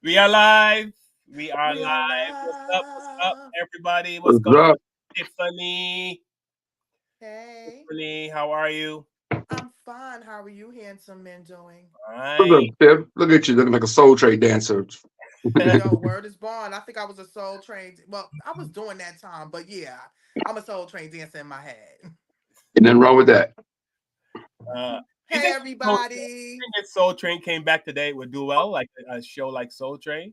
We are live. We are We are live. What's up? What's up, love. everybody? What's What's going up? on? Tiffany. Hey, Tiffany, how are you? I'm fine. How are you, handsome men, doing? What's up, Fine. Tiff? Look at you looking like a soul train dancer. And Yo, word is born. I think I was a soul trained. Well, I was doing that time, but yeah, I'm a soul trained dancer in my head. nothing wrong with that. uh, you Hey, think everybody. Soul Train came back today would do well, like a show like Soul Train?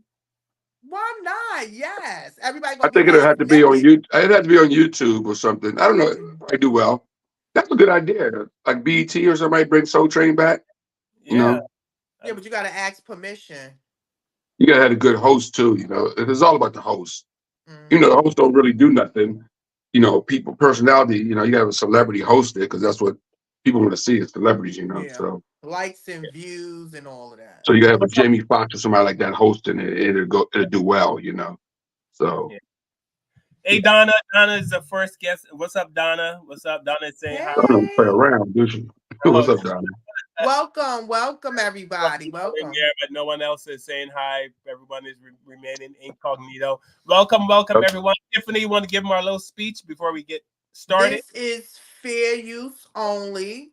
Why not? Yes. Everybody I gonna be think it'll half have to be on naked. you. It'd have to be on YouTube or something. I don't know. I do well. That's a good idea. Like BT or somebody bring Soul Train back. You Yeah. know, Yeah, but you gotta ask permission. you gotta have a good host too. It's all about the host. The Hmm. host don't really do nothing. People personality. You gotta have a celebrity host it because that's what people want to see is celebrities. Yeah. So Likes and views and all of that. so you gotta have a What's up? Jamie Foxx or somebody like that hosting it. It'll do well. So. Yeah. Hey, Donna. Donna is the first guest. What's up, Donna? What's up? Donna is saying hi. I don't play Hey. around, do she? Oh, What's up, Donnie? Welcome, welcome, everybody. people in Welcome. there, but no one else is saying hi. Everyone is remaining incognito. Welcome, welcome, Okay. everyone. Tiffany, you want to give them our little speech before we get started? This is fair use only.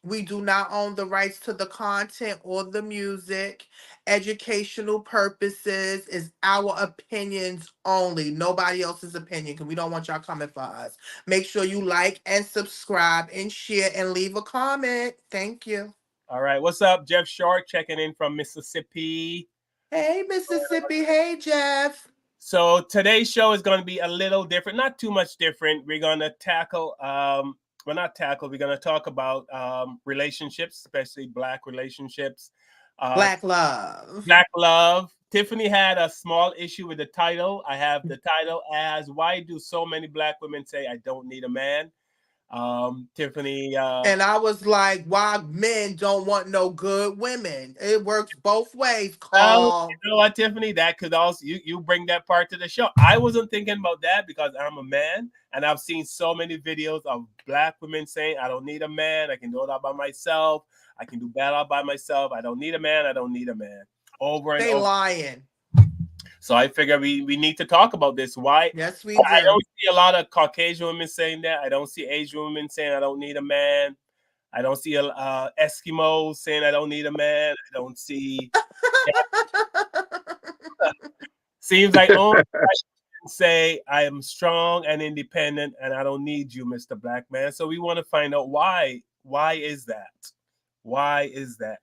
We do not own the rights to the content or the music. Educational purposes is our opinions only. Nobody else's opinion, because we don't want y'all coming for us. Make sure you like and subscribe and share and leave a comment. Thank you. All right. What's up, Jeff Short checking in from Mississippi. Hey, Mississippi. Hey, Jeff. So today's show is going to be a little different, not too much different. We're going to tackle, well, not tackle, we're going to talk about relationships, especially Black relationships, uh, Black love. Black love. Tiffany had a small issue with the title. I have the title as Why Do So Many Black Women Say I Don't Need a Man? Tiffany, And I was like, why men don't want no good women? It works both ways, well, Carl. you know what, Tiffany? That could also you bring that part to the show. I wasn't thinking about that because I'm a man, and I've seen so many videos of Black women saying, "I don't need a man. I can do it all by myself. I can do bad all by myself. I don't need a man. I don't need a man." Over and They over. lying. So I figure we need to talk about this. Why? Yes, we I do. don't see a lot of Caucasian women saying that. I don't see Asian women saying I don't need a man. I don't see Eskimos saying I don't need a man. I don't see. Seems like only say I am strong and independent and I don't need you, Mr. Black Man. So we want to find out why. Why is that? Why is that?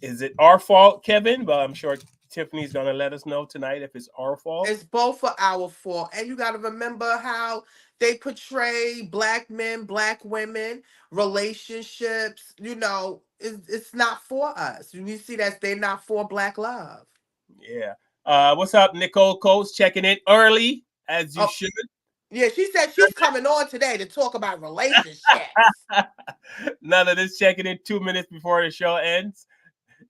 Is it our fault, Kevin? Well, I'm sure Tiffany's gonna let us know tonight if it's our fault. It's both for our fault. And you got to remember how they portray black men, black women, relationships. It's not for us. You see that they're not for black love. Yeah. What's up, Nicole Coates? Checking in early as you Oh, should. yeah, she said she's coming on today to talk about relationships. None of this checking in 2 minutes before the show ends.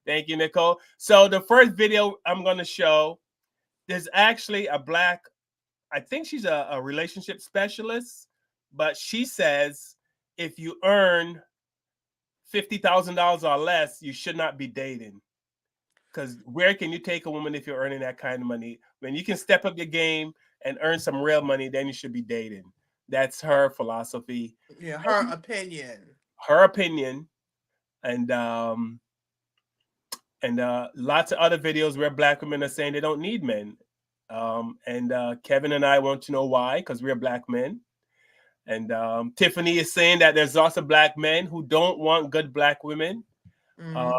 Thank you, Nicole. So the first video I'm going to show, there's actually a Black, I think she's a relationship specialist, but she says if you earn $50,000 or less, you should not be dating. Because where can you take a woman if you're earning that kind of money? When you can step up your game and earn some real money, then you should be dating. That's her philosophy, Yeah, her opinion. her opinion, and lots of other videos where Black women are saying they don't need men. And Kevin and I want to know why, because we're Black men. And Tiffany is saying that there's lots of Black men who don't want good Black women. Uh,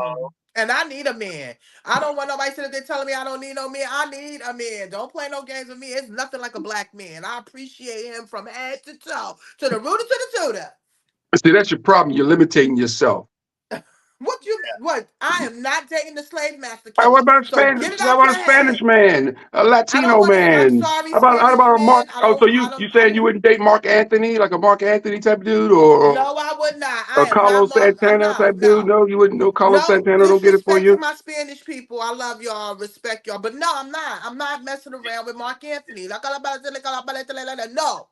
And I need a man. I don't want nobody sitting there telling me I don't need no man. I need a man. Don't play no games with me. It's nothing like a black man. I appreciate him from head to toe, to the rooter to the tutor. See, that's your problem. You're limiting yourself. What? I am not dating the slave master All right, what killer. about So Spanish? get it How out about a your Spanish head. man, a I don't Latino want to. I'm man? sorry, How about Spanish a men. Mark? I Oh, so don't. I you don't. saying you wouldn't date Mark Anthony, like a Mark Anthony type dude, or No, I would not. I a am not Carlos Mark. Santana No, type dude? no. No, you wouldn't. No, Carlos No Santana don't get it for disrespect to you. my Spanish people. I love y'all, respect y'all. But no, I'm not. I'm not messing around with Mark Anthony. No.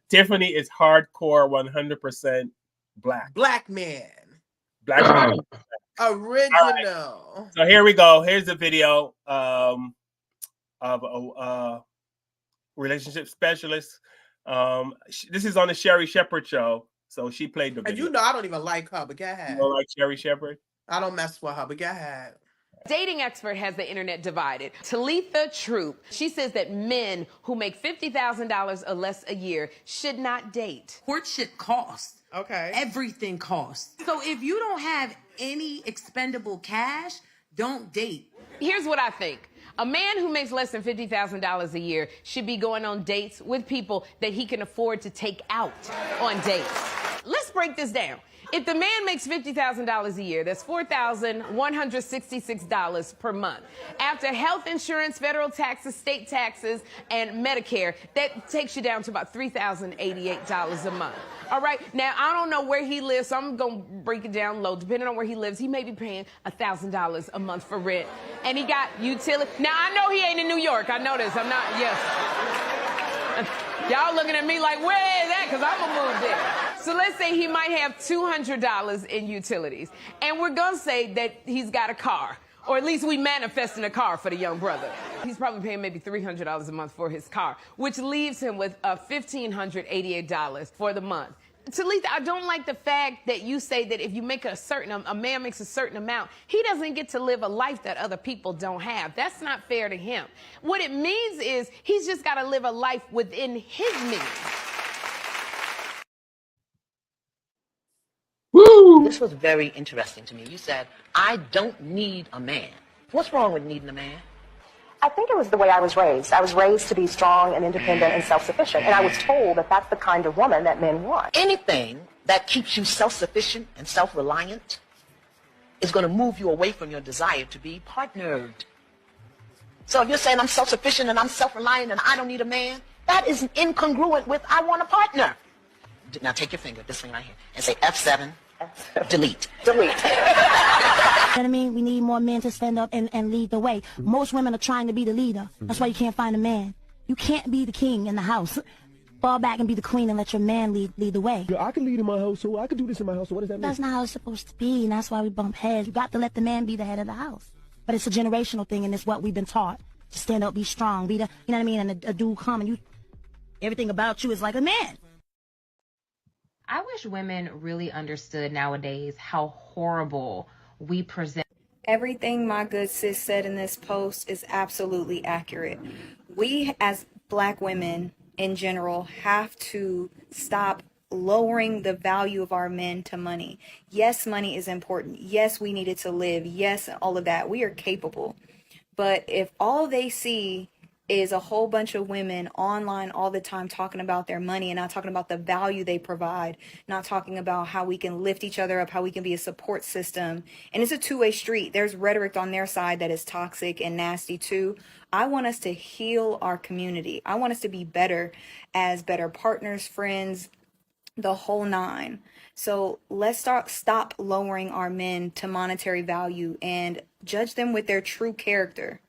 Tiffany is hardcore 100% Black. Black man. Black, black. Original. So here we go. Here's the video of a relationship specialist. This is on the Sherri Shepherd show. So she played the video. And you know I don't even like her, but go ahead. You don't like Sherri Shepherd? I don't mess with her, but go ahead. Dating expert has the internet divided. Talitha Troop, she says that men who make $50,000 or less a year should not date. Courtship costs. Okay. Everything costs. So if you don't have any expendable cash, don't date. Here's what I think. A man who makes less than $50,000 a year should be going on dates with people that he can afford to take out on dates. Let's break this down. If the man makes $50,000 a year, that's $4,166 per month. After health insurance, federal taxes, state taxes, and Medicare, that takes you down to about $3,088 a month. All right, now I don't know where he lives, so I'm gonna break it down low. Depending on where he lives, he may be paying $1,000 a month for rent. And he got utility. Now I know he ain't in New York, I know this, I'm not, yes. Y'all looking at me like, where is that? Because I'm going to move there. So let's say he might have $200 in utilities. And we're going to say that he's got a car. Or at least we manifesting a car for the young brother. He's probably paying maybe $300 a month for his car, which leaves him with $1,588 for the month. Talitha, I don't like the fact that you say that if you make a man makes a certain amount, he doesn't get to live a life that other people don't have. That's not fair to him. What it means is he's just got to live a life within his means. Woo! This was very interesting to me. You said, I don't need a man. What's wrong with needing a man? I think it was the way I was raised. I was raised to be strong and independent and self-sufficient. And I was told that that's the kind of woman that men want. Anything that keeps you self-sufficient and self-reliant is going to move you away from your desire to be partnered. So if you're saying I'm self-sufficient and I'm self-reliant and I don't need a man, that is incongruent with I want a partner. Now take your finger, this thing right here, and say F7, delete. Delete. You know what I mean? We need more men to stand up and lead the way. Most women are trying to be the leader. That's why you can't find a man. You can't be the king in the house. Fall back and be the queen and let your man lead the way. I can lead in my household. I can do this in my household. What does that mean? That's not how it's supposed to be, and that's why we bump heads. You got to let the man be the head of the house. But it's a generational thing, and it's what we've been taught. To stand up, be strong, be the, you know what I mean? And a dude come and everything about you is like a man. I wish women really understood nowadays how horrible we present. Everything my good sis said in this post is absolutely accurate. We as Black women in general have to stop lowering the value of our men to money. Yes, money is important. Yes, we need it to live. Yes, all of that. We are capable. But if all they see is a whole bunch of women online all the time talking about their money and not talking about the value they provide, not talking about how we can lift each other up, how we can be a support system. And it's a two-way street. There's rhetoric on their side that is toxic and nasty too. I want us to heal our community. I want us to be better as better partners, friends, the whole nine. So let's stop lowering our men to monetary value and judge them with their true character.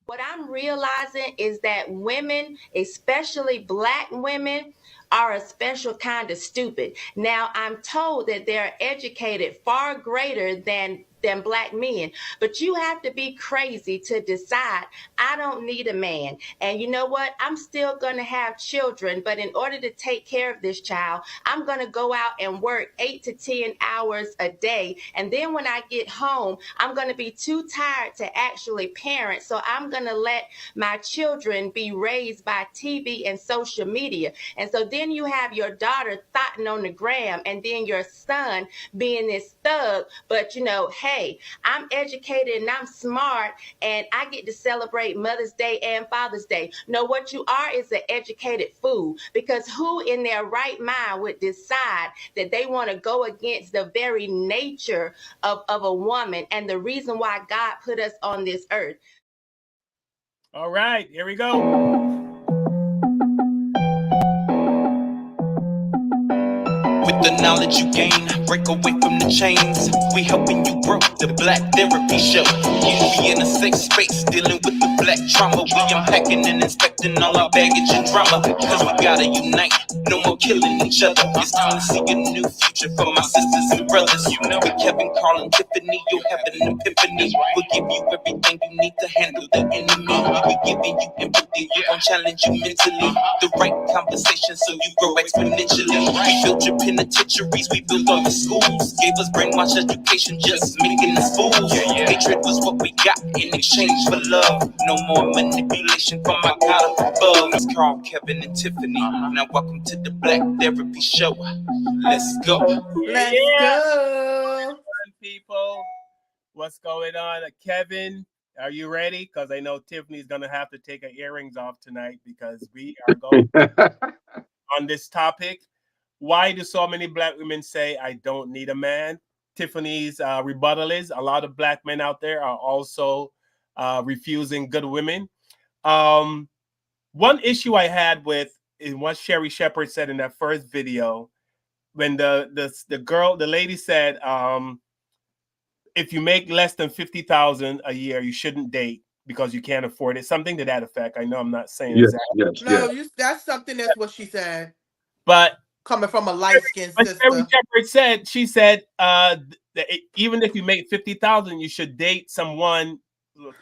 What I'm realizing is that women, especially Black women, are a special kind of stupid. Now, I'm told that they're educated far greater than Black men, but you have to be crazy to decide, I don't need a man. And you know what? I'm still going to have children, but in order to take care of this child, I'm going to go out and work 8 to 10 hours a day. And then when I get home, I'm going to be too tired to actually parent. So I'm going to let my children be raised by TV and social media. And so then you have your daughter thotting on the gram, and then your son being this thug. But you know, hey, I'm educated and I'm smart, and I get to celebrate Mother's Day and Father's Day. No, what you are is an educated fool, because who in their right mind would decide that they want to go against the very nature of a woman and the reason why God put us on this earth? All right, here we go. With the knowledge you gain. Break away from the chains. We helping you grow. The Black Therapy Show. You be in a safe space dealing with the black trauma. We unpacking and inspecting all our baggage and drama. Cause we gotta unite. No more killing each other. It's time to see a new future for my sisters and brothers. You know, with Kevin, Carl, and Tiffany, you'll have an epiphany. We'll give you everything you need to handle the enemy. We're giving you empathy. We're gonna challenge you mentally. The right conversation so you grow exponentially. We built your penitentiaries, we built all the schools. Gave us brainwash education, just making us fools. Hatred was what we got in exchange for love. No more manipulation from my God up above. It's Carl, Kevin, and Tiffany. Now welcome to the Black Therapy Show. Let's go. Let's go. People, what's going on? Kevin, are you ready? Because I know Tiffany's going to have to take her earrings off tonight because we are going on this topic. Why do so many black women say, I don't need a man? Tiffany's rebuttal is a lot of black men out there are also refusing good women. One issue I had with is what Sherri Shepherd said in that first video when the lady said, if you make less than $50,000 a year, you shouldn't date because you can't afford it. Something to that effect. I know I'm not saying exactly. That's something that's what she said. But coming from a light-skinned sister. Sherri Shepherd said that even if you make $50,000, you should date someone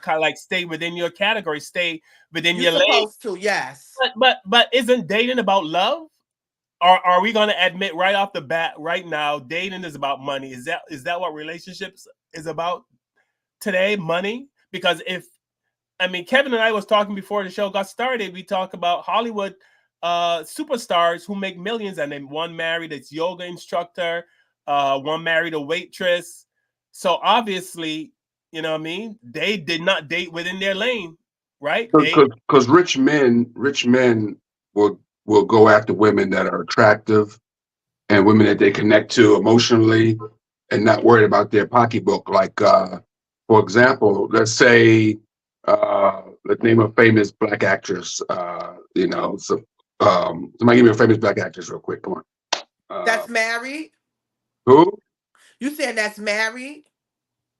kind of like stay within your category, stay within your lane. You're supposed to, yes. But isn't dating about love? Or are we going to admit right off the bat, right now, dating is about money? Is that what relationships is about today? Money? Because Kevin and I was talking before the show got started. We talk about Hollywood superstars who make millions, and then one married a yoga instructor, one married a waitress. So obviously, you know what I mean? They did not date within their lane, right? Because rich men will go after women that are attractive and women that they connect to emotionally and not worried about their pocketbook. Like, for example, let's say, let's name a famous black actress. Somebody give me a famous black actress real quick. Come on. That's married? Who? You said that's married?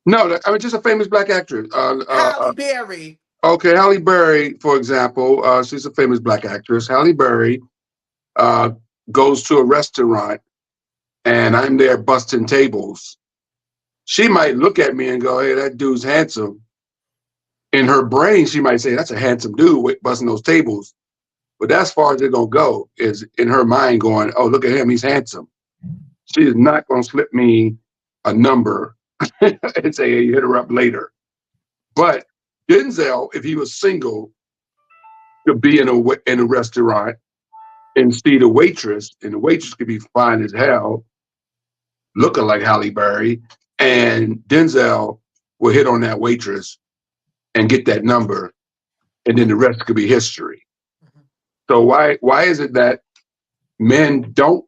No, just a famous black actress. Halle Berry. Okay, Halle Berry, for example, she's a famous black actress. Halle Berry goes to a restaurant and I'm there busting tables. She might look at me and go, hey, that dude's handsome. In her brain, she might say, that's a handsome dude busting those tables. But that's as far as they're going to go, is in her mind going, oh, look at him, he's handsome. She is not going to slip me a number and say, hey, hit her up later. But Denzel, if he was single, could be in a restaurant and see the waitress, and the waitress could be fine as hell, looking like Halle Berry, and Denzel will hit on that waitress and get that number, and then the rest could be history. So why is it that men don't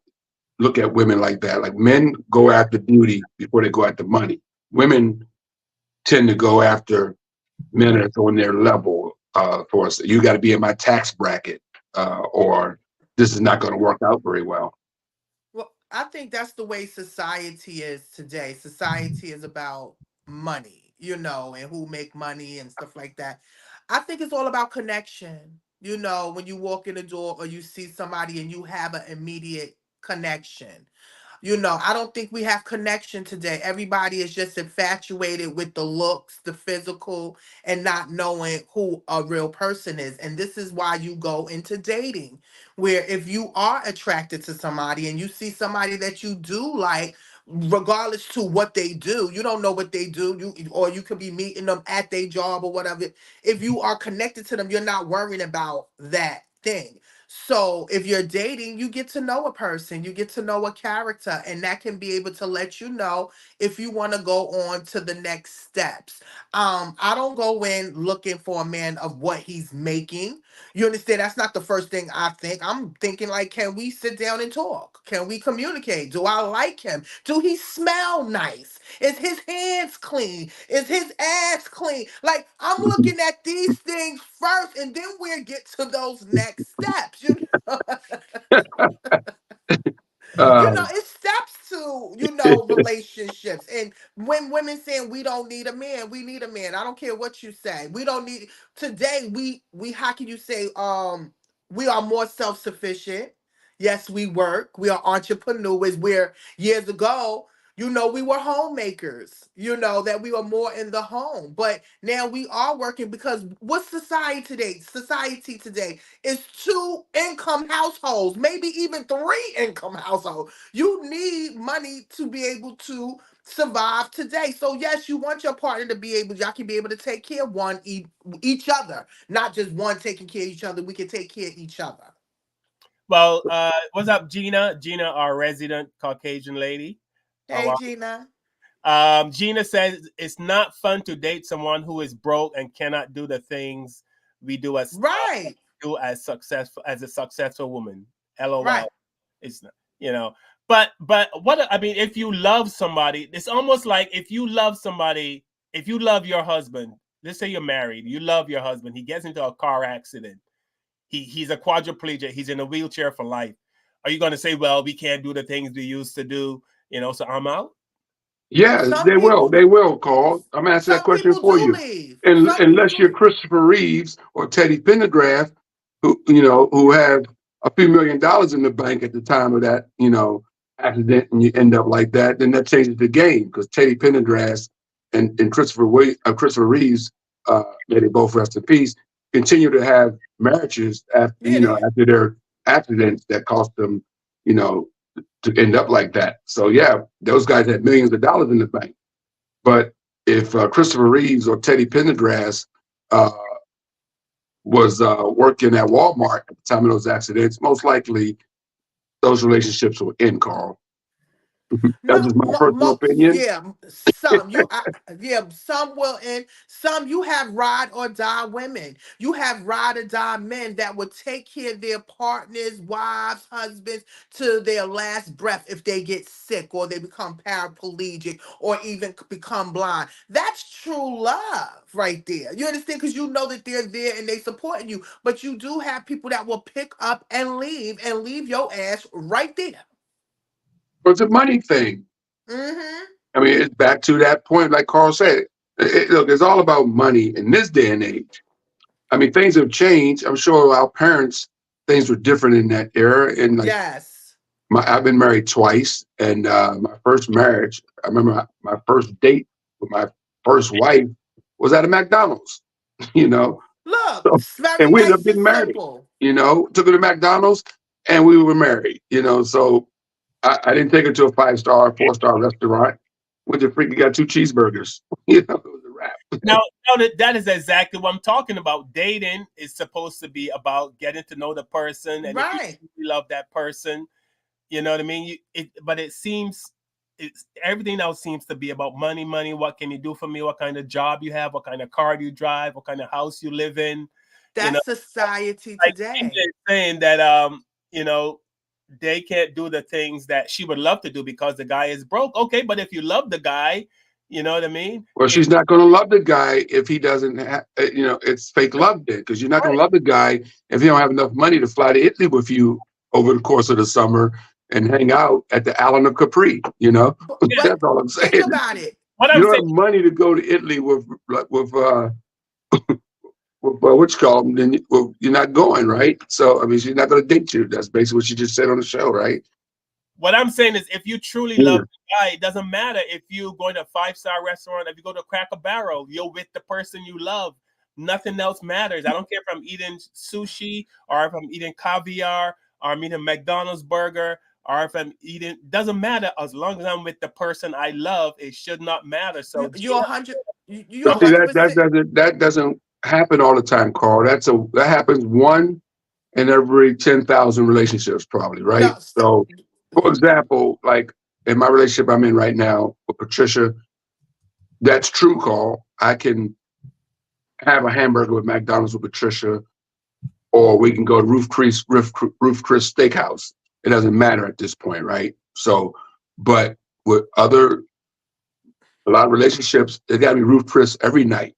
look at women like that? Like, men go after beauty before they go after money. Women tend to go after men that's on their level. For us, you got to be in my tax bracket, or this is not going to work out very well. Well, I think that's the way society is today. Society is about money, and who make money and stuff like that. I think it's all about connection. When you walk in the door or you see somebody and you have an immediate connection. I don't think we have connection today. Everybody is just infatuated with the looks, the physical, and not knowing who a real person is. And this is why you go into dating, where if you are attracted to somebody and you see somebody that you do like, regardless to what they do, you don't know what they do, or you could be meeting them at their job or whatever. If you are connected to them, you're not worrying about that thing. So if you're dating, you get to know a person, you get to know a character, and that can be able to let you know if you want to go on to the next steps. I don't go in looking for a man of what he's making. You understand? That's not the first thing I think. I'm thinking like, can we sit down and talk? Can we communicate? Do I like him? Do he smell nice? Is his hands clean? Is his ass clean? Like, I'm looking at these things first, and then we'll get to those next steps. It's relationships. And when women saying we don't need a man, we need a man. I don't care what you say. We don't need today. We how can you say we are more self-sufficient? Yes, we work. We are entrepreneurs. Where years ago, we were homemakers, that we were more in the home. But now we are working because what's society today? Society today is 2-income households, maybe even 3-income households. You need money to be able to survive today. So yes, you want your partner to be able, y'all can be able to take care of each other, not just one taking care of each other. We can take care of each other. Well, what's up, Gina? Gina, our resident Caucasian lady. Hey, Gina. Gina says it's not fun to date someone who is broke and cannot do the things we do as a successful woman. LOL. Right. It's not, But what I mean, if you love somebody, it's almost like if you love somebody, if you love your husband, let's say you're married, you love your husband, he gets into a car accident. He's a quadriplegic, he's in a wheelchair for life. Are you going to say, well, we can't do the things we used to do, so I'm out? Yeah, they will, Carl. I'm asking that question for you. Unless you're Christopher Reeves or Teddy Pendergrass, who have a few $1 million in the bank at the time of that, accident, and you end up like that, then that changes the game, because Teddy Pendergrass and Christopher Reeves, may they both rest in peace, continue to have marriages after their accidents that cost them, to end up like that. So yeah, those guys had millions of dollars in the bank. But if Christopher Reeves or Teddy Pendergrass was working at Walmart at the time of those accidents, most likely those relationships will end, Carl. That's just my personal opinion. Yeah, some will end. Some you have ride or die women. You have ride or die men that will take care of their partners, wives, husbands to their last breath if they get sick or they become paraplegic or even become blind. That's true love right there. You understand? Because you know that they're there and they supporting you. But you do have people that will pick up and leave your ass right there. It's a money thing. Mm-hmm. I mean, it's back to that point, like Carl said. Look, it's all about money in this day and age. I mean, things have changed. I'm sure our parents, things were different in that era. And yes, I've been married twice, and my first marriage, I remember my first date with my first wife was at a McDonald's. Look, and we ended up getting married. Took her to McDonald's, and we were married. So. I didn't take her to a 5-star, 4-star restaurant. Went to freaking got 2 cheeseburgers. It was a wrap. Now that is exactly what I'm talking about. Dating is supposed to be about getting to know the person, and if you love that person, you know what I mean. But it seems everything else seems to be about money. Money. What can you do for me? What kind of job you have? What kind of car do you drive? What kind of house you live in? That's society today. Like saying that they can't do the things that she would love to do because the guy is broke. Okay, but if you love the guy, you know what I mean? Well, she's not going to love the guy if he doesn't have, it's fake love then, because you're not going to love the guy if he don't have enough money to fly to Italy with you over the course of the summer and hang out at the island of Capri, That's all I'm saying. Think about it. You don't have money to go to Italy with what you call them, then you're not going, right? So, I mean, she's not going to date you. That's basically what she just said on the show, right? What I'm saying is, if you truly love the guy, it doesn't matter if you go to a 5-star restaurant, if you go to Cracker Barrel, you're with the person you love. Nothing else matters. I don't care if I'm eating sushi or if I'm eating caviar or I'm eating McDonald's burger or if I'm eating, doesn't matter. As long as I'm with the person I love, it should not matter. So you're 100. That doesn't happen all the time, Carl. That happens 1 in every 10,000 relationships, probably, right? No. So, for example, like in my relationship I'm in right now with Patricia, that's true, Carl. I can have a hamburger with McDonald's with Patricia, or we can go to Ruth Chris Steakhouse. It doesn't matter at this point, right? So, but with a lot of relationships, it got to be Ruth Chris every night.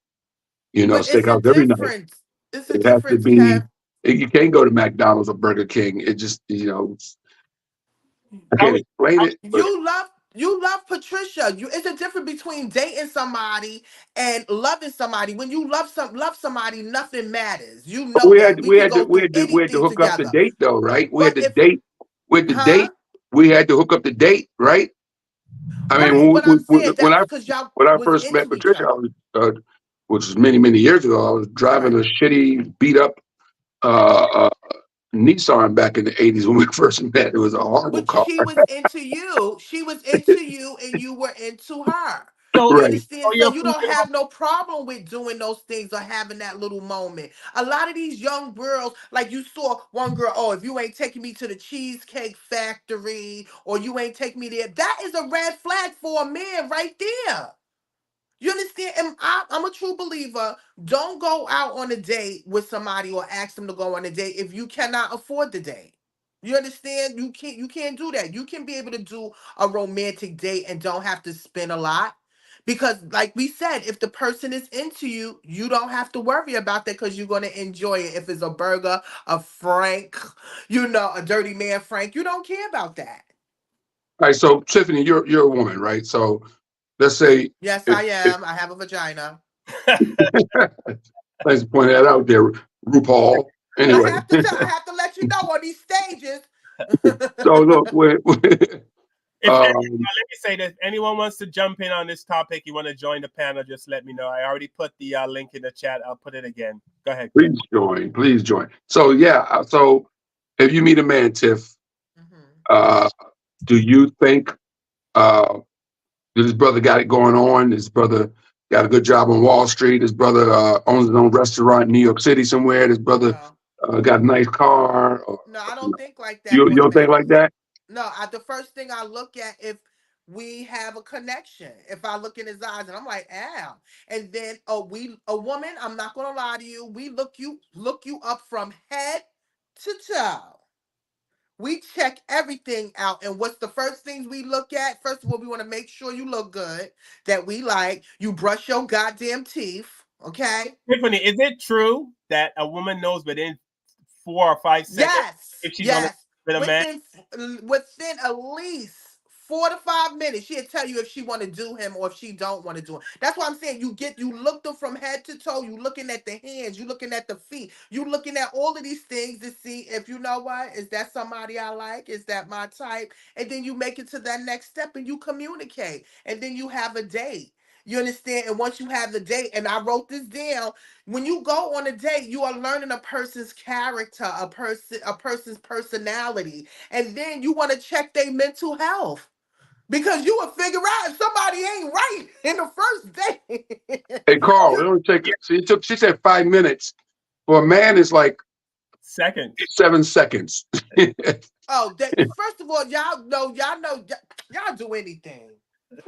Steakhouse every night. It has to be. You can't go to McDonald's or Burger King. It just, I can't explain it. You love Patricia. It's a difference between dating somebody and loving somebody. When you love somebody, nothing matters. You know We that. had We we can had to go we through had to we had to anything hook up the together. date though, right? We had But to if date with the huh? date. We had to hook up the date, right? I mean, Right, but I'm saying that when was because y'all I was first met into each Patricia, other. which was many years ago, I was driving Right. a shitty, beat up uh, Nissan back in the '80s when we first met. It was a horrible But car. she was into you. She was into you, and you were into her. So, You Right. understand? So your you don't have no problem with doing those things or having that little moment. A lot of these young girls, like you saw one girl, oh, if you ain't taking me to the Cheesecake Factory or you ain't taking me there, that is a red flag for a man right there. You understand? And I'm a true believer. Don't go out on a date with somebody or ask them to go on a date if you cannot afford the date. You understand? You can't do that. You can be able to do a romantic date and don't have to spend a lot. Because like we said, if the person is into you, you don't have to worry about that because you're gonna enjoy it. If it's a burger, a Frank, a dirty man Frank, you don't care about that. All right. So Tiffany, you're a woman, right? So let's say Yes, if I am. I have a vagina. let's point that out there, RuPaul. Anyway, I have to let you know on these stages. so look, If um, let me say this, anyone wants to jump in on this topic, you want to join the panel, just let me know. I already put the link in the chat. I'll put it again. Go ahead, Ken. please join. So yeah, so if you meet a man, Tiff, uh, do you think this brother got it going on? This brother got a good job on Wall Street. This brother owns his own restaurant in New York City somewhere. This brother got a nice car. No, I don't think like that You don't think automatically. like that? No, the first thing I look at if we have a connection. If I look in his eyes and I'm like, Al, and then a woman, I'm not gonna lie to you, we look you up from head to toe. We check everything out. And what's the first things we look at? First of all, we want to make sure you look good, that we like. You brush your goddamn teeth, okay? Tiffany, is it true that a woman knows within 4 or 5 seconds if she's on with a man? Within at least 4 to 5 minutes, she'll tell you if she want to do him or if she don't want to do him. That's why I'm saying you look them from head to toe. You looking at the hands, you looking at the feet, you looking at all of these things to see if you know what is that somebody I like, is that my type, and then you make it to that next step and you communicate, and then you have a date. You understand? And once you have the date, and I wrote this down, when you go on a date, you are learning a person's character, a person's personality, and then you want to check their mental health because you will figure out if somebody ain't right in the first date. Hey, Carl, it only take. She said 5 minutes. For a man, it's like seconds. 7 seconds. First of all, y'all know, y'all do anything.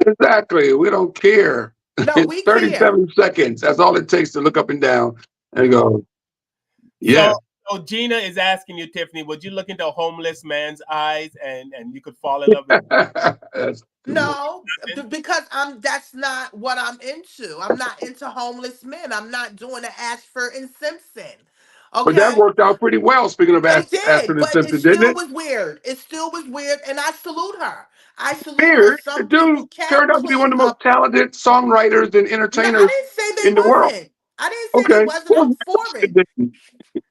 Exactly. We don't care. No, It's we 37 seconds. That's all it takes to look up and down and go, yeah. So Gina is asking you, Tiffany, would you look into a homeless man's eyes and you could fall in love with him? No, because that's not what I'm into. I'm not into homeless men. I'm not doing an Ashford and Simpson. Okay. But that worked out pretty well. Speaking of It Ashford did, and but it Simpson, didn't still it? was weird. It still was weird, and I salute her. I salute her. Weird. The Some people dude can turned out to be one clean of the most up. talented songwriters and No, entertainers I didn't say they in the world. wasn't. I didn't say they Okay. wasn't. I'm for it.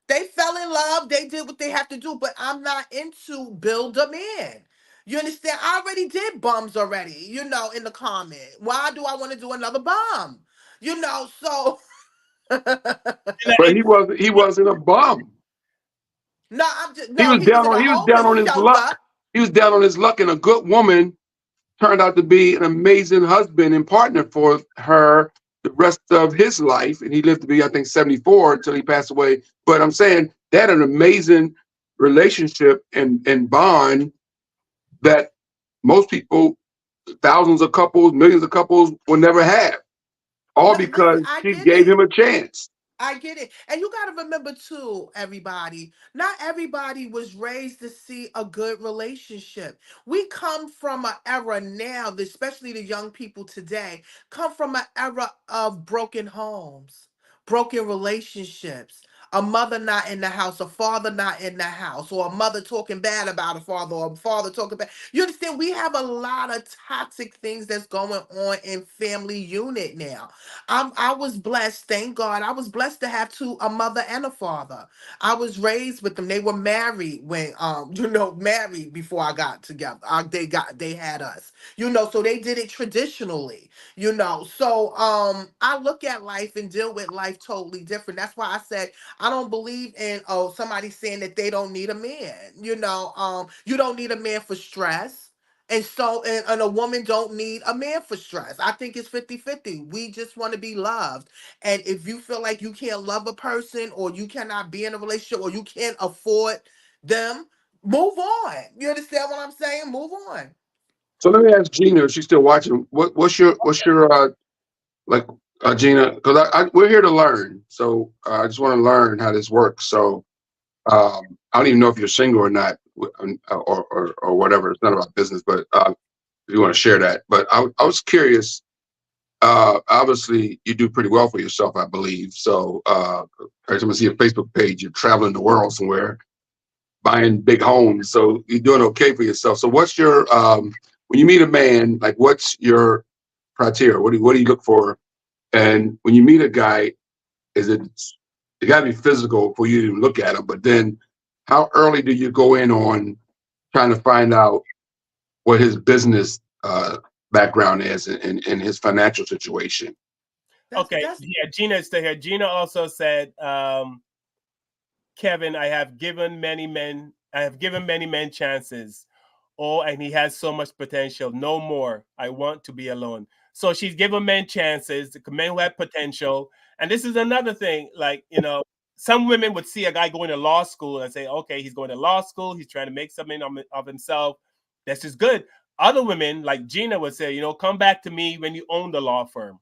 They fell in love. They did what they have to do, but I'm not into build a man. You understand? I already did bums already, in the comment. Why do I want to do another bum? So But he wasn't a bum. no, I'm just He no, was he was in a he was down homeless on his shelter. luck. He was down on his luck, and a good woman turned out to be an amazing husband and partner for her the rest of his life. And he lived to be, I think, 74 until he passed away. But I'm saying they had an amazing relationship and bond that most people, thousands of couples, millions of couples will never have. All because I she get gave it. him a chance. I get it. And you got to remember too, everybody, not everybody was raised to see a good relationship. We come from an era now, especially the young people today, come from an era of broken homes, broken relationships, a mother not in the house, a father not in the house, or a mother talking bad about a father, or a father talking bad. You understand? We have a lot of toxic things that's going on in family unit now. I was blessed, thank God. I was blessed to have a mother and a father. I was raised with them. They were married when married before I got together. They had us. So they did it traditionally. So I look at life and deal with life totally different. That's why I said I don't believe in somebody saying that they don't need a man. You don't need a man for stress. And a woman don't need a man for stress. I think it's 50-50. We just want to be loved. And if you feel like you can't love a person, or you cannot be in a relationship, or you can't afford them, move on. You understand what I'm saying? Move on. So let me ask Gina if she's still watching. What's your like Gina? Because we're here to learn. So I just want to learn how this works. So I don't even know if you're single or not, or whatever. It's none of our business. But if you want to share that. But I was curious. Obviously, you do pretty well for yourself, I believe. So every time I see your Facebook page, you're traveling the world somewhere, buying big homes. So you're doing okay for yourself. So what's your when you meet a man, like what's your criteria? What do you look for? And when you meet a guy, it got to be physical for you to look at him. But then, how early do you go in on trying to find out what his business background is and his financial situation? Yeah, Gina is still here. Gina also said, Kevin, I have given many men chances. Oh, and he has so much potential. No more. I want to be alone. So she's given men chances, men who have potential. And this is another thing, like, some women would see a guy going to law school and say, okay, he's going to law school. He's trying to make something of himself. This is good. Other women, like Gina, would say, come back to me when you own the law firm.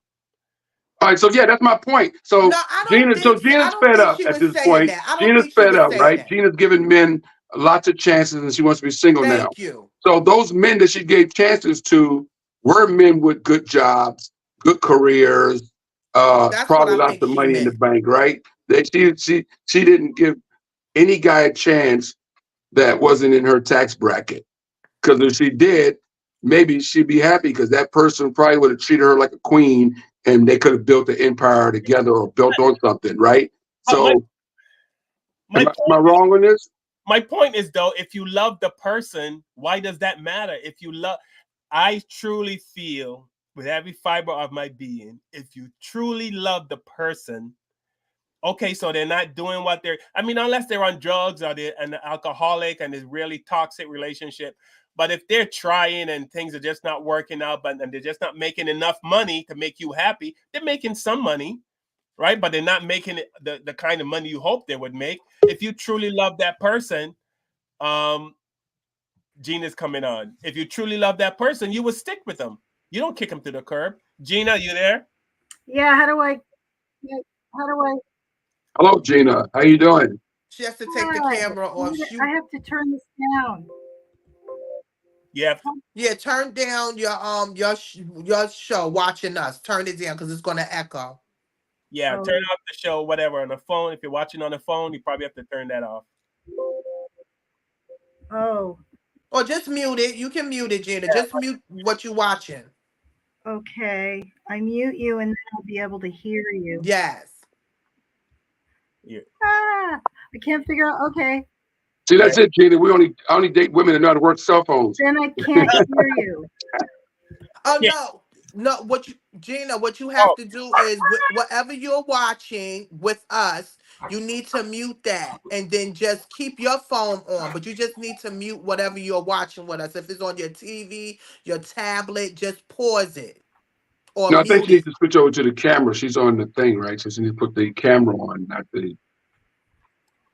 All right, so yeah, that's my point. So Gina's fed up at this point. Gina's fed up, right? Gina's giving men lots of chances, and she wants to be single now. Thank you. So those men that she gave chances to were men with good jobs, good careers, probably lots of money in the bank, right? She didn't give any guy a chance that wasn't in her tax bracket. Because if she did, maybe she'd be happy because that person probably would have treated her like a queen, and they could have built an empire together or built on something, right? So, am I wrong on this? My point is, though, if you love the person, why does that matter? I truly feel with every fiber of my being, if you truly love the person, okay, so they're not doing unless they're on drugs or they're an alcoholic and it's really toxic relationship. But if they're trying and things are just not working out, and they're just not making enough money to make you happy, they're making some money, right? But they're not making it the kind of money you hope they would make. If you truly love that person, Gina's coming on. If you truly love that person, you would stick with them. You don't kick them to the curb. Gina, you there? Yeah, how do I? Hello, Gina. How you doing? She has to take the camera off. I have to turn this down. Yeah, turn down your show. Watching us, turn it down because it's going to echo. Yeah, turn off the show, whatever, on the phone. If you're watching on the phone, you probably have to turn that off. Oh. Or just mute it. You can mute it, Gina. Yeah. Just mute what you're watching. Okay, I mute you and then I'll be able to hear you. Yes. Yeah. I can't figure out. Okay. See, that's it, Gina. I only date women that know how to work cell phones. Then I can't hear you. Oh no! Gina? What you have to do is whatever you're watching with us, you need to mute that, and then just keep your phone on. But you just need to mute whatever you're watching with us. If it's on your TV, your tablet, just pause it. Or no, I think she needs to switch over to the camera. She's on the thing, right? So she needs to put the camera on, not the.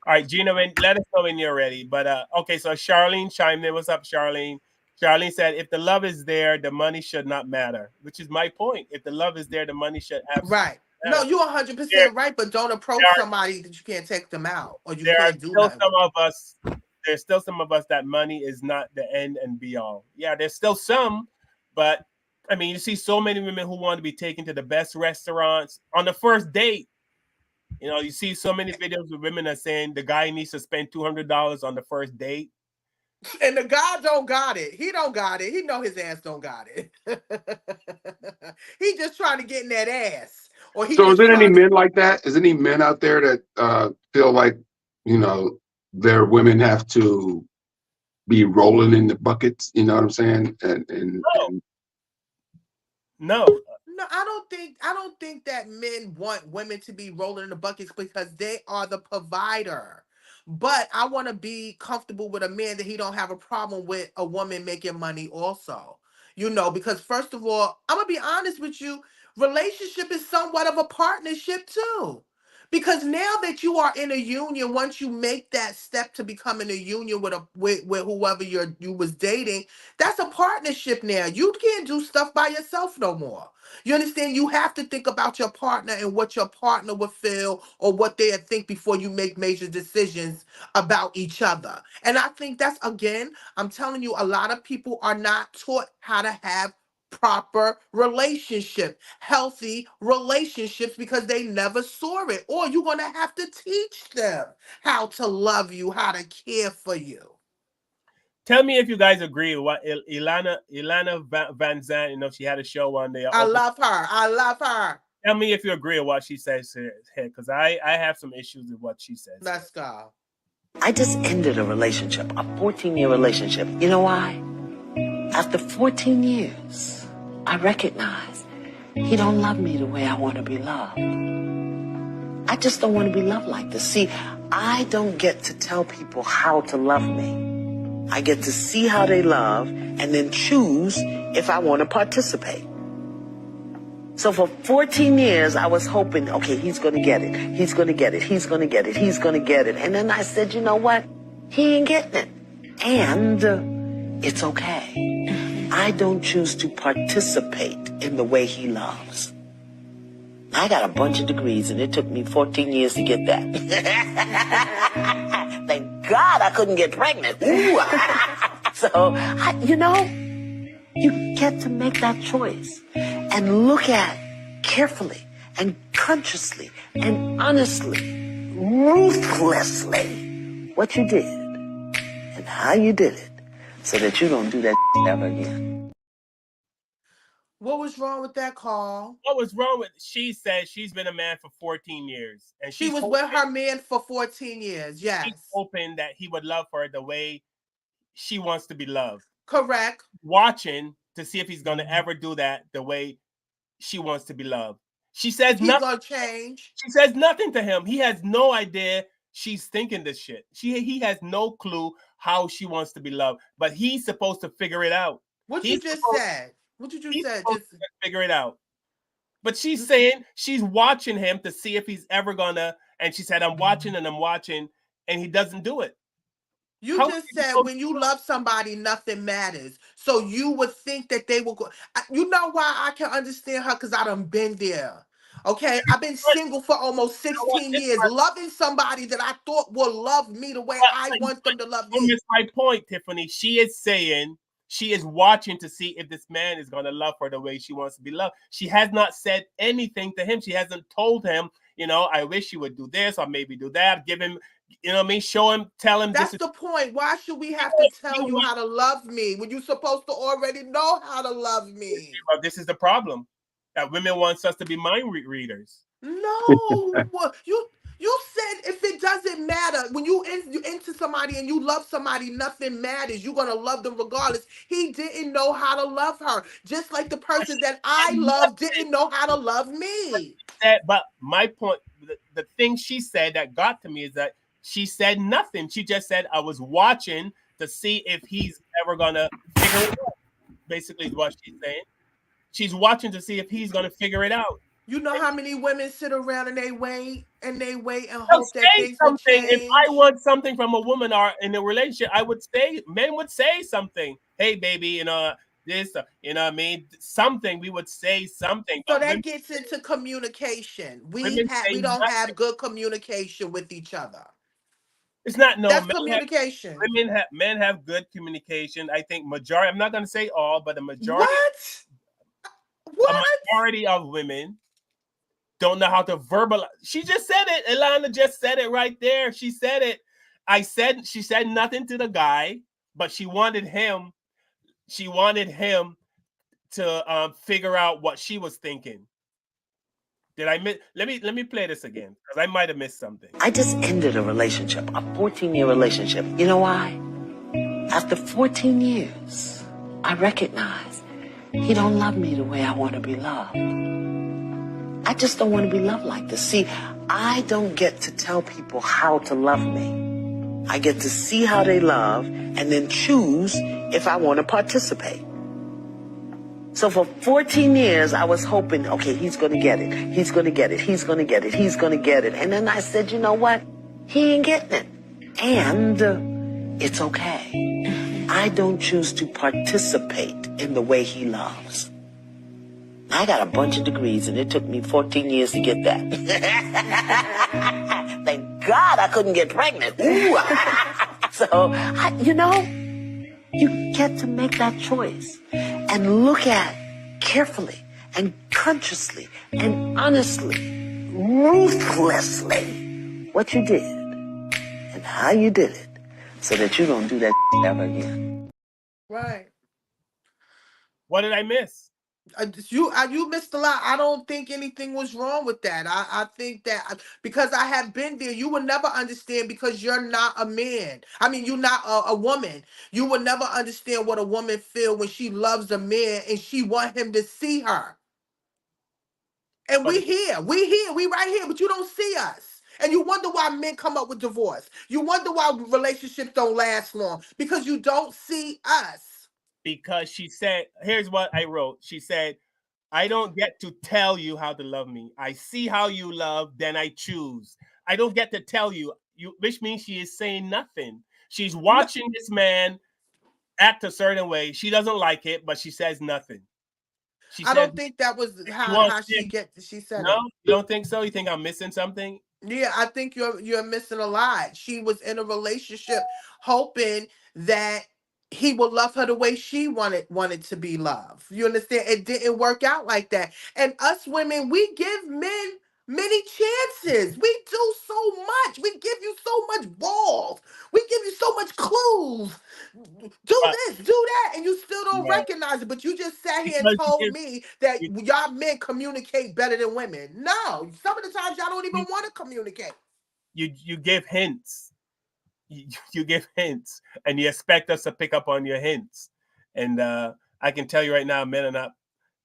All right, Gina, let us know when you're ready. But okay, so Charlene chimed in. What's up, Charlene? Charlene said, if the love is there, the money should not matter, which is my point. If the love is there, the money should absolutely matter. No, you're 100% right, but don't approach somebody that you can't take them out or you can't do nothing. There's still some of us that money is not the end and be all. Yeah, there's still some, but I mean, you see so many women who want to be taken to the best restaurants on the first date. You know, you see so many videos of women are saying the guy needs to spend $200 on the first date. And the guy don't got it. He don't got it. He know his ass don't got it. He just trying to get in that ass. Or he So is just there any trying to... men like that? Is any men out there that feel like, you know, their women have to be rolling in the buckets? You know what I'm saying? No. No, I don't think that men want women to be rolling in the buckets because they are the provider. But I want to be comfortable with a man that he don't have a problem with a woman making money also. You know, because first of all, I'm gonna be honest with you, relationship is somewhat of a partnership too. Because now that you are in a union, once you make that step to becoming a union with whoever you was dating, that's a partnership now. You can't do stuff by yourself no more. You understand? You have to think about your partner and what your partner would feel or what they would think before you make major decisions about each other. And I think that's, again, I'm telling you, a lot of people are not taught how to have proper relationship, healthy relationships, because they never saw it. Or you're going to have to teach them how to love you, how to care for you. Tell me if you guys agree with what Ilana Van Zandt, you know, she had a show one day. I love her. I love her. Tell me if you agree with what she says here, because I have some issues with what she says. Let's go. I just ended a relationship, a 14-year relationship. You know why? After 14 years, I recognize he don't love me the way I want to be loved. I just don't want to be loved like this. See, I don't get to tell people how to love me. I get to see how they love and then choose if I want to participate. So for 14 years, I was hoping, okay, he's going to get it. He's going to get it. He's going to get it. He's going to get it. And then I said, you know what? He ain't getting it. And it's okay. I don't choose to participate in the way he loves. I got a bunch of degrees, and it took me 14 years to get that. Thank God I couldn't get pregnant. So, you know, you get to make that choice and look at carefully and consciously and honestly, ruthlessly, what you did and how you did it so that you don't do that ever again. What was wrong with that, Carl? What was wrong with? She said she's been a man for 14 years, and she was with her man for 14 years. Yes, she's hoping that he would love her the way she wants to be loved. Correct. Watching to see if he's going to ever do that the way she wants to be loved. She says he's nothing. Gonna change. She says nothing to him. He has no idea she's thinking this shit. He has no clue how she wants to be loved, but he's supposed to figure it out. What you just said. What you just said, just figure it out. But she's saying she's watching him to see if he's ever gonna, and she said, I'm watching, and he doesn't do it. You just said when you love somebody, nothing matters. So you would think that they will go. You know why I can understand her? Because I done been there. Okay, I've been single for almost 16 years, loving somebody that I thought would love me the way I want them to love me. That's my point, Tiffany. She is saying she is watching to see if this man is going to love her the way she wants to be loved. She has not said anything to him. She hasn't told him, you know, I wish you would do this or maybe do that. Give him, you know what I mean? Show him, tell him. That's the point. Why should we have to tell you how to love me when you're supposed to already know how to love me? Well, this is the problem. That women wants us to be mind readers. No, you said if it doesn't matter, when you into somebody and you love somebody, nothing matters. You're gonna love them regardless. He didn't know how to love her, just like the person that I love didn't know how to love me. But my point, the thing she said that got to me is that she said nothing. She just said, I was watching to see if he's ever gonna figure it out. Basically, is what she's saying. She's watching to see if he's gonna figure it out. You know how many women sit around and they wait and hope that things will change? If I want something from a woman or in a relationship, I would say, men would say something. Hey, baby, you know, this, you know what I mean? Something, we would say something. So that gets into communication. We don't have good communication with each other. It's not that's communication. Men have good communication. I think majority, I'm not going to say all, but a majority. What? A majority of women don't know how to verbalize. She just said it. Ilana just said it right there. She said it. She said nothing to the guy, but she wanted him to figure out what she was thinking. Did I miss? Let me play this again because I might have missed something. I just ended a relationship, a 14-year relationship. You know why? After 14 years, I recognize he don't love me the way I want to be loved. I just don't want to be loved like this. See, I don't get to tell people how to love me. I get to see how they love and then choose if I want to participate. So for 14 years, I was hoping, okay, he's going to get it. He's going to get it. He's going to get it. He's going to get it. And then I said, you know what? He ain't getting it. And it's okay. I don't choose to participate in the way he loves. I got a bunch of degrees, and it took me 14 years to get that. Thank God I couldn't get pregnant. Ooh. So, you get to make that choice and look at carefully and consciously and honestly, ruthlessly what you did and how you did it so that you don't do that ever again. Right. What did I miss? You missed a lot. I don't think anything was wrong with that. I think that because I have been there, you will never understand because you're not a man. I mean, you're not a woman. You will never understand what a woman feel when she loves a man and she want him to see her. And we right here, but you don't see us. And you wonder why men come up with divorce. You wonder why relationships don't last long because you don't see us. Because she said, here's what I wrote. She said, I don't get to tell you how to love me. I see how you love, then I choose. I don't get to tell you, which means she is saying nothing. She's watching this man act a certain way. She doesn't like it, but she says nothing. I don't think that was how she said it. No, you don't think so? You think I'm missing something? Yeah, I think you're missing a lot. She was in a relationship hoping that he would love her the way she wanted to be loved. You understand? It didn't work out like that. And us women, we give men many chances. We do so much. We give you so much balls. We give you so much clues. Do this, do that, and you still don't recognize it. But you just sat here and told me that y'all men communicate better than women. No, some of the times y'all don't even want to communicate. You give hints. You give hints, and you expect us to pick up on your hints. And I can tell you right now, men are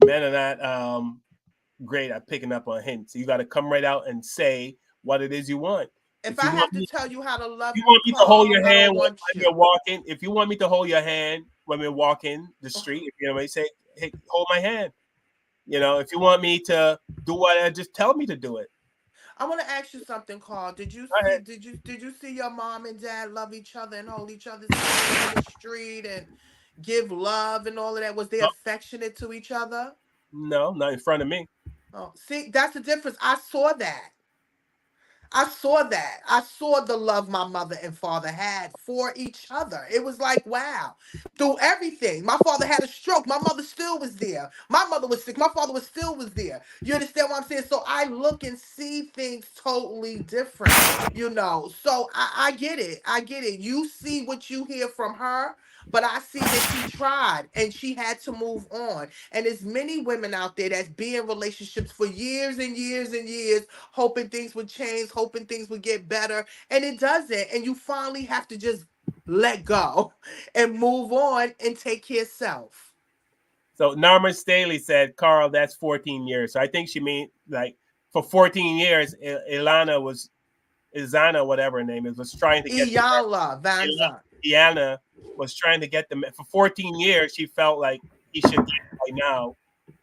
not great at picking up on hints. You got to come right out and say what it is you want. If I have to tell you how to love you, want me to hold your hand when you're walking. If you want me to hold your hand when we're walking the street, if you know, say, "Hey, hold my hand." You know, if you want me to do what, just tell me to do it. I want to ask you something, Carl. Did you see your mom and dad love each other and hold each other's hand in the street and give love and all of that? Was they affectionate to each other? No, not in front of me. Oh, see, that's the difference. I saw that. I saw the love my mother and father had for each other. It was like, wow, through everything. My father had a stroke. My mother still was there. My mother was sick. My father still was there. You understand what I'm saying? So I look and see things totally different, you know. So I get it. I get it. You see what you hear from her, but I see that she tried and she had to move on. And there's many women out there that's been in relationships for years and years and years, hoping things would change, hoping things would get better, and it doesn't. And you finally have to just let go and move on and take care of self. So Norman Staley said, Carl, that's 14 years. So I think she mean like for 14 years, Ilana, whatever her name is, was trying to get Iyanla was trying to get them for 14 years. She felt like he should get it right now,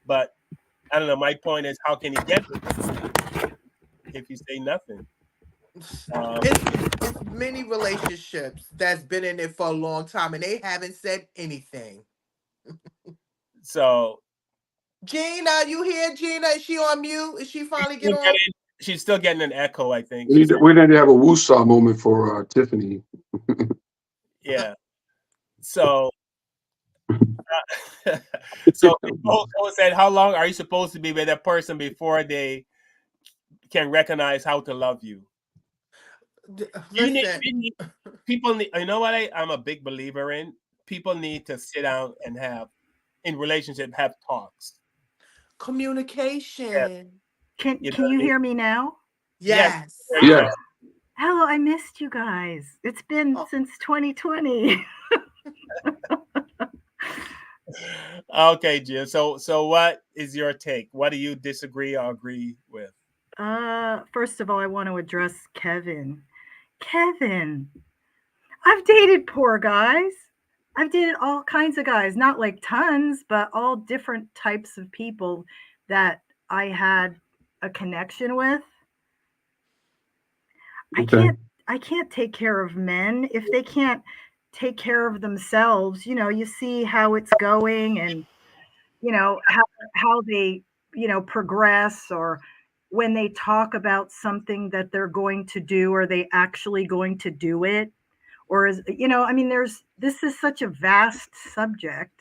but I don't know. My point is, how can he get it if you say nothing? It's many relationships that's been in it for a long time, and they haven't said anything. So, Gina, you hear Gina? Is she on mute? Is she finally getting on? She's still getting an echo, I think. We need to have a woosah moment for Tiffany. Yeah. So, so Nicole said, how long are you supposed to be with that person before they can recognize how to love you. Listen, People need, you know what I'm a big believer in? People need to sit down and have talks. Communication. Can You know can what I you mean? hear me now? Yes. Yes. Hello, I missed you guys. It's been since 2020. Okay, Jill. So what is your take? What do you disagree or agree with? First of all, I want to address Kevin. Kevin, I've dated poor guys. I've dated all kinds of guys, not like tons, but all different types of people that I had a connection with. Okay. I can't take care of men if they can't take care of themselves. You know, you see how it's going, and you know how they, you know, progress, or when they talk about something that they're going to do, are they actually going to do it? Or is, you know, I mean, this is such a vast subject.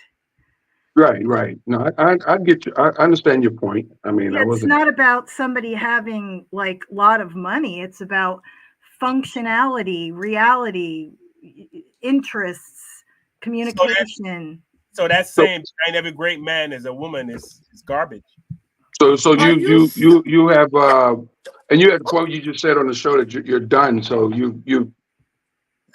Right. No, I get you. I understand your point. I mean, Yeah, I it's wasn't. not about somebody having like a lot of money. It's about functionality, reality, interests, communication. So that's saying behind every great man is a woman is garbage. So Are you you have and you had the point you just said on the show that you're done. So you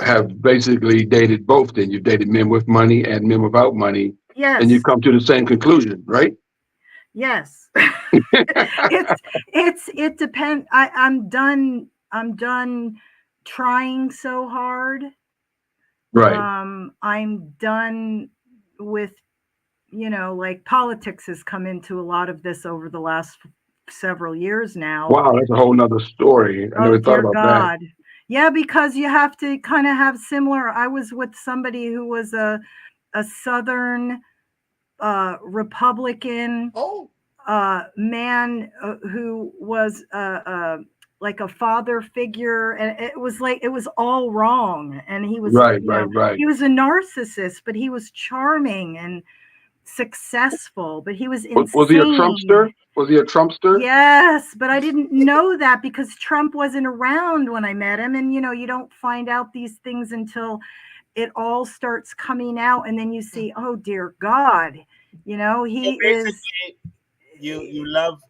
have basically dated both. Then you've dated men with money and men without money, Yes. and you come to the same conclusion, right? Yes. It depends. I'm done trying so hard. Right. I'm done with, you know, like politics has come into a lot of this over the last several years now. Wow, that's a whole nother story. I never thought Dear about God. Yeah, because you have to kind of have similar. I was with somebody who was a Southern Republican man who was like a father figure, and it was all wrong. And he was, Right, you know, right. he was a narcissist, but he was charming and successful, but he was insane. Was he a Trumpster? Was he a Trumpster? Yes, but I didn't know that because Trump wasn't around when I met him. And, you know, you don't find out these things until it all starts coming out. And then you see, oh, dear God, you know, he is. You love.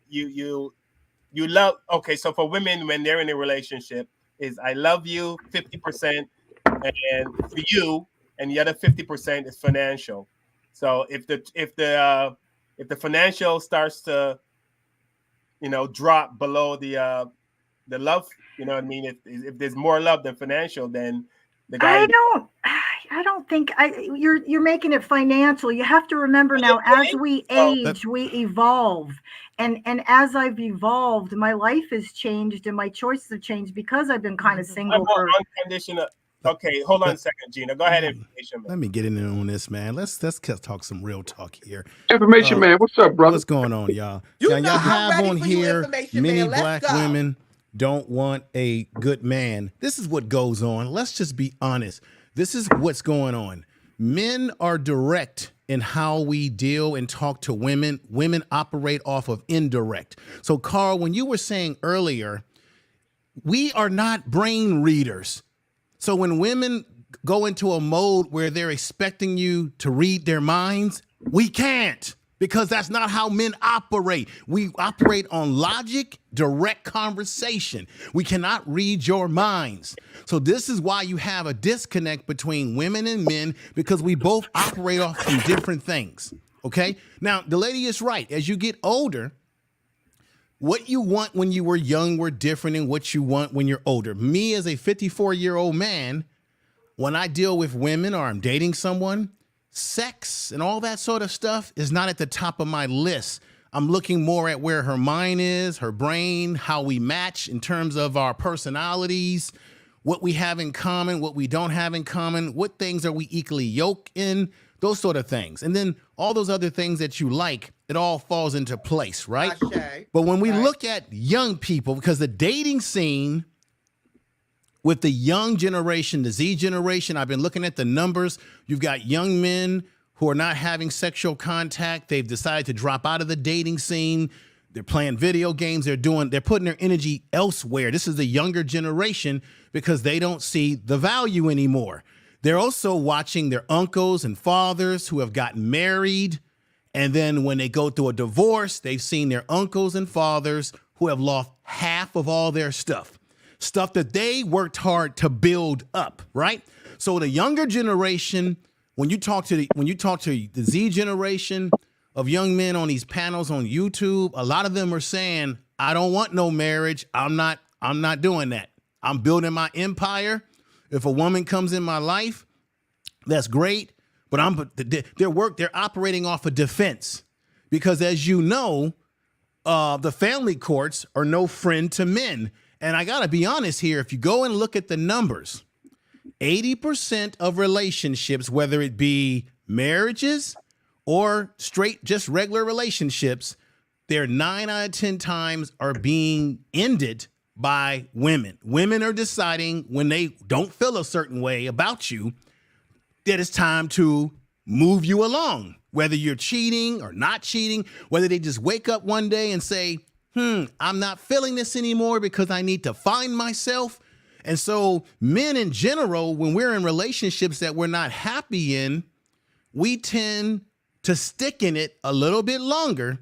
Okay, so for women, when they're in a relationship, is I love you 50%, and for you, and the other 50% is financial. So if the financial starts to, you know, drop below the love, you know what I mean? If there's more love than financial, then the guy. I don't think you're making it financial. You have to remember now, as we age, we evolve, and as I've evolved, my life has changed and my choices have changed because I've been kind of single for. Unconditional. Okay, hold on a second, Gina. Go ahead. Information man. Let me get in on this, man. Let's talk some real talk here. Information man, what's up, brother? What's going on, y'all? You y'all know I'm have ready on for you, here information many man. Let's black go. women don't want a good man. This is what goes on. Let's just be honest. This is what's going on. Men are direct in how we deal and talk to women. Women operate off of indirect. So, Carl, when you were saying earlier, we are not brain readers. So when women go into a mode where they're expecting you to read their minds, we can't, because that's not how men operate. We operate on logic, direct conversation. We cannot read your minds. So this is why you have a disconnect between women and men, because we both operate off from different things. Okay? Now, the lady is right. As you get older, what you want when you were young were different than what you want when you're older. Me, as a 54-year-old man, when I deal with women or I'm dating someone, sex and all that sort of stuff is not at the top of my list. I'm looking more at where her mind is, her brain, how we match in terms of our personalities, what we have in common, what we don't have in common, what things are we equally yoked in, those sort of things. And then all those other things that you like, it all falls into place, right? But when we look at young people, because the dating scene with the young generation, the Z generation, I've been looking at the numbers. You've got young men who are not having sexual contact. They've decided to drop out of the dating scene. They're playing video games. They're putting their energy elsewhere. This is the younger generation because they don't see the value anymore. They're also watching their uncles and fathers who have gotten married. And then when they go through a divorce, they've seen their uncles and fathers who have lost half of all their stuff that they worked hard to build up, right? So the younger generation, when you talk to the Z generation of young men on these panels on YouTube, a lot of them are saying, I don't want no marriage. I'm not doing that. I'm building my empire. If a woman comes in my life, that's great. But they're operating off of defense because, as you know, the family courts are no friend to men. And I got to be honest here. If you go and look at the numbers, 80% of relationships, whether it be marriages or straight, just regular relationships, they're 9 out of 10 times are being ended by women. Women are deciding when they don't feel a certain way about you that it's time to move you along, whether you're cheating or not cheating, whether they just wake up one day and say, I'm not feeling this anymore because I need to find myself. And so men in general, when we're in relationships that we're not happy in, we tend to stick in it a little bit longer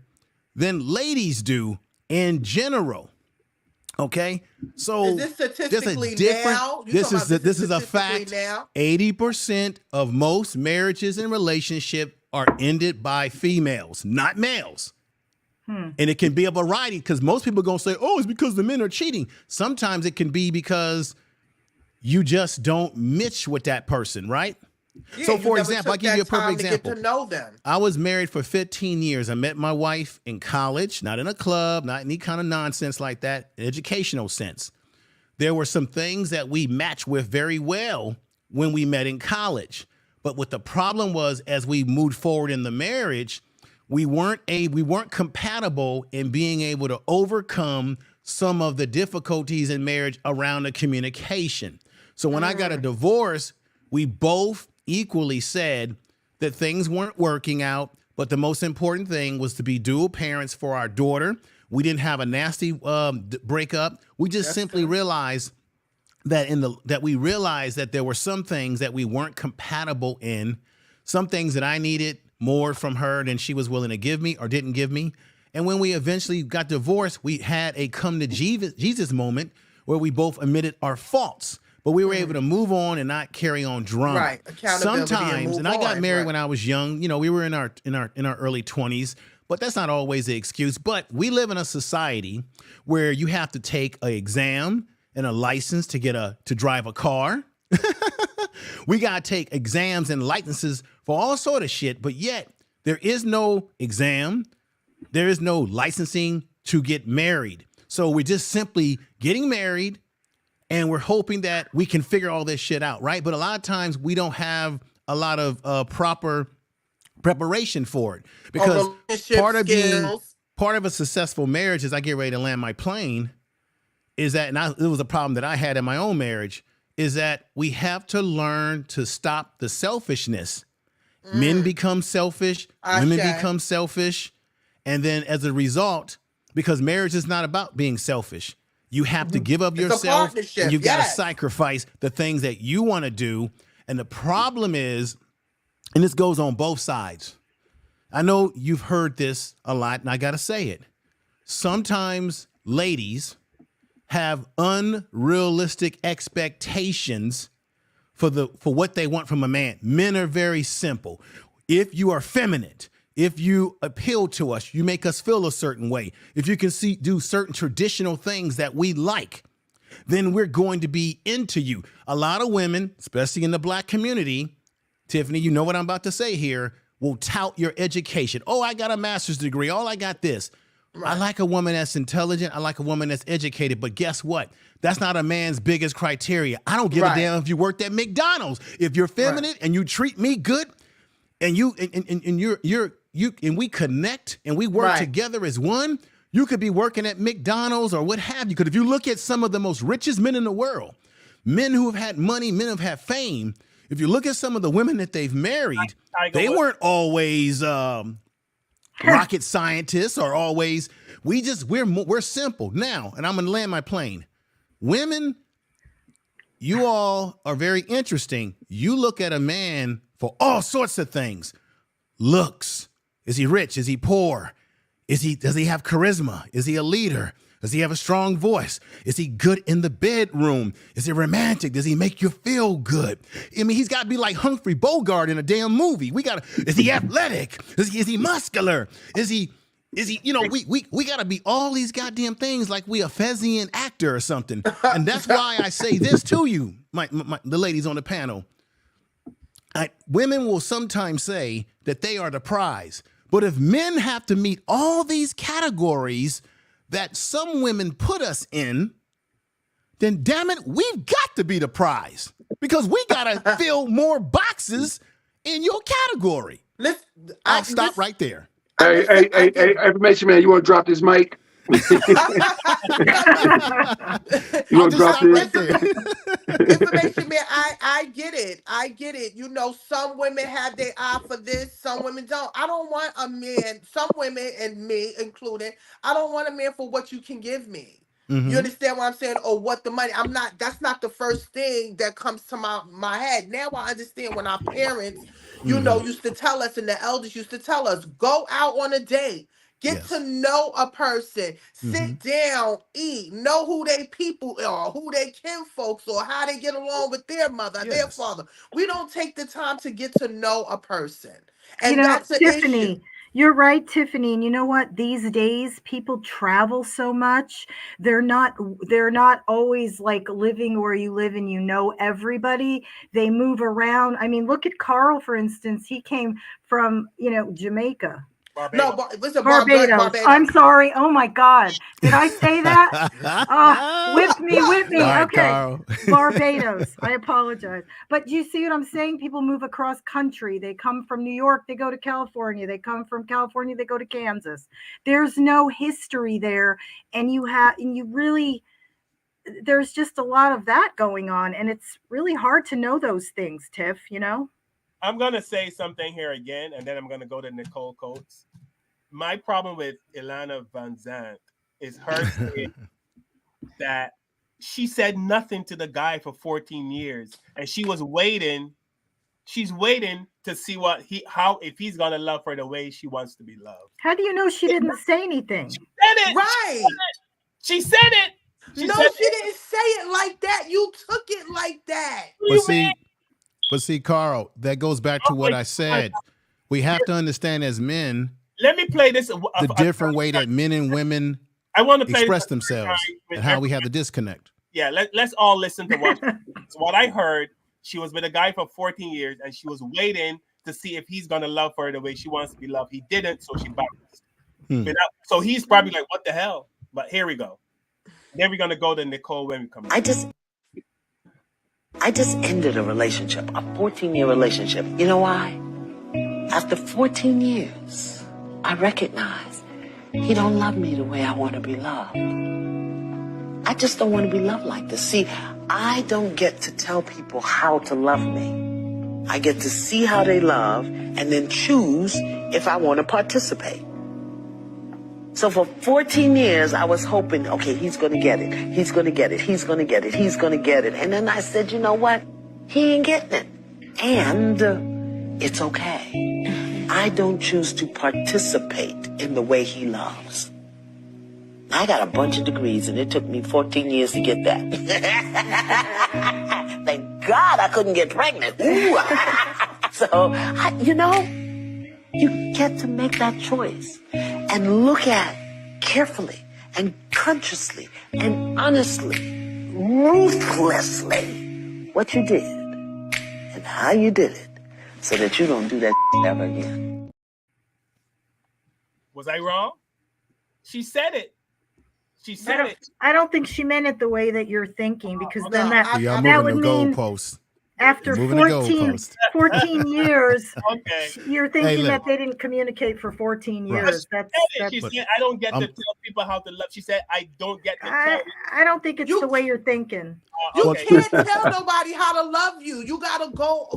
than ladies do in general. Okay, so is this statistically now? This is a fact. 80% of most marriages and relationships are ended by females, not males. And it can be a variety because most people are gonna say, "Oh, it's because the men are cheating." Sometimes it can be because you just don't match with that person, right? Yeah, so, for example, I'll give you a perfect example. To get to know them. I was married for 15 years. I met my wife in college, not in a club, not any kind of nonsense like that, in educational sense. There were some things that we matched with very well when we met in college. But what the problem was, as we moved forward in the marriage, we weren't compatible in being able to overcome some of the difficulties in marriage around the communication. So when I got a divorce, we both equally said that things weren't working out, but the most important thing was to be dual parents for our daughter. We didn't have a nasty breakup. We just simply realized that that there were some things that we weren't compatible in, some things that I needed more from her than she was willing to give me or didn't give me. And when we eventually got divorced, we had a come to Jesus moment where we both admitted our faults. But we were able to move on and not carry on drama. Right. Accountability. Sometimes, and I got married when I was young. You know, we were in our early 20s, but that's not always the excuse. But we live in a society where you have to take an exam and a license to drive a car. We got to take exams and licenses for all sort of shit, but yet there is no exam. There is no licensing to get married. So we're just simply getting married and we're hoping that we can figure all this shit out, right? But a lot of times we don't have a lot of proper preparation for it because part of a successful marriage, as I get ready to land my plane, is that, and it was a problem that I had in my own marriage, is that we have to learn to stop the selfishness. Men become selfish, women become selfish, and then as a result, because marriage is not about being selfish, you have to give up yourself and you've got to sacrifice the things that you want to do. And the problem is, and this goes on both sides. I know you've heard this a lot, and I got to say it. Sometimes ladies have unrealistic expectations for what they want from a man. Men are very simple. If you are feminine, if you appeal to us, you make us feel a certain way. If you can do certain traditional things that we like, then we're going to be into you. A lot of women, especially in the Black community, Tiffany, you know what I'm about to say here, will tout your education. Oh, I got a master's degree. Oh, I got this. Right. I like a woman that's intelligent. I like a woman that's educated. But guess what? That's not a man's biggest criteria. I don't give a damn if you worked at McDonald's. If you're feminine and you treat me good, and we connect and we work together as one, you could be working at McDonald's or what have you. Because if you look at some of the most richest men in the world, men who have had money, men who have had fame, if you look at some of the women that they've married, they weren't always rocket scientists are always, we're simple. Now, and I'm going to land my plane. Women, you all are very interesting. You look at a man for all sorts of things. Looks. Is he rich? Is he poor? Does he have charisma? Is he a leader? Does he have a strong voice? Is he good in the bedroom? Is he romantic? Does he make you feel good? I mean, he's got to be like Humphrey Bogart in a damn movie. Is he athletic? Is he muscular? Is he, you know, we got to be all these goddamn things like we a Fezzian actor or something. And that's why I say this to you, the ladies on the panel. Women will sometimes say that they are the prize. But if men have to meet all these categories that some women put us in, then damn it, we've got to be the prize because we got to fill more boxes in your category. I'll stop right there. Hey, information man, you want to drop this mic? You want to drop this? Information man, I get it. You know, some women have their eye for this, some women don't. I don't want a man, some women and me included, I don't want a man for what you can give me. Mm-hmm. You understand what I'm saying? Or what the money, that's not the first thing that comes to my head. Now I understand when our parents, you know, used to tell us, and the elders used to tell us, go out on a date. Get to know a person, sit down, eat, know who they people are, who they kinfolks or how they get along with their mother, their father. We don't take the time to get to know a person. And you know, that's an Tiffany, issue. You're right, Tiffany. And you know what? These days, people travel so much. They're not always like living where you live and you know everybody. They move around. I mean, look at Carl, for instance. He came from, you know, Jamaica. Barbados. No, it was a Barbados. I'm sorry. Oh my God. Did I say that? Whip me. Right, okay. Carl. Barbados. I apologize. But you see what I'm saying? People move across country. They come from New York, they go to California. They come from California, they go to Kansas. There's no history there. And there's just a lot of that going on. And it's really hard to know those things, Tiff, you know? I'm going to say something here again, and then I'm going to go to Nicole Coates. My problem with Iyanla Vanzant is her saying that she said nothing to the guy for 14 years, and she was waiting. She's waiting to see if he's going to love her the way she wants to be loved. How do you know she didn't say anything? She said it. Right. She said it. She didn't say it like that. You took it like that. But see, Carl, that goes back to what I said. We have to understand as men. Let me play this. The different way that men and women express themselves and how we have the disconnect. Yeah, let's all listen to what I heard. She was with a guy for 14 years, and she was waiting to see if he's going to love her the way she wants to be loved. He didn't, so she bounced. So he's probably like, what the hell? But here we go. Then we're going to go to Nicole when we come back. I just ended a relationship, a 14-year relationship. You know why? After 14 years, I recognize he don't love me the way I want to be loved. I just don't want to be loved like this. See, I don't get to tell people how to love me. I get to see how they love and then choose if I want to participate. So for 14 years, I was hoping, okay, he's going to get it. He's going to get it. He's going to get it. He's going to get it. And then I said, you know what? He ain't getting it. And it's okay. I don't choose to participate in the way he loves. I got a bunch of degrees, and it took me 14 years to get that. Thank God I couldn't get pregnant. Ooh. So, you get to make that choice and look at carefully and consciously and honestly, ruthlessly what you did and how you did it so that you don't do that ever again. Was I wrong? She said it. She said it. I don't think she meant it the way that you're thinking, because then that would mean after 14 years, you're thinking that they didn't communicate for 14 years. She said, I don't get to tell people how to love. She said, I don't get to tell. I don't think it's the way you're thinking. You Okay. can't tell nobody how to love you. You gotta go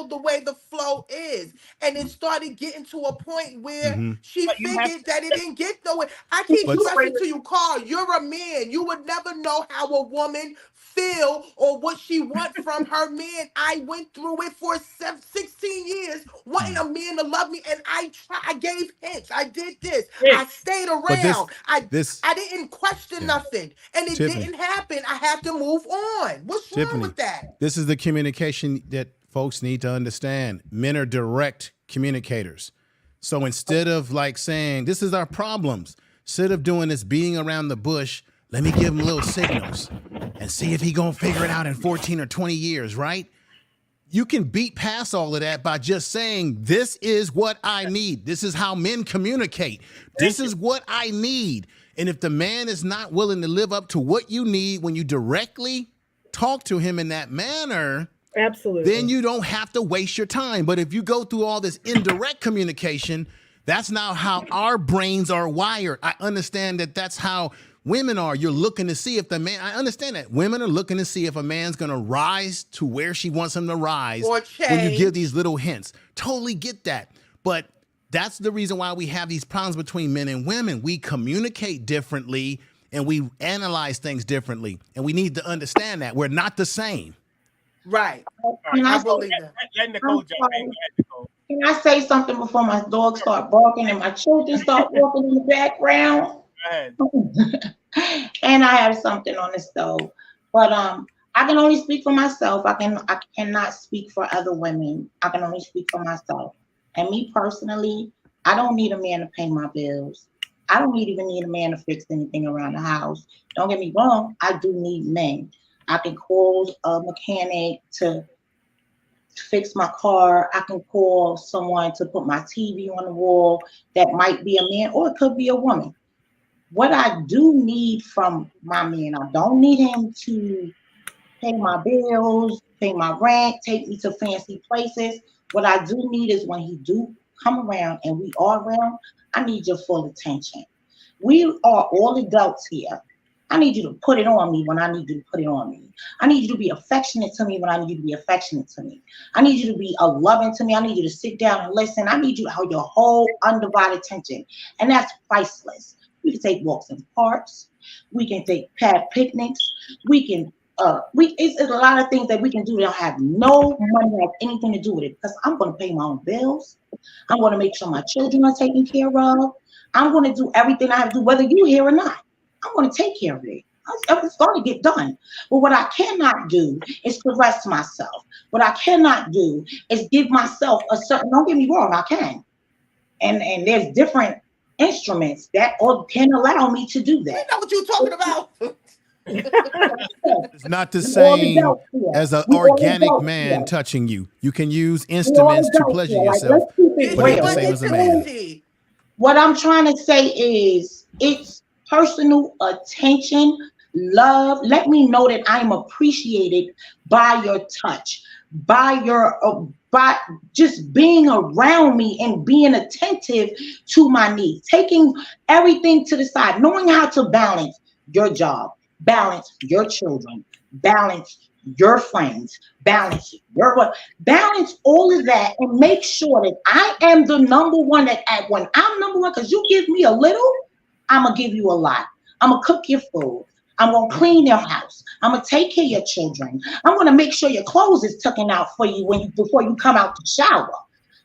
the way the flow is. And it started getting to a point where she But you have figured that it didn't get nowhere. I keep But- stressing to you, Carl, you're a man. You would never know how a woman feel or what she want from her man. I went through it for 16 years, wanting a man to love me, and I gave hints. I did this. I stayed But this- around. I didn't question nothing, and it Tiffany. didn't happen. I have to move on. What's wrong Tiffany, with that? this is the communication that folks need to understand. Men are direct communicators. So instead of like saying, this is our problems, instead of doing this being around the bush, let me give him little signals and see if he gonna figure it out in 14 or 20 years, right? You can beat past all of that by just saying, this is what I need. This is how men communicate. This is what I need. And if the man is not willing to live up to what you need when you directly talk to him in that manner, Absolutely. then you don't have to waste your time. But if you go through all this indirect communication, that's not how our brains are wired. I understand that that's how women are. You're looking to see if the man, I understand that. Women are looking to see if a man's going to rise to where she wants him to rise Or when you change. give these little hints. Totally get that. But that's the reason why we have these problems between men and women. We communicate differently and we analyze things differently. And we need to understand that we're not the same. Right. Can I I believe that. Let Nicole jump in. Go ahead, Nicole. Can I say something before my dog start barking and my children start walking in the background? Go ahead. And I have something on the stove. But I can only speak for myself. I cannot speak for other women. I can only speak for myself. And me personally, I don't need a man to pay my bills. I don't even need a man to fix anything around the house. Don't get me wrong, I do need men. I can call a mechanic to fix my car. I can call someone to put my TV on the wall. That might be a man or it could be a woman. What I do need from my man, I don't need him to pay my bills, pay my rent, take me to fancy places. What I do need is when he do come around and we are around, I need your full attention. We are all adults here. I need you to put it on me when I need you to put it on me. I need you to be affectionate to me when I need you to be affectionate to me. I need you to be loving to me. I need you to sit down and listen. I need you to have your whole undivided attention. And that's priceless. We can take walks in parks. We can take picnics. We can, it's a lot of things that we can do that don't have no money, have anything to do with it, because I'm going to pay my own bills. I'm going to make sure my children are taken care of. I'm going to do everything I have to do, whether you're here or not. I'm going to take care of it. It's going to get done. But what I cannot do is caress myself. What I cannot do is give myself a certain, don't get me wrong, I can. And there's different instruments that can allow me to do that. You know what you're talking about. It's not the same as an organic man touching you. You can use instruments to pleasure yourself, but it's not the same as a man. What I'm trying to say is it's personal attention, love. Let me know that I am appreciated by your touch, by your by just being around me and being attentive to my needs, taking everything to the side, knowing how to balance your job, balance your children, balance your friends, balance all of that, and make sure that I am the number one. That when I'm number one, because you give me a little, I'm gonna give you a lot. I'm gonna cook your food. I'm gonna clean your house. I'm gonna take care of your children. I'm gonna make sure your clothes is tucking out for you before you come out to shower.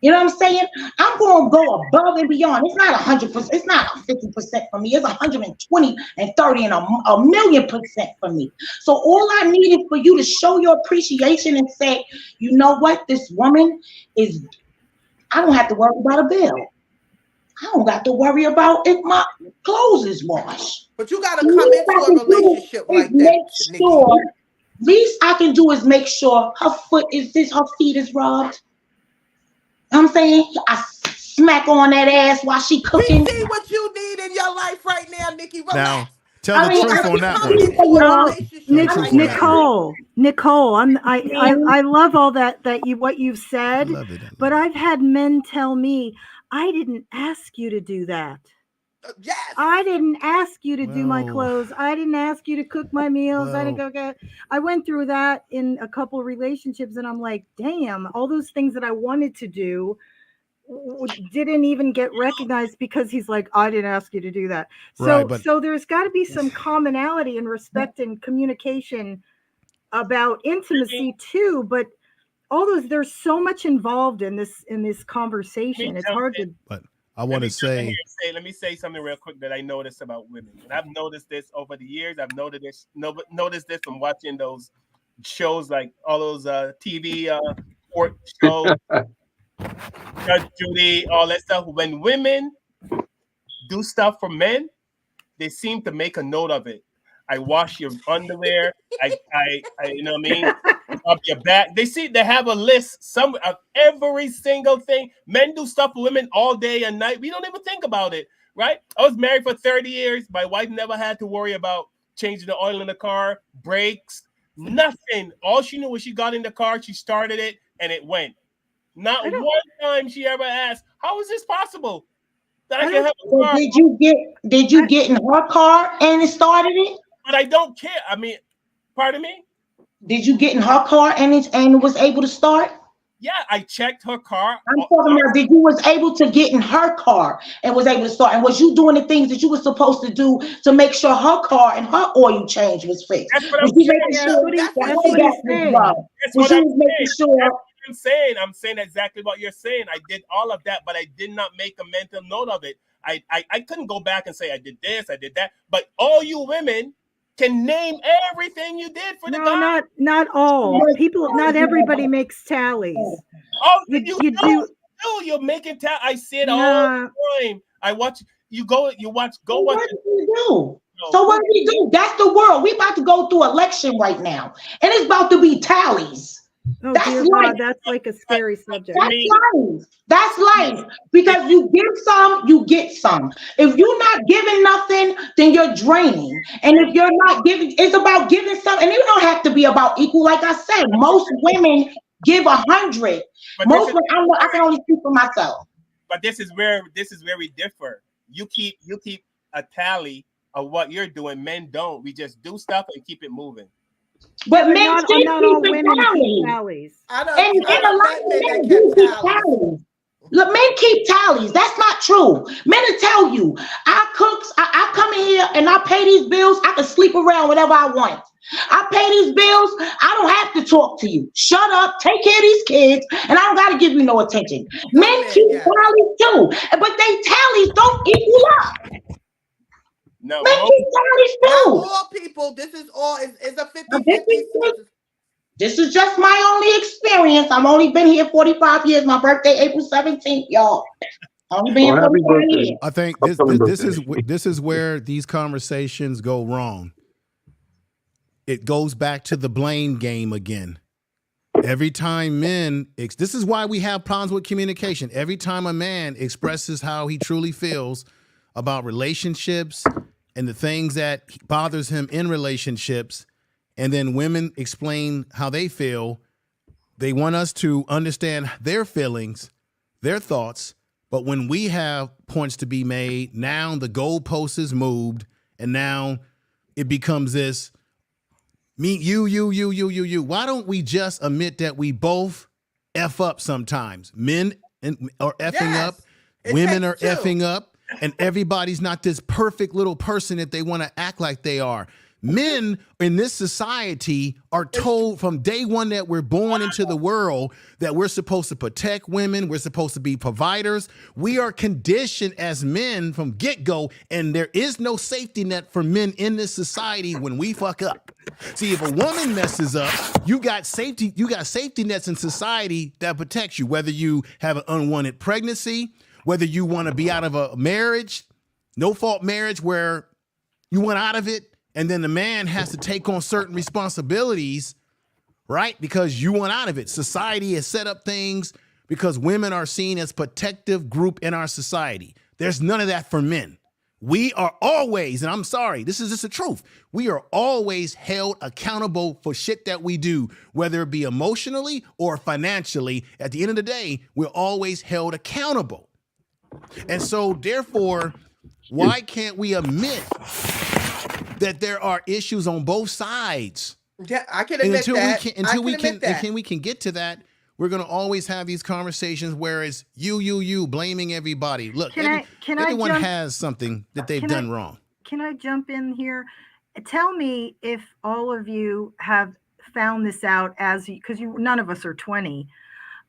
You know what I'm saying? I'm gonna go above and beyond. It's not 100%. It's not 50% for me. It's 120 and 30 and a 1,000,000% for me. So all I need is for you to show your appreciation and say, you know what, this woman is. I don't have to worry about a bill. I don't got to worry about if my clothes is washed. But you got to come into a relationship like that. Make sure, least I can do is make sure her feet is rubbed. I'm saying I smack on that ass while she cooking. We see what you need in your life right now, Nikki. Relax. Now, tell the truth on that one. Nicole, I love all what you've said, but I've had men tell me, I didn't ask you to do that. Yes. I didn't ask you to do my Well. clothes. I didn't ask you to cook my meals. I didn't Well. go get. I went through that in a couple of relationships, and I'm like, damn, all those things that I wanted to do didn't even get recognized because he's like, I didn't ask you to do that. So, Right, but so there's got to be some commonality and respect and communication about intimacy too. But all those, there's so much involved in this conversation. It's hard to. But I want to say, let me say something real quick that I noticed about women, and I've noticed this over the years. I've noticed this from watching those shows, like all those TV court shows, Judge Judy, all that stuff. When women do stuff for men, they seem to make a note of it. I wash your underwear. I you know what I mean? Up your back. They have a list of every single thing. Men do stuff for women all day and night. We don't even think about it, right? I was married for 30 years. My wife never had to worry about changing the oil in the car, brakes, nothing. All she knew was she got in the car, she started it, and it went. Not one time she ever asked, "How is this possible that I can have a car?" Did you get in her car and it started it? But I don't care. I mean, pardon me? Did you get in her car and it was able to start? Yeah, I checked her car. I'm talking about, did you was able to get in her car and was able to start? And was you doing the things that you were supposed to do to make sure her car and her oil change was fixed? That's what I'm saying. I'm saying exactly what you're saying. I did all of that, but I did not make a mental note of it. I couldn't go back and say I did this, I did that. But all you women can name everything you did for the guy. Not all people. Not everybody makes tallies. Oh, you do. You're making I see it all the time. I watch. You watch. What do we do? So what do we do? That's the world. We about to go through election right now, and it's about to be tallies. Oh, dear God, that's like a scary subject. That's life. That's life. Because you give some, you get some. If you're not giving nothing, then you're draining. And if you're not giving, it's about giving some. And it don't have to be about equal. Like I said, most women give 100. Most women, I can only speak for myself. But this is where we differ. You keep a tally of what you're doing. Men don't. We just do stuff and keep it moving. But men still keep tallies. And a lot of men do keep tallies. Look, men keep tallies. That's not true. Men will tell you, I come in here and I pay these bills. I can sleep around whatever I want. I pay these bills. I don't have to talk to you. Shut up, take care of these kids, and I don't got to give you no attention. Men keep tallies too, but they tallies don't equal up. No, all people. This is all is a 50-50. This is just my only experience. I've only been here 45 years. My birthday, April 17th, y'all. Only been here 45 years. I think this is where these conversations go wrong. It goes back to the blame game again. Every time this is why we have problems with communication. Every time a man expresses how he truly feels about relationships and the things that bothers him in relationships, and then women explain how they feel, they want us to understand their feelings, their thoughts. But when we have points to be made, now the goalpost is moved, and now it becomes this, me, you. Why don't we just admit that we both F up sometimes? Men are effing up, women are effing up. And everybody's not this perfect little person that they want to act like they are. Men in this society are told from day one that we're born into the world that we're supposed to protect women. We're supposed to be providers. We are conditioned as men from get-go, and there is no safety net for men in this society when we fuck up. See, if a woman messes up, you got safety nets in society that protects you, whether you have an unwanted pregnancy, whether you want to be out of a marriage, no-fault marriage where you want out of it, and then the man has to take on certain responsibilities, right? Because you want out of it. Society has set up things because women are seen as protective group in our society. There's none of that for men. We are always, and I'm sorry, this is just the truth, we are always held accountable for shit that we do, whether it be emotionally or financially. At the end of the day, we're always held accountable. And so, therefore, Why can't we admit that there are issues on both sides? Yeah, I can admit that. Until we can get to that, we're going to always have these conversations where it's you blaming everybody. Look, everyone has something that they've done wrong. Can I jump in here? Tell me if all of you have found this out because none of us are 20.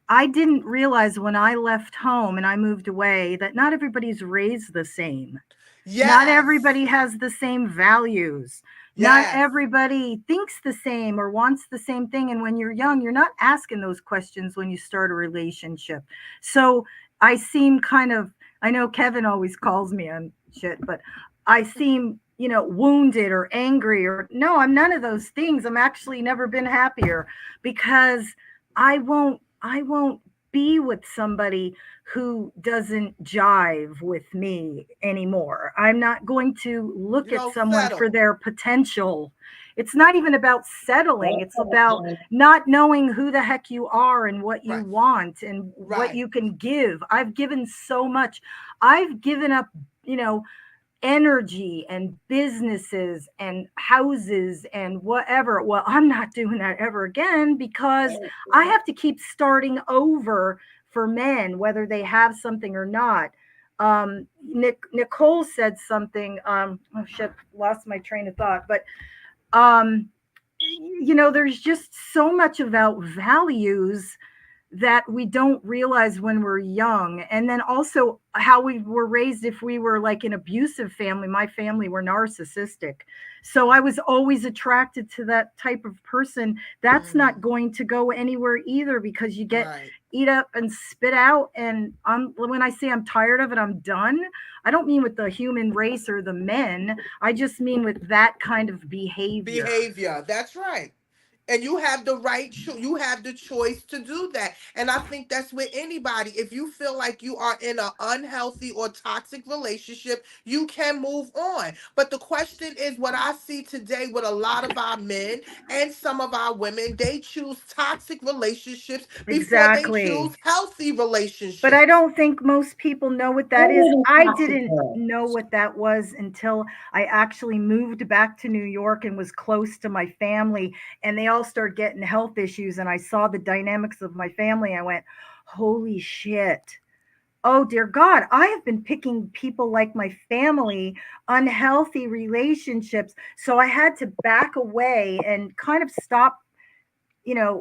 I didn't realize when I left home and I moved away that not everybody's raised the same. Yes. Not everybody has the same values. Yes. Not everybody thinks the same or wants the same thing. And when you're young, you're not asking those questions when you start a relationship. So I seem I know Kevin always calls me on shit, but I seem, wounded or angry no, I'm none of those things. I'm actually never been happier because I won't be with somebody who doesn't jive with me anymore. I'm not going to look at someone for their potential. It's not even about settling. It's about not knowing who the heck you are and what you want and what you can give. I've given so much. I've given up, energy and businesses and houses and whatever. Well, I'm not doing that ever again because I have to keep starting over for men, whether they have something or not. Nicole said something, lost my train of thought, but there's just so much about values that we don't realize when we're young. And then also how we were raised. If we were like an abusive family, my family were narcissistic. So I was always attracted to that type of person. That's not going to go anywhere either because you get eat up and spit out. And when I say I'm tired of it, I'm done. I don't mean with the human race or the men. I just mean with that kind of behavior. That's right. And you have the right, you have the choice to do that. And I think that's with anybody. If you feel like you are in an unhealthy or toxic relationship, you can move on. But the question is, what I see today with a lot of our men and some of our women, they choose toxic relationships before they choose healthy relationships. But I don't think most people know what that is. I didn't know what that was until I actually moved back to New York and was close to my family. And they all started getting health issues, and I saw the dynamics of my family. I went, holy shit. Oh dear God, I have been picking people like my family, unhealthy relationships. So I had to back away and kind of stop.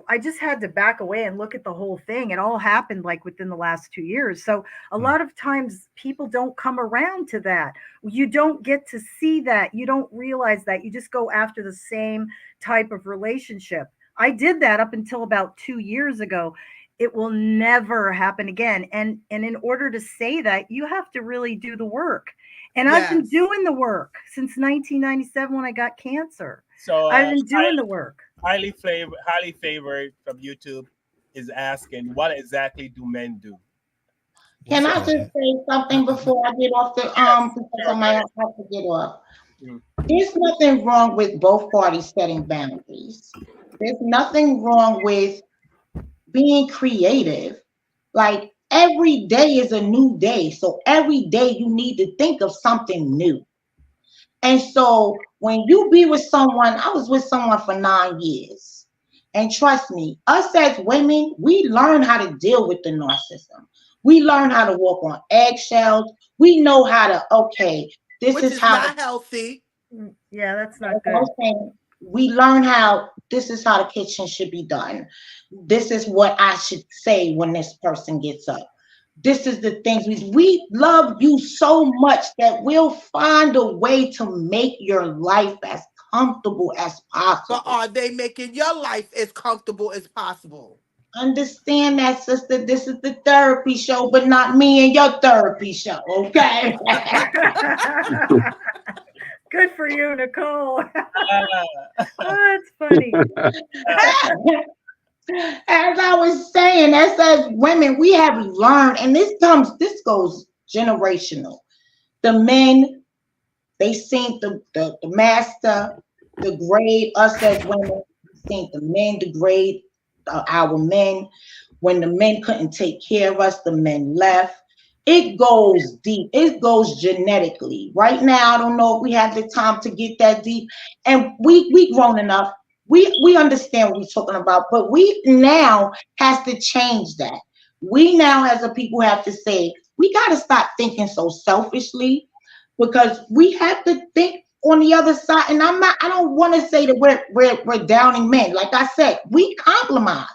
I just had to back away and look at the whole thing. It all happened like within the last 2 years. So a lot of times people don't come around to that. You don't get to see that. You don't realize that. You just go after the same type of relationship. I did that up until about 2 years ago. It will never happen again. And in order to say that, you have to really do the work. And I've been doing the work since 1997 when I got cancer. So I've been doing the work. Highly favored from YouTube is asking, what exactly do men do? Can I just say something before I get off because I might have to get off? There's nothing wrong with both parties setting boundaries. There's nothing wrong with being creative. Like every day is a new day. So every day you need to think of something new. And so when you be with someone, I was with someone for 9 years. And trust me, us as women, we learn how to deal with the narcissism. We learn how to walk on eggshells. We know how to, this is how not healthy. Yeah, that's not good. We learn how this is how the kitchen should be done. This is what I should say when this person gets up. This is the things we love you so much that we'll find a way to make your life as comfortable as possible. But are they making your life as comfortable as possible? Understand that, sister. This is the therapy show, but not me and your therapy show, okay? Good for you, Nicole. That's funny. As I was saying, as women, we have learned, and this goes generational. The men, they seen the master degrade us as women. Seen the men degrade our men. When the men couldn't take care of us, the men left. It goes deep. It goes genetically. Right now, I don't know if we have the time to get that deep. And we grown enough. We understand what we're talking about, but we now has to change that. We now as a people have to say, we got to stop thinking so selfishly, because we have to think on the other side. And I don't want to say that we're downing men. Like I said, we compromise.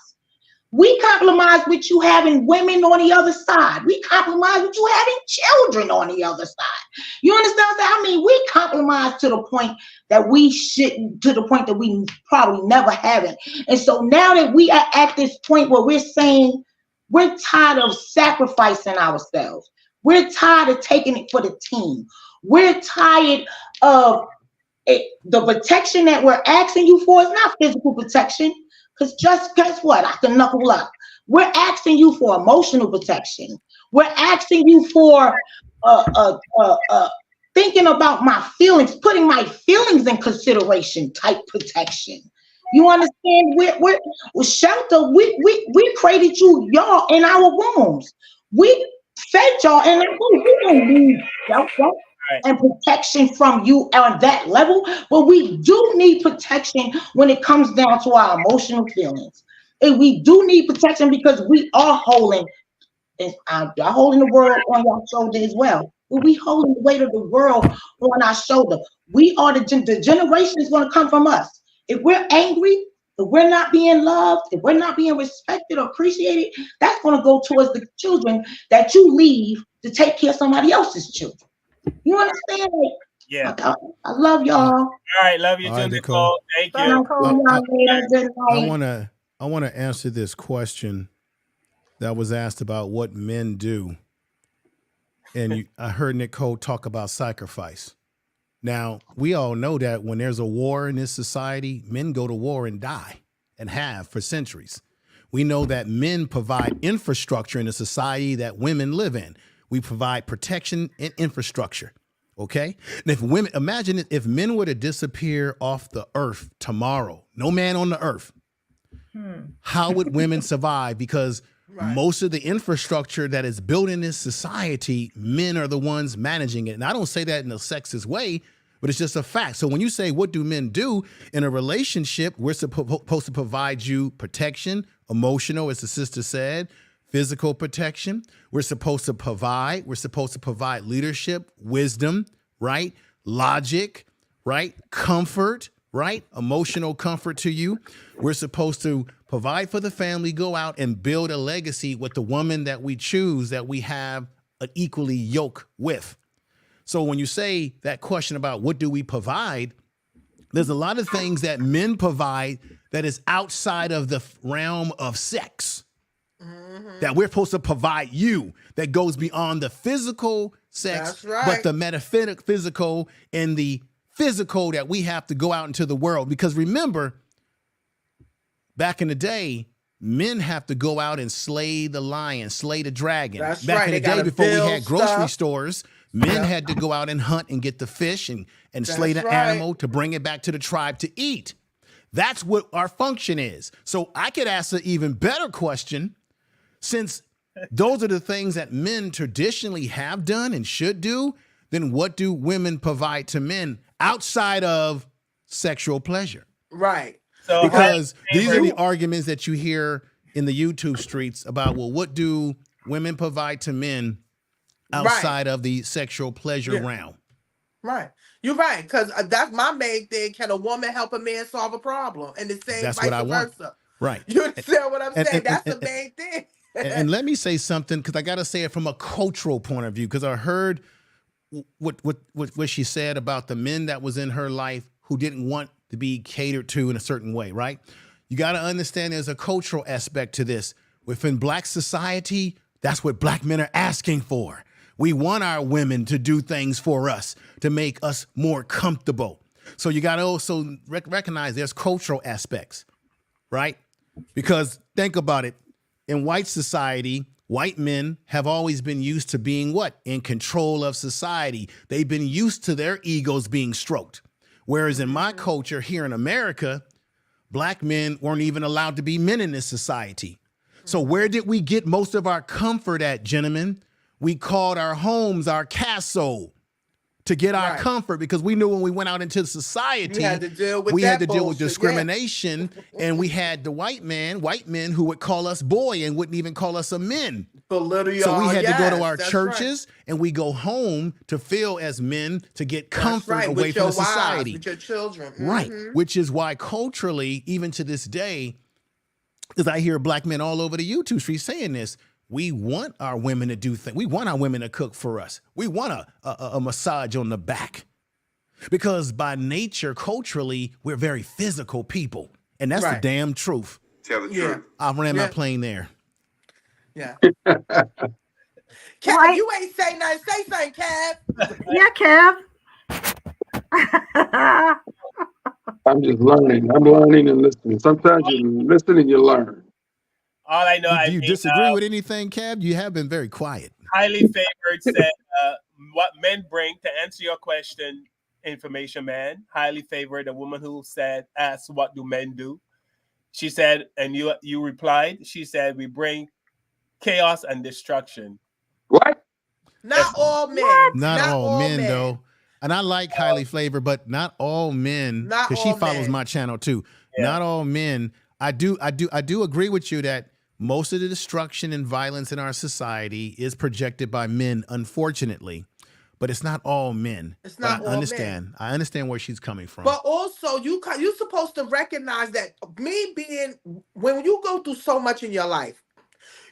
We compromise with you having women on the other side. We compromise with you having children on the other side. You understand that? I mean, we compromise to the point that we shouldn't, to the point that we probably never haven't. And so now that we are at this point where we're saying we're tired of sacrificing ourselves. We're tired of taking it for the team. We're tired of it. The protection that we're asking you for is not physical protection. Because just guess what? I can knuckle up. We're asking you for emotional protection. We're asking you for thinking about my feelings, putting my feelings in consideration type protection. You understand? We're shelter. We created y'all in our wombs. We fed y'all, and we don't need shelter and protection from you on that level, but we do need protection when it comes down to our emotional feelings. And we do need protection because we are holding, and y'all holding the world on your shoulder as well. But we holding the weight of the world on our shoulder. We are the generation is going to come from us. If we're angry, if we're not being loved, if we're not being respected or appreciated, that's going to go towards the children that you leave to take care of somebody else's children. You understand? Yeah. I love y'all. All right, love you too, Nicole. Thank you. I want to answer this question that was asked about what men do. And I heard Nicole talk about sacrifice. Now, we all know that when there's a war in this society, men go to war and die, and have for centuries. We know that men provide infrastructure in a society that women live in. We provide protection and infrastructure. Okay. And if women, imagine if men were to disappear off the earth tomorrow, no man on the earth, how would women survive? Because most of the infrastructure that is built in this society, men are the ones managing it. And I don't say that in a sexist way, but it's just a fact. So when you say, what do men do in a relationship? We're supposed to provide you protection, emotional, as the sister said, physical protection. We're supposed to provide leadership, wisdom, right? Logic, right? Comfort, right? Emotional comfort to you. We're supposed to provide for the family, go out and build a legacy with the woman that we choose, that we have an equally yoke with. So when you say that question about what do we provide, there's a lot of things that men provide that is outside of the realm of sex. That we're supposed to provide you, that goes beyond the physical sex, but the metaphysical and the physical that we have to go out into the world. Because remember, back in the day, men have to go out and slay the lion, slay the dragon. Back in the day, before we had grocery stores, men had to go out and hunt and get the fish and slay the animal to bring it back to the tribe to eat. That's what our function is. So I could ask an even better question. Since those are the things that men traditionally have done and should do, then what do women provide to men outside of sexual pleasure? Right. So because these are the arguments that you hear in the YouTube streets about, well, what do women provide to men outside of the sexual pleasure realm? Right. You're right. Because that's my main thing. Can a woman help a man solve a problem? And the same That's vice what I want. versa. Right. You understand what I'm saying? That's the main thing. And let me say something, because I got to say it from a cultural point of view, because I heard what she said about the men that was in her life who didn't want to be catered to in a certain way, right? You got to understand there's a cultural aspect to this. Within Black society, that's what Black men are asking for. We want our women to do things for us, to make us more comfortable. So you got to also recognize there's cultural aspects, right? Because think about it. In white society, white men have always been used to being what? In control of society. They've been used to their egos being stroked. Whereas in my culture here in America, Black men weren't even allowed to be men in this society. So where did we get most of our comfort at, gentlemen? We called our homes our castle to get our comfort, because we knew when we went out into society, You had to deal with we that had to deal with bullshit, yeah. discrimination, and we had the white men who would call us boy and wouldn't even call us a men. Belittle So we y'all, had to go to yes, our that's churches, and we go home to feel as men to get comfort right, away with from your the wives, society. with your children. Right, Mhm. which is why culturally, even to this day, because I hear black men all over the YouTube street saying this, we want our women to do things. We want our women to cook for us. We want a massage on the back. Because by nature, culturally, we're very physical people. And that's the Right. damn truth. Tell the truth. I ran my Yeah. plane there. Yeah. Kev, you ain't say nothing. Say something, Kev. Yeah, Kev. I'm just learning. I'm learning and listening. Sometimes you listen and you learn. All I know, Do you disagree with anything, Cab? You have been very quiet. Highly Favored said, what men bring, to answer your question, Information Man. Highly Favored, a woman who asked, what do men do? She said, and you replied, she said, we bring chaos and destruction. What? Not all men. Not all men, though. And I like Highly Flavored, but not all men, Not because she all follows men. my channel too. Not all men. I do agree with you that most of the destruction and violence in our society is projected by men, unfortunately. But it's not all men. It's not But all I understand. men. I understand where she's coming from. But also, you're supposed to recognize that when you go through so much in your life,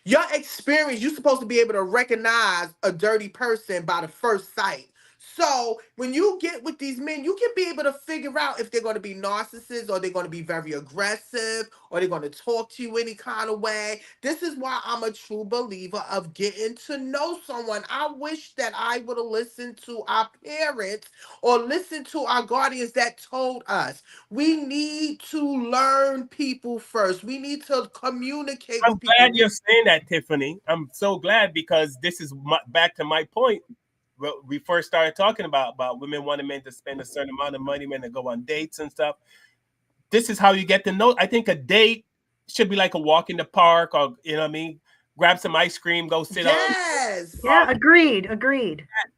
your experience, you're supposed to be able to recognize a dirty person by the first sight. So when you get with these men, you can be able to figure out if they're going to be narcissists, or they're going to be very aggressive, or they're going to talk to you any kind of way. This is why I'm a true believer of getting to know someone. I wish that I would have listened to our parents or listened to our guardians that told us we need to learn people first. We need to communicate I'm with people. glad you're saying that, Tiffany. I'm so glad, because this is back to my point. We first started talking about women wanting men to spend a certain amount of money, men to go on dates and stuff. This is how you get to know. I think a date should be like a walk in the park, or you know what I mean, grab some ice cream, go sit on. Yeah, agreed.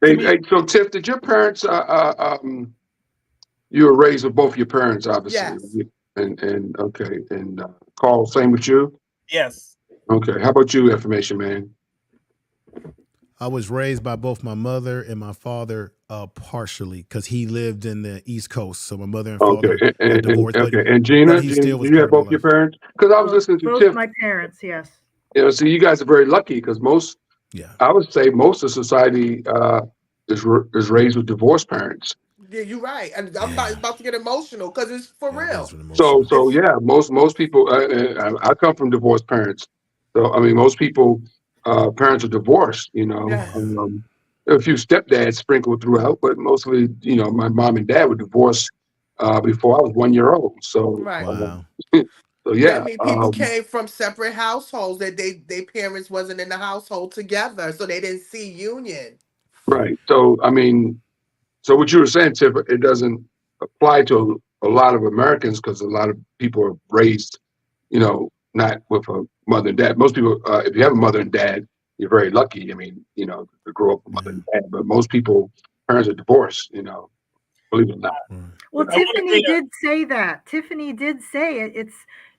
Hey, so Tiff, did your parents you were raised with both your parents, obviously. Yes. And okay. And Carl, same with you? Yes. Okay. How about you, Information Man? I was raised by both my mother and my father, partially, because he lived in the East Coast. So my mother and father got divorced. And Gina, but he still was you have part of both my your life. parents? Because I was listening to Both Tiff. my parents, yes. You know, so you guys are very lucky, because most, I would say most of society is raised with divorced parents. Yeah, you're right. And I'm about to get emotional because it's for real. So yeah, most people. I come from divorced parents, so I mean, most people, parents are divorced. You know, a few stepdads sprinkled throughout, but mostly, you know, my mom and dad were divorced before I was 1 year old. So, so yeah, I mean, people came from separate households that their parents wasn't in the household together, so they didn't see union. right. So I mean, so what you were saying, Tiff, it doesn't apply to a lot of Americans, because a lot of people are raised, you know, not with a mother and dad. Most people, if you have a mother and dad, you're very lucky. I mean, you know, to grow up with mother and dad. But most people, parents are divorced. You know, believe it or not. Well, Tiffany did say that. Tiffany did say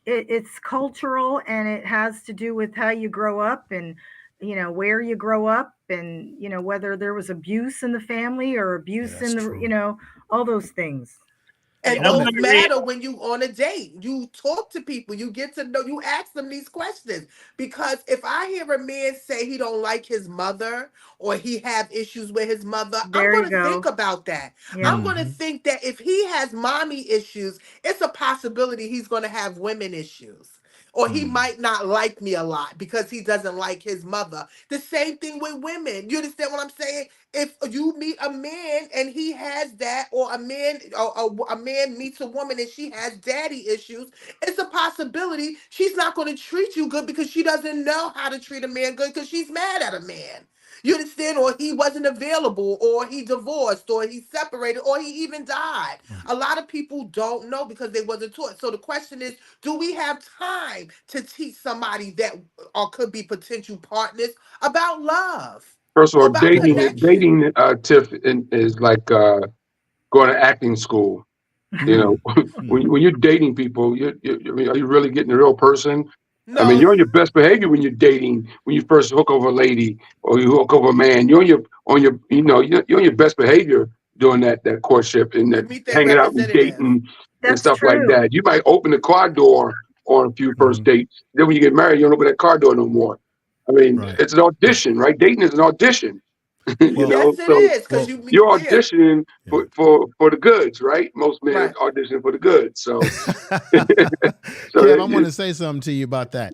it's cultural, and it has to do with how you grow up, and you know where you grow up, and you know whether there was abuse in the family or abuse in the you know, all those things. And those matter when you on a date. You talk to people, you get to know, you ask them these questions. Because if I hear a man say he don't like his mother, or he have issues with his mother, I'm going to think about that. Yeah. I'm going to think that if he has mommy issues, it's a possibility he's going to have women issues. Or he might not like me a lot because he doesn't like his mother. The same thing with women. You understand what I'm saying? If you meet a man and he has that, or a man meets a woman and she has daddy issues, it's a possibility she's not going to treat you good because she doesn't know how to treat a man good because she's mad at a man. You understand? Or he wasn't available, or he divorced, or he separated, or he even died. A lot of people don't know because they wasn't taught. So the question is, do we have time to teach somebody that or could be potential partners about love? First of all, About dating, connection. Tiff, is like going to acting school. You know, when you're dating people, I mean, are you really getting the real person? No. I mean, you're on your best behavior when you're dating. When you first hook over a lady or you hook over a man, you're on your best behavior during that courtship and that meet their hanging out and representative. dating and That's stuff like true. that. You might open the car door on a few first dates. Then when you get married, you don't open that car door no more. I mean, it's an audition, right? Dating is an audition. You know, Yes, it is, because you're auditioning for the goods, right? Most men audition for the goods. So, Kev, I want to say something to you about that.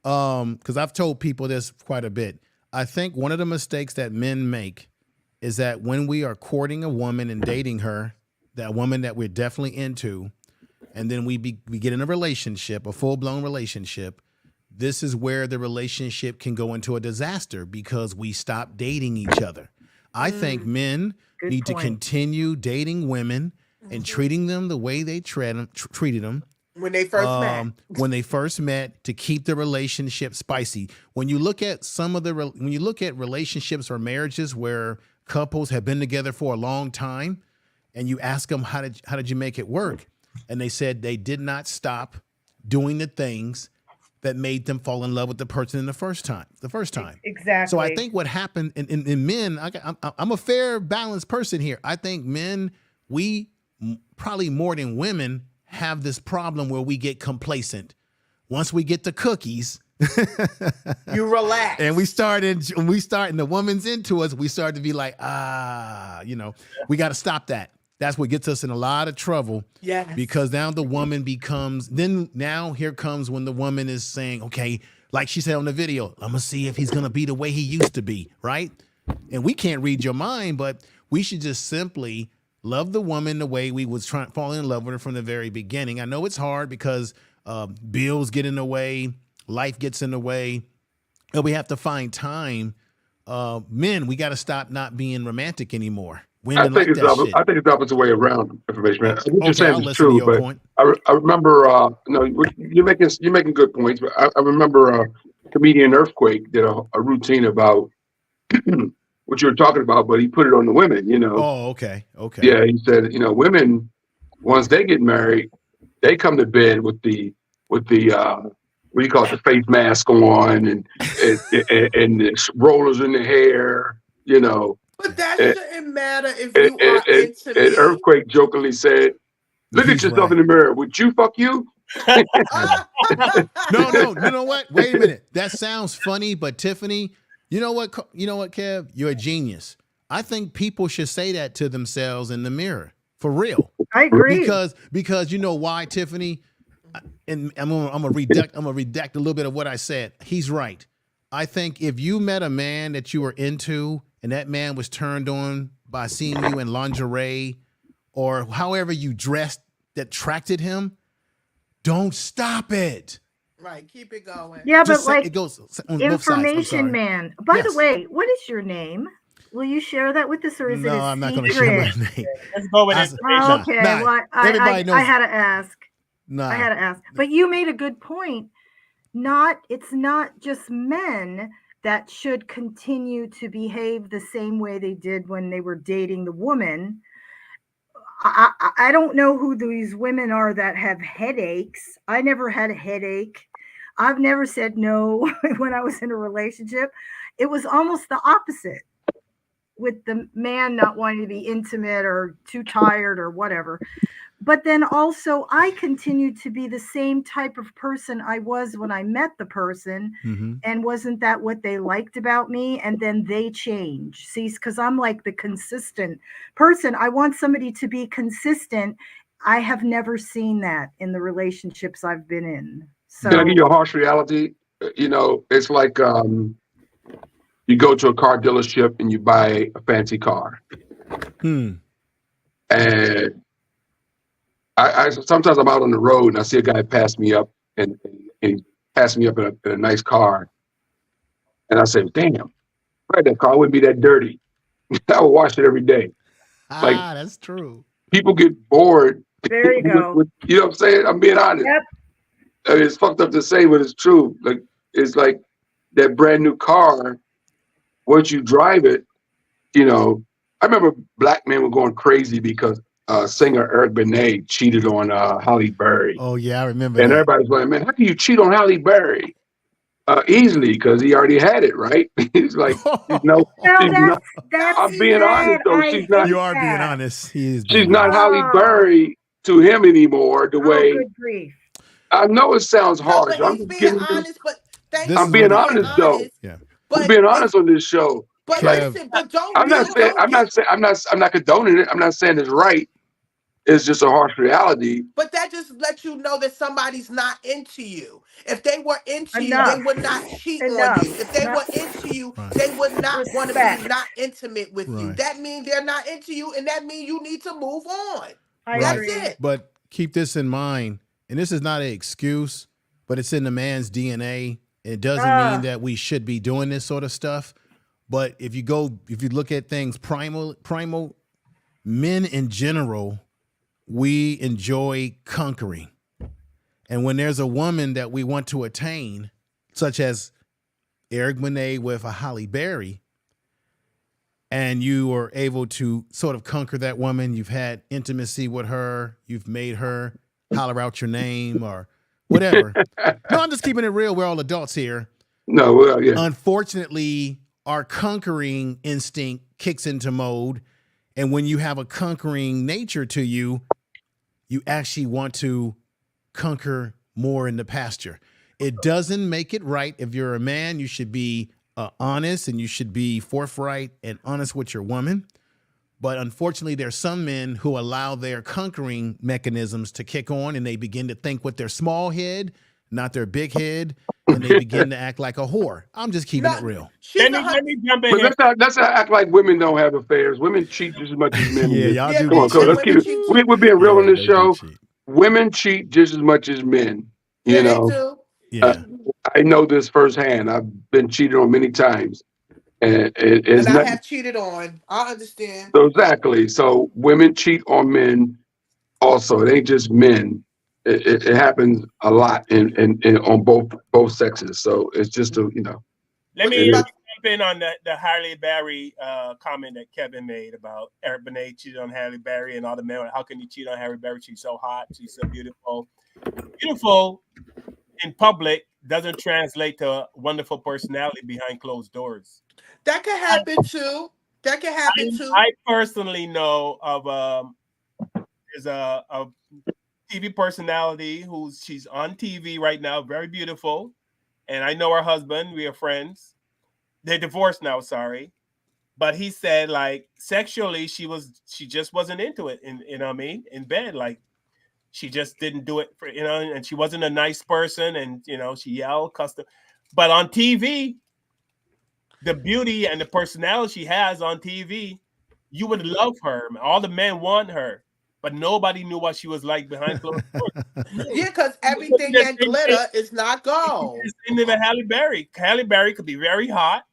Because I've told people this quite a bit. I think one of the mistakes that men make is that when we are courting a woman and dating her, that woman that we're definitely into, and then we get in a relationship, a full-blown relationship, this is where the relationship can go into a disaster because we stop dating each other. I think men need to continue dating women and treating them the way they treated them when they first met. When they first met, to keep the relationship spicy. When you look at when you look at relationships or marriages where couples have been together for a long time, and you ask them how did you make it work, and they said they did not stop doing the things that made them fall in love with the person in the first time. Exactly. So I think what happened in men, I'm a fair, balanced person here. I think men, we probably more than women have this problem where we get complacent. Once we get the cookies, you relax. And we start and the woman's into us, we start to be like, we got to stop that. That's what gets us in a lot of trouble. Yes. Because now the woman now here comes when the woman is saying, okay, like she said on the video, I'm going to see if he's going to be the way he used to be, right? And we can't read your mind, but we should just simply love the woman the way we was trying to fall in love with her from the very beginning. I know it's hard because bills get in the way, life gets in the way, but we have to find time. Men, we got to stop not being romantic anymore. I think it's the opposite way around. Information, man. What you're saying is true, but I remember. You're making good points. But I remember comedian Earthquake did a routine about what you were talking about, but he put it on the women. You know. Oh, okay. Yeah, he said, women once they get married, they come to bed with the what do you call it, the face mask on and the rollers in the hair. But that shouldn't matter if you are into me. And Earthquake jokingly said, "Look at yourself in the mirror. Would you fuck you?" No. You know what? Wait a minute. That sounds funny, but Tiffany, you know what, Kev? You're a genius. I think people should say that to themselves in the mirror. For real. I agree. Because you know why, Tiffany? And I'm gonna redact a little bit of what I said. He's right. I think if you met a man that you were into and that man was turned on by seeing you in lingerie or however you dressed that attracted him, don't stop it. Right, keep it going. Yeah, Just but it goes on both sides. information man. By the way, what is your name? Will you share that with us, or is it a I'm not going to secret? share my name. Let's go with it. Okay, well, everybody knows. I had to ask. Nah. I had to ask. But you made a good point. It's not just men that should continue to behave the same way they did when they were dating the woman. I don't know who these women are that have headaches. I never had a headache. I've never said no when I was in a relationship. It was almost the opposite, with the man not wanting to be intimate or too tired or whatever. But then also I continued to be the same type of person I was when I met the person. Mm-hmm. And wasn't that what they liked about me? And then they change. See, because I'm like the consistent person. I want somebody to be consistent. I have never seen that in the relationships I've been in. So can I give you a harsh reality? It's like you go to a car dealership and you buy a fancy car. And I sometimes I'm out on the road and I see a guy pass me up and he passed me up in a nice car. And I say, damn, that car wouldn't be that dirty. I would wash it every day. That's true. People get bored. There you go. You know what I'm saying? I'm being honest. Yep. I mean, it's fucked up to say, but it's true. Like, it's like that brand new car once you drive it, you know, I remember black men were going crazy because singer Eric Benet cheated on Halle Berry. Oh yeah, I remember And that. everybody's like, man, how can you cheat on Halle Berry? Easily, because he already had it, right? He's like, she's No, not. that's I'm being honest though. She's not. You are being honest. He is. She's Being not honest. Halle Berry to him anymore. The way good grief. I know it sounds harsh. But I'm he's just being giving you. honest. But thank This you I'm is for being what honest though. Yeah. I'm being honest on this show. But Kev. listen, but don't I'm not saying. I'm not saying. I'm not condoning it. I'm not saying it's right. It's just a harsh reality. But that just lets you know that somebody's not into you. If they were into you, Enough. they would not cheat Enough. on you. If they were into you, they would not want to Respect. be not intimate with you. Right. That means they're not into you, and that means you need to move on. I That's agree. it. But keep this in mind, and this is not an excuse, but it's in the man's DNA. It doesn't mean that we should be doing this sort of stuff. But if you look at things primal, men in general, we enjoy conquering. And when there's a woman that we want to attain, such as Eric Benet with a Halle Berry, and you are able to sort of conquer that woman, you've had intimacy with her, you've made her holler out your name or whatever. No, I'm just keeping it real. We're all adults here. No, well, yeah. Unfortunately, our conquering instinct kicks into mode. And when you have a conquering nature to you, you actually want to conquer more in the pasture. It doesn't make it right. If you're a man, you should be honest and you should be forthright and honest with your woman. But unfortunately, there's some men who allow their conquering mechanisms to kick on and they begin to think with their small head, not their big head, and they begin to act like a whore. I'm just keeping it real. Let me jump in But here. let's not act like women don't have affairs. Women cheat just as much as men. Yeah, do. y'all do. Come on, let's keep it. We're being real on this show. Women cheat just as much as men. You know. Yeah. I know this firsthand. I've been cheated on many times, and it's And I not have cheated on. I understand. so exactly. So women cheat on men also. It ain't just men. It happens a lot in on both sexes. So it's just a Let me jump in on the Halle Berry comment that Kevin made about Eric Benet cheated on Halle Berry and all the men. How can you cheat on Halle Berry? She's so hot. She's so beautiful. Beautiful in public doesn't translate to wonderful personality behind closed doors. That could happen too. That could happen too. I personally know of there's a TV personality she's on TV right now, very beautiful, and I know her husband. We are friends. They're divorced now, sorry, but he said like sexually she just wasn't into it, you know what I mean, in bed, like she just didn't do it for and she wasn't a nice person, and she yelled, cussed her. But on TV, the beauty and the personality she has on TV, you would love her. All the men want her. But nobody knew what she was like behind closed doors. Yeah, because everything that glitter is not gold. Same thing with Halle Berry. Halle Berry could be very hot,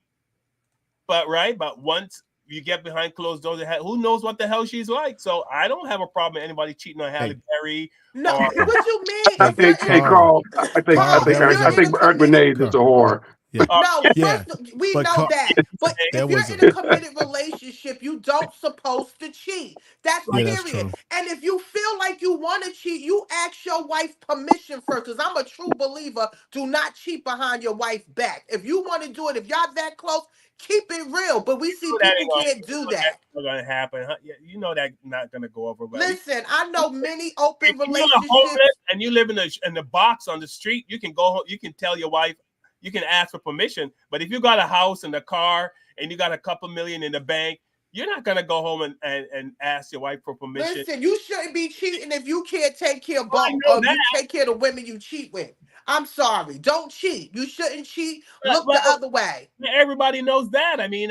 but once you get behind closed doors, who knows what the hell she's like? So I don't have a problem with anybody cheating on Halle Berry. No, what you mean? I think, Carl, I think Eric Benet is a whore. Yeah. No, Yeah. we But know that. But that if you're was in a committed relationship, you don't supposed to cheat. That's Yeah, that's period. true. And if you feel like you want to cheat, you ask your wife permission first. Because I'm a true believer. Do not cheat behind your wife's back. If you want to do it, if y'all that close, keep it real. But we see people can't do that. That's not gonna happen. You know that's not gonna go over well. Listen, I know many open If you're relationships. homeless and you live in the box on the street, you can go home. You can tell your wife. You can ask for permission, but if you got a house and a car and you got a couple million in the bank, you're not gonna go home and ask your wife for permission. Listen, you shouldn't be cheating if you can't take care of both. I know Or that. you take care of the women you cheat with. I'm sorry. Don't cheat. You shouldn't cheat. But- Look but- the other way. Everybody knows that. I mean,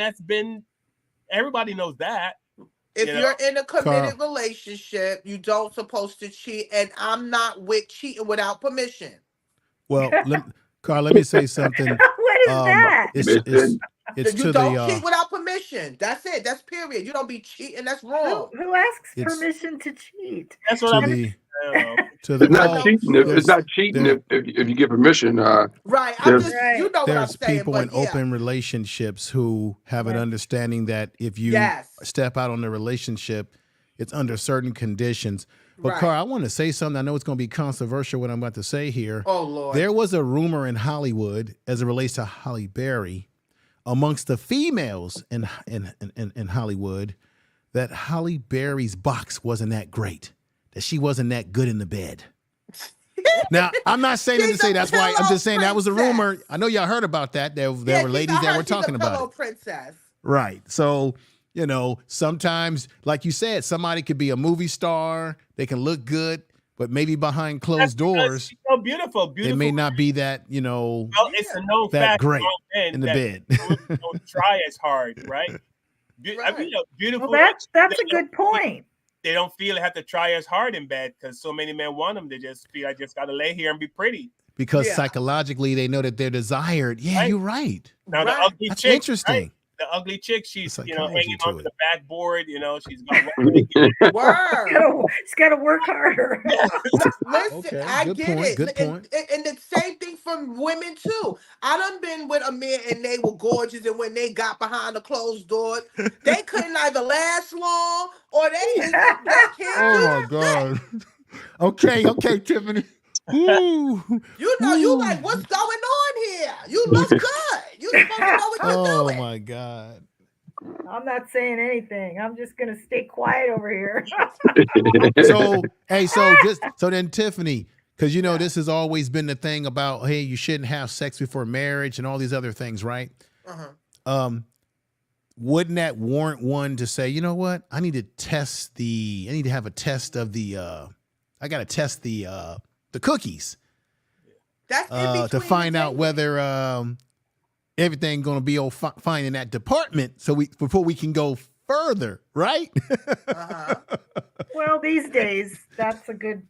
everybody knows that. If You know? you're in a committed Carl. relationship, you don't supposed to cheat. And I'm not with cheating without permission. Well, Carl, let me say something. What is that? It's You to don't the cheat without permission. permission. That's it. That's period. You don't be cheating. That's wrong. Who asks It's- permission to cheat? That's what To I'm the saying. to It's the not cheating. It's there's- not cheating there- if you give permission. Right. I'm There's- just, you know what I'm there's saying. people But in yeah. open relationships who have an Right. understanding that if you Yes. step out on the relationship, it's under certain conditions. But Right. Carl, I want to say something. I know it's going to be controversial what I'm about to say here. Oh Lord. There was a rumor in Hollywood as it relates to Halle Berry amongst the females in Hollywood that Halle Berry's box wasn't that great, that she wasn't that good in the bed. Now, I'm not saying it to She's say a that's why. I'm pillow just saying that was a rumor. princess. I know y'all heard about that. There Yeah, were she's ladies a that her- were she's a talking about pillow it. princess. Right. So, you know, sometimes, like you said, somebody could be a movie star. They can look good, but maybe behind That's closed because doors, she's so beautiful. they Beautiful. may not be that, you know, Well, it's a known that fact great among men in the that bed. women don't try as hard, right? I mean, beautiful. Well, that's they a good point. They don't feel they have to try as hard in bed because so many men want them. They just feel I just got to lay here and be pretty. because Yeah. psychologically they know that they're desired. Yeah, Right. you're right. Now the Right. ugly That's chick, interesting. right? The ugly chick, she's The you know psychology hanging to onto it. the backboard. You know, she's got. Word. He's got to work harder. Listen, Okay, I good get point, it. good point. And the same thing from women too. I done been with a man and they were gorgeous, and when they got behind the closed doors, they couldn't either last long or they can't Oh do my God. Okay, Tiffany. Ooh. You know, you like, what's going on here? You look good. You supposed to know what you're Oh doing. my God. I'm not saying anything. I'm just gonna stay quiet over here. So hey, so then Tiffany, because you know this has always been the thing about hey, you shouldn't have sex before marriage and all these other things, right? Uh-huh. Wouldn't that warrant one to say, you know what? I need to have a test of I gotta test the cookies That's in to between find the out whether everything gonna be all fine in that department before we can go further, right? Well, these days, that's a good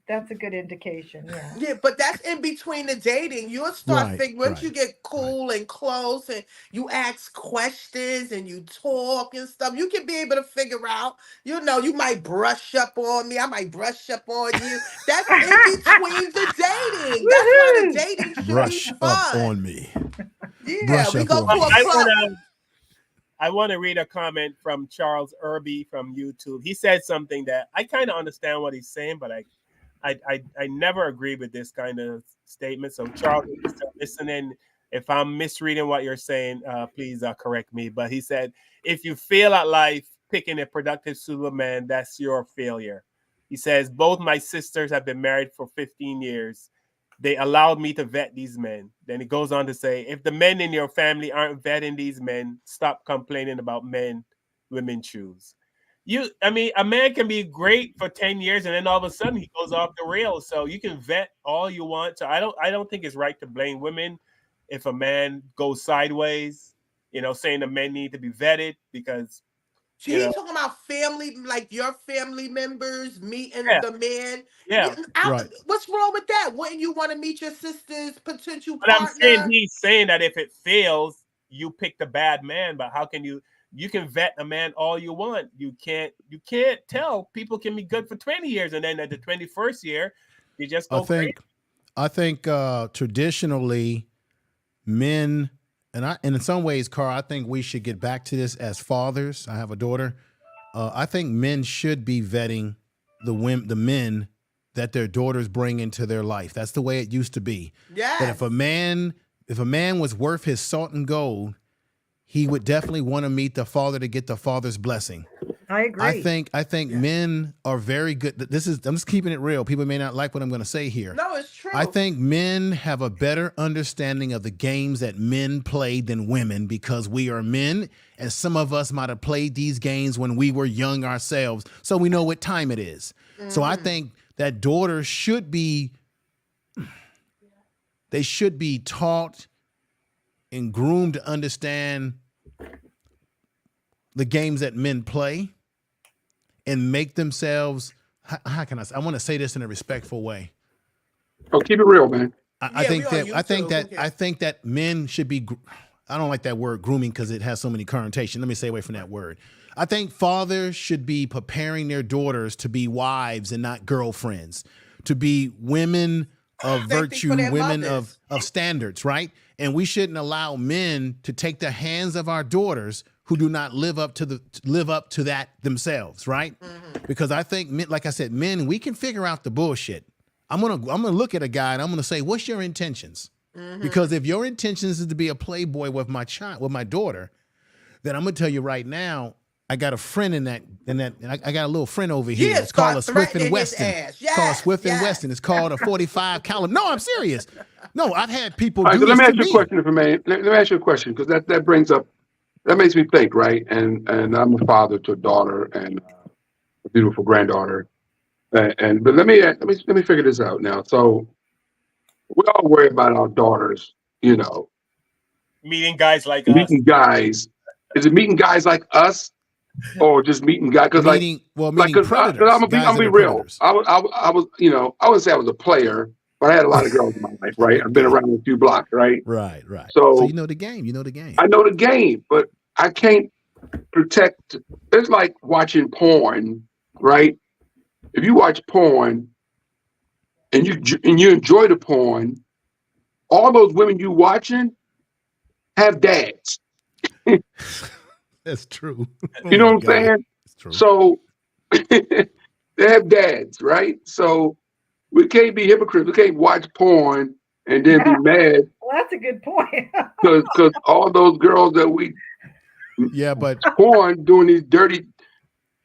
indication. Yeah. Yeah, but that's in between the dating. You'll start Right, figuring once right, you get cool and close and you ask questions and you talk and stuff, you can be able to figure out, you know, you might brush up on me, I might brush up on you. That's in between the dating. That's why the dating should Brush be up fun. on me. Yeah, brush we up go on to a me. club. I want to read a comment from Charles Irby from YouTube. He said something that I kind of understand what he's saying, but I never agree with this kind of statement. So Charles, if you're still listening, if I'm misreading what you're saying, please correct me. But he said, if you fail at life picking a productive suitable man, that's your failure. He says, both my sisters have been married for 15 years. They allowed me to vet these men. Then it goes on to say, if the men in your family aren't vetting these men, stop complaining about men women choose. I mean, a man can be great for 10 years and then all of a sudden he goes off the rails. So you can vet all you want. So I don't think it's right to blame women if a man goes sideways, you know, saying the men need to be vetted because So he's talking about family, like your family members meeting Yeah. the man. Yeah. Right. What's wrong with that? Wouldn't you want to meet your sister's potential But I'm partner? saying he's saying that if it fails, you picked a bad man. But how can you can vet a man all you want? You can't tell. People can be good for 20 years and then at the 21st year, you just go crazy. I think traditionally men and in some ways, Carl, I think we should get back to this as fathers. I have a daughter. I think men should be vetting the men that their daughters bring into their life. That's the way it used to be. Yes. That if a man was worth his salt and gold, he would definitely want to meet the father to get the father's blessing. I agree. I think men are very good. I'm just keeping it real. People may not like what I'm going to say here. No, it's true. I think men have a better understanding of the games that men play than women because we are men, and some of us might have played these games when we were young ourselves, so we know what time it is. So I think that daughters should be taught and groomed to understand the games that men play and make themselves, how can I want to say this in a respectful way. Oh, keep it real, man. I think that men should be, I don't like that word grooming because it has so many connotations. Let me stay away from that word. I think fathers should be preparing their daughters to be wives and not girlfriends, to be women of virtue, women of standards, right? And we shouldn't allow men to take the hands of our daughters who do not live up to that themselves, right? Because I think, men, like I said, men, we can figure out the bullshit. I'm gonna look at a guy and I'm gonna say, what's your intentions? Because if your intentions is to be a playboy with my daughter, then I'm gonna tell you right now, I got a friend in that, and I got a little friend over here. It's called a Swift and Weston. It's called a Swift and Weston. It's called a 45 caliber. No, I'm serious. No, I've had people do so let me this ask to you a me. question, if I may. Let me ask you a question, because that brings up, that makes me think, right? And I'm a father to a daughter and a beautiful granddaughter. But let me figure this out now. So we all worry about our daughters, you know, Meeting guys like us. meeting guys. Is it meeting guys like us, or just meeting guys? Because meeting predators. I'm gonna be real. Predators. I was, you know, I wouldn't say I was a player, but I had a lot of girls in my life, right? I've been around a few blocks, right? Right. So you know the game. You know the game. I know the game, but I can't protect. It's like watching porn, right? If you watch porn and you enjoy the porn, all those women you watching have dads. That's true. You know what I'm saying? It's true. So they have dads, right? So we can't be hypocrites. We can't watch porn and then be mad Well, that's a good point. because all those girls that we but porn doing these dirty,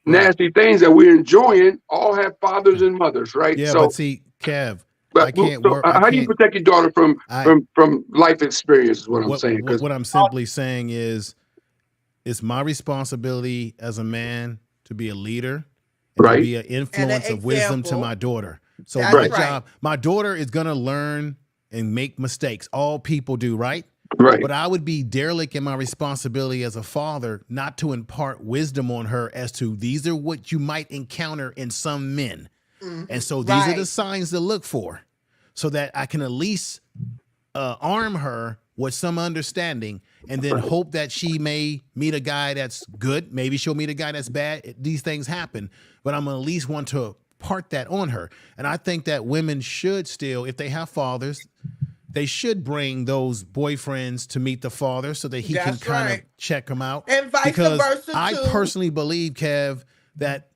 nasty things that we're enjoying all have fathers and mothers, right? Yeah, so, but see, Kev, I can't work. How do you protect your daughter from life experience? Is what I'm saying. What I'm simply saying is, it's my responsibility as a man to be a leader, and to be an influence of wisdom to my daughter. So my job, my daughter is gonna learn and make mistakes. All people do, right? Right. But I would be derelict in my responsibility as a father not to impart wisdom on her as to these are what you might encounter in some men. And so these are the signs to look for, so that I can at least arm her with some understanding, and then hope that she may meet a guy that's good. Maybe she'll meet a guy that's bad. These things happen, but I'm gonna at least want to part that on her. And I think that women should still, if they have fathers, they should bring those boyfriends to meet the father so that he can kind of check them out. And vice because versa, I too. personally believe, Kev, that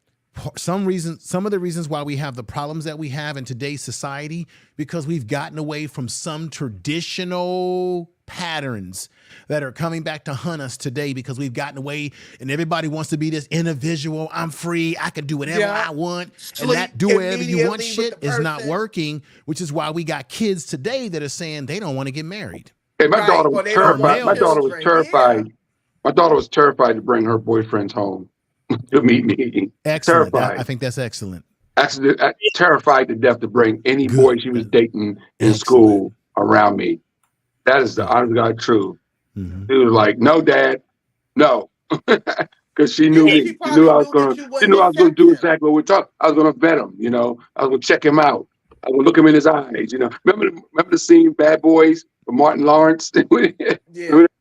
some of the reasons why we have the problems that we have in today's society, because we've gotten away from some traditional patterns that are coming back to hunt us today, because we've gotten away and everybody wants to be this individual. I'm free. I can do whatever I want. And that do whatever you want shit is not working, which is why we got kids today that are saying they don't want to get married. Hey, my daughter was terrified. My daughter was terrified. My daughter was terrified to bring her boyfriends home to meet me. Excellent. Terrified. I think that's excellent. Actually, terrified to death to bring any boy she was dating in school around me. That is the honest God truth. She was like, "No, Dad, no," because she knew me. She knew I was going to do exactly what we're talking. I was going to vet him. You know, I was going to check him out. I would look him in his eyes. You know, remember the scene Bad Boys with Martin Lawrence when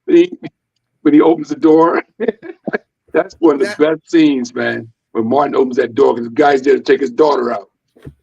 he opens the door. That's one of the best scenes, man. When Martin opens that door, because the guy's there to take his daughter out.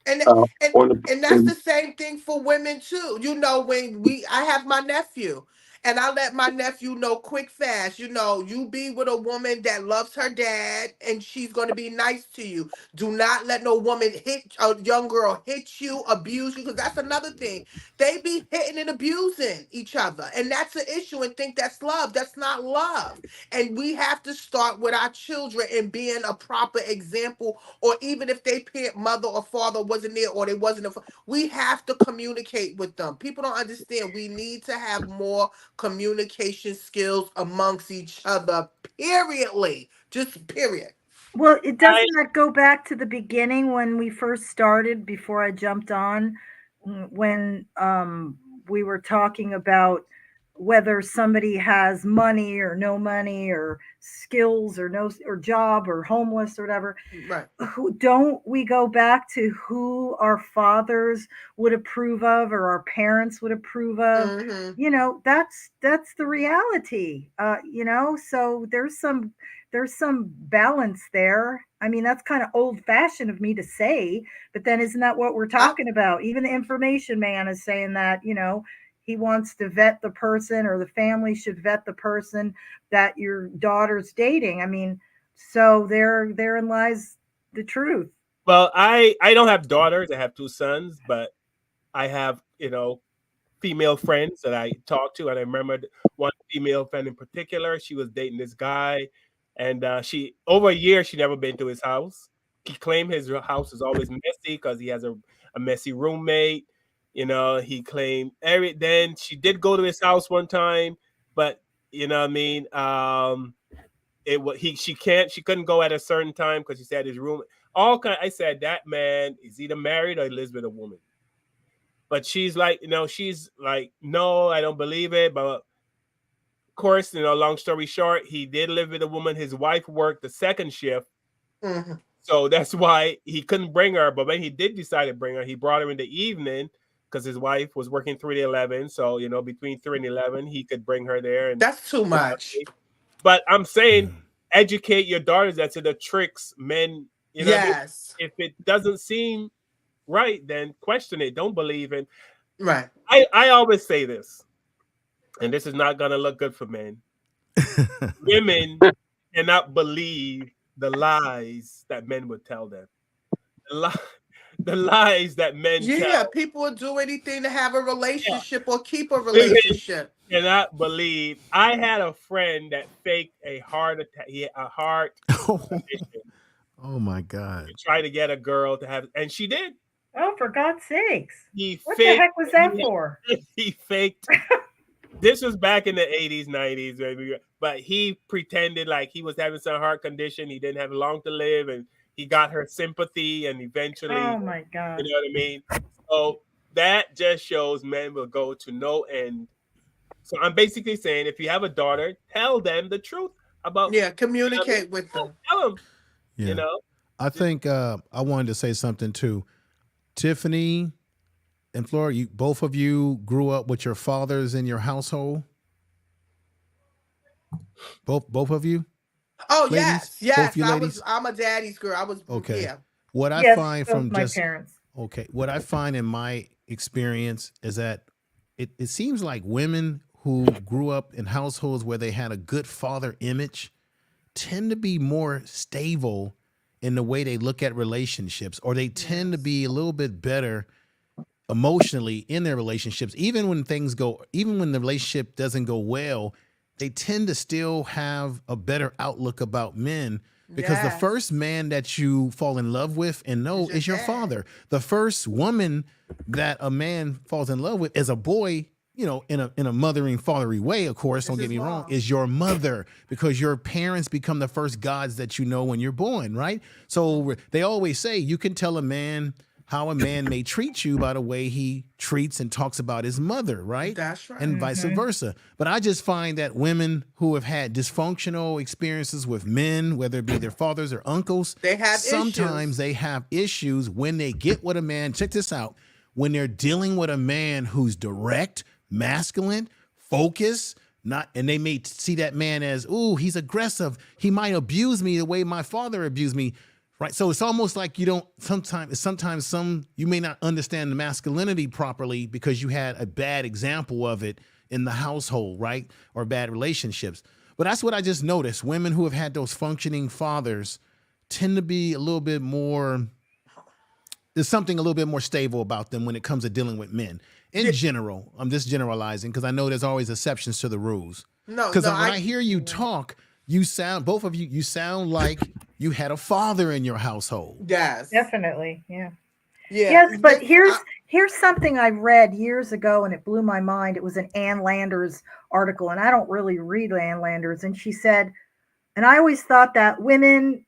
And that's the same thing for women too. You know, when I have my nephew, and I let my nephew know quick fast, you know, you be with a woman that loves her dad and she's going to be nice to you. Do not let no woman a young girl hit you, abuse you, because that's another thing. They be hitting and abusing each other, and that's an issue, and think that's love. That's not love. And we have to start with our children and being a proper example, or even if their mother or father wasn't there, or they wasn't, we have to communicate with them. People don't understand. We need to have more communication skills amongst each other, period. Just period. Well, it doesn't that go back to the beginning when we first started, before I jumped on, when we were talking about whether somebody has money or no money or skills or no or job or homeless or whatever. Right. Don't we go back to who our fathers would approve of or our parents would approve of? Mhm. You know, that's the reality. You know, so there's some balance there. I mean, that's kind of old fashioned of me to say, but then isn't that what we're talking about? Even the information man is saying that, you know, he wants to vet the person, or the family should vet the person that your daughter's dating. I mean, so therein lies the truth. Well, I don't have daughters. I have 2 sons, but I have, female friends that I talk to, and I remember one female friend in particular. She was dating this guy, and she over a year she never been to his house. He claimed his house is always messy because he has a messy roommate. He claimed then she did go to his house one time, but you know what I mean. She couldn't go at a certain time because she said his room. I said that man is either married or he lives with a woman. But she's like, no, I don't believe it. But of course, long story short, he did live with a woman. His wife worked the second shift. Mm-hmm. So that's why he couldn't bring her. But when he did decide to bring her, he brought her in the evening because his wife was working 3 to 11. So, between 3 and 11, he could bring her there. And that's too much. But I'm saying, educate your daughters as to the tricks men, yes. If it doesn't seem right, then question it. Don't believe it. Right. I always say this, and this is not going to look good for men. Women cannot believe the lies that men would tell them. The lies that men tell. People will do anything to have a relationship or keep a relationship. Cannot believe. I had a friend that faked a heart attack. He had a heart condition. Oh my God. To try to get a girl to have, and she did. Oh, for God's sakes. What the heck was that for? He faked. This was back in the 80s, 90s, but he pretended like he was having some heart condition. He didn't have long to live, and he got her sympathy, and eventually, oh my God, you know what I mean? So that just shows men will go to no end. So I'm basically saying, if you have a daughter, tell them the truth about. Yeah, communicate with them. Tell them. Yeah. I think I wanted to say something too. Tiffany and Flora, both of you grew up with your fathers in your household. Both of you. Oh, ladies? yes. Ladies? I'm a daddy's girl. I was okay. Yeah. What I find from my parents. Okay, what I find in my experience is that it seems like women who grew up in households where they had a good father image tend to be more stable in the way they look at relationships, or they tend to be a little bit better emotionally in their relationships. Even when the relationship doesn't go well, they tend to still have a better outlook about men, because the first man that you fall in love with and know is your father. The first woman that a man falls in love with as a boy, in a mothering, fathery way, of course, don't get me wrong, is your mother, because your parents become the first gods that you know when you're born, right? So they always say you can tell a man how a man may treat you by the way he treats and talks about his mother, right? That's right. And vice versa. But I just find that women who have had dysfunctional experiences with men, whether it be their fathers or uncles, sometimes they have issues when they get with a man. Check this out. When they're dealing with a man who's direct, masculine, focused, and they may see that man as, ooh, he's aggressive. He might abuse me the way my father abused me. Right. So it's almost like you don't sometimes you may not understand the masculinity properly because you had a bad example of it in the household, right? Or bad relationships. But that's what I just noticed. Women who have had those functioning fathers tend to be a little bit more, there's something a little bit more stable about them when it comes to dealing with men. In general, I'm just generalizing because I know there's always exceptions to the rules. Because when I hear you talk, both of you sound like you had a father in your household. Yes. Definitely. Yeah. Yes, but here's something I read years ago and it blew my mind. It was an Ann Landers article, and I don't really read Ann Landers. And she said, and I always thought that women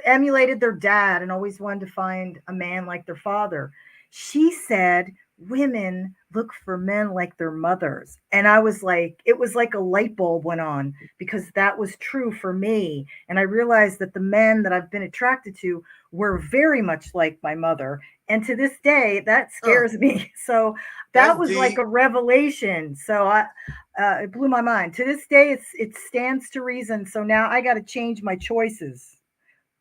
emulated their dad and always wanted to find a man like their father. She said women look for men like their mothers. And I was like, it was like a light bulb went on because that was true for me. And I realized that the men that I've been attracted to were very much like my mother. And to this day, that scares me. So that That's was like deep. a revelation. So it blew my mind. To this day, it stands to reason. So now I got to change my choices.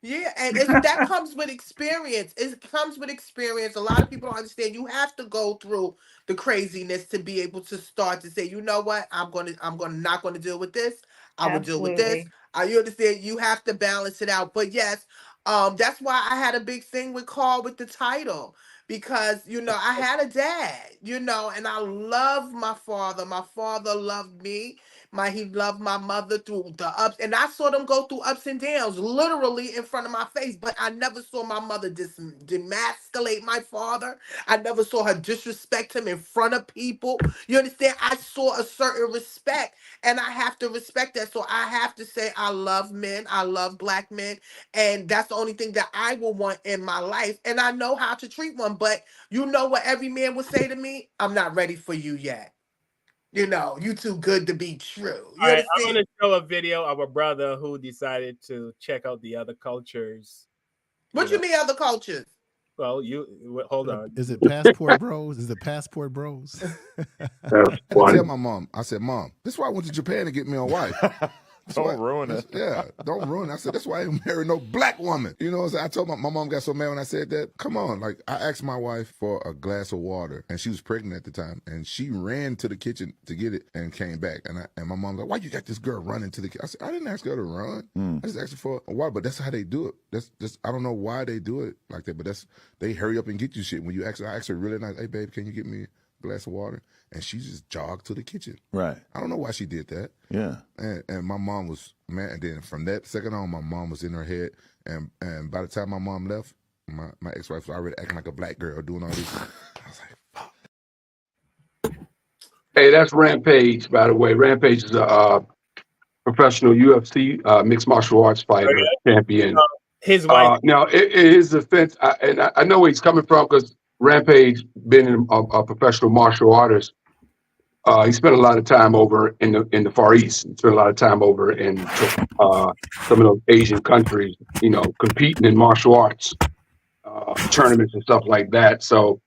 Yeah, and that comes with experience. It comes with experience. A lot of people don't understand. You have to go through the craziness to be able to start to say, you know what, not gonna deal with this. I will deal with this. Absolutely. You understand? You have to balance it out. But yes, that's why I had a big thing with Carl with the title because I had a dad, and I love my father. My father loved me. He loved my mother through the ups, and I saw them go through ups and downs, literally in front of my face. But I never saw my mother demasculate my father. I never saw her disrespect him in front of people. You understand? I saw a certain respect, and I have to respect that. So I have to say, I love men. I love black men, and that's the only thing that I will want in my life. And I know how to treat one. But you know what every man would say to me? I'm not ready for you yet. You too good to be true. You All right, I'm understand? going to show a video of a brother who decided to check out the other cultures. What you mean other cultures? Well, hold on. Is it Passport Bros? Is it Passport Bros? That's I funny. tell my mom, I said, Mom, this is why I went to Japan to get me a wife. Don't ruin it. Yeah, don't ruin it. I said, that's why I ain't married no black woman. You know what I'm saying? I told my mom got so mad when I said that. Come on. Like, I asked my wife for a glass of water, and she was pregnant at the time, and she ran to the kitchen to get it and came back. And my mom was like, why you got this girl running to the kitchen? I said, I didn't ask her to run. I just asked her for a water, but that's how they do it. That's just, I don't know why they do it like that, but they hurry up and get you shit. When you ask her, I asked her really nice, hey, babe, can you get me a glass of water? And she just jogged to the kitchen. Right. I don't know why she did that. Yeah. And my mom was mad. And then from that second on, my mom was in her head. And by the time my mom left, my ex-wife was already acting like a black girl doing all this. Hey, that's Rampage, by the way. Rampage is a professional UFC mixed martial arts fighter champion. His wife. Now, his defense, I know where he's coming from because Rampage, being a professional martial artist, he spent a lot of time over in the Far East. He spent a lot of time over in some of those Asian countries, competing in martial arts tournaments and stuff like that. So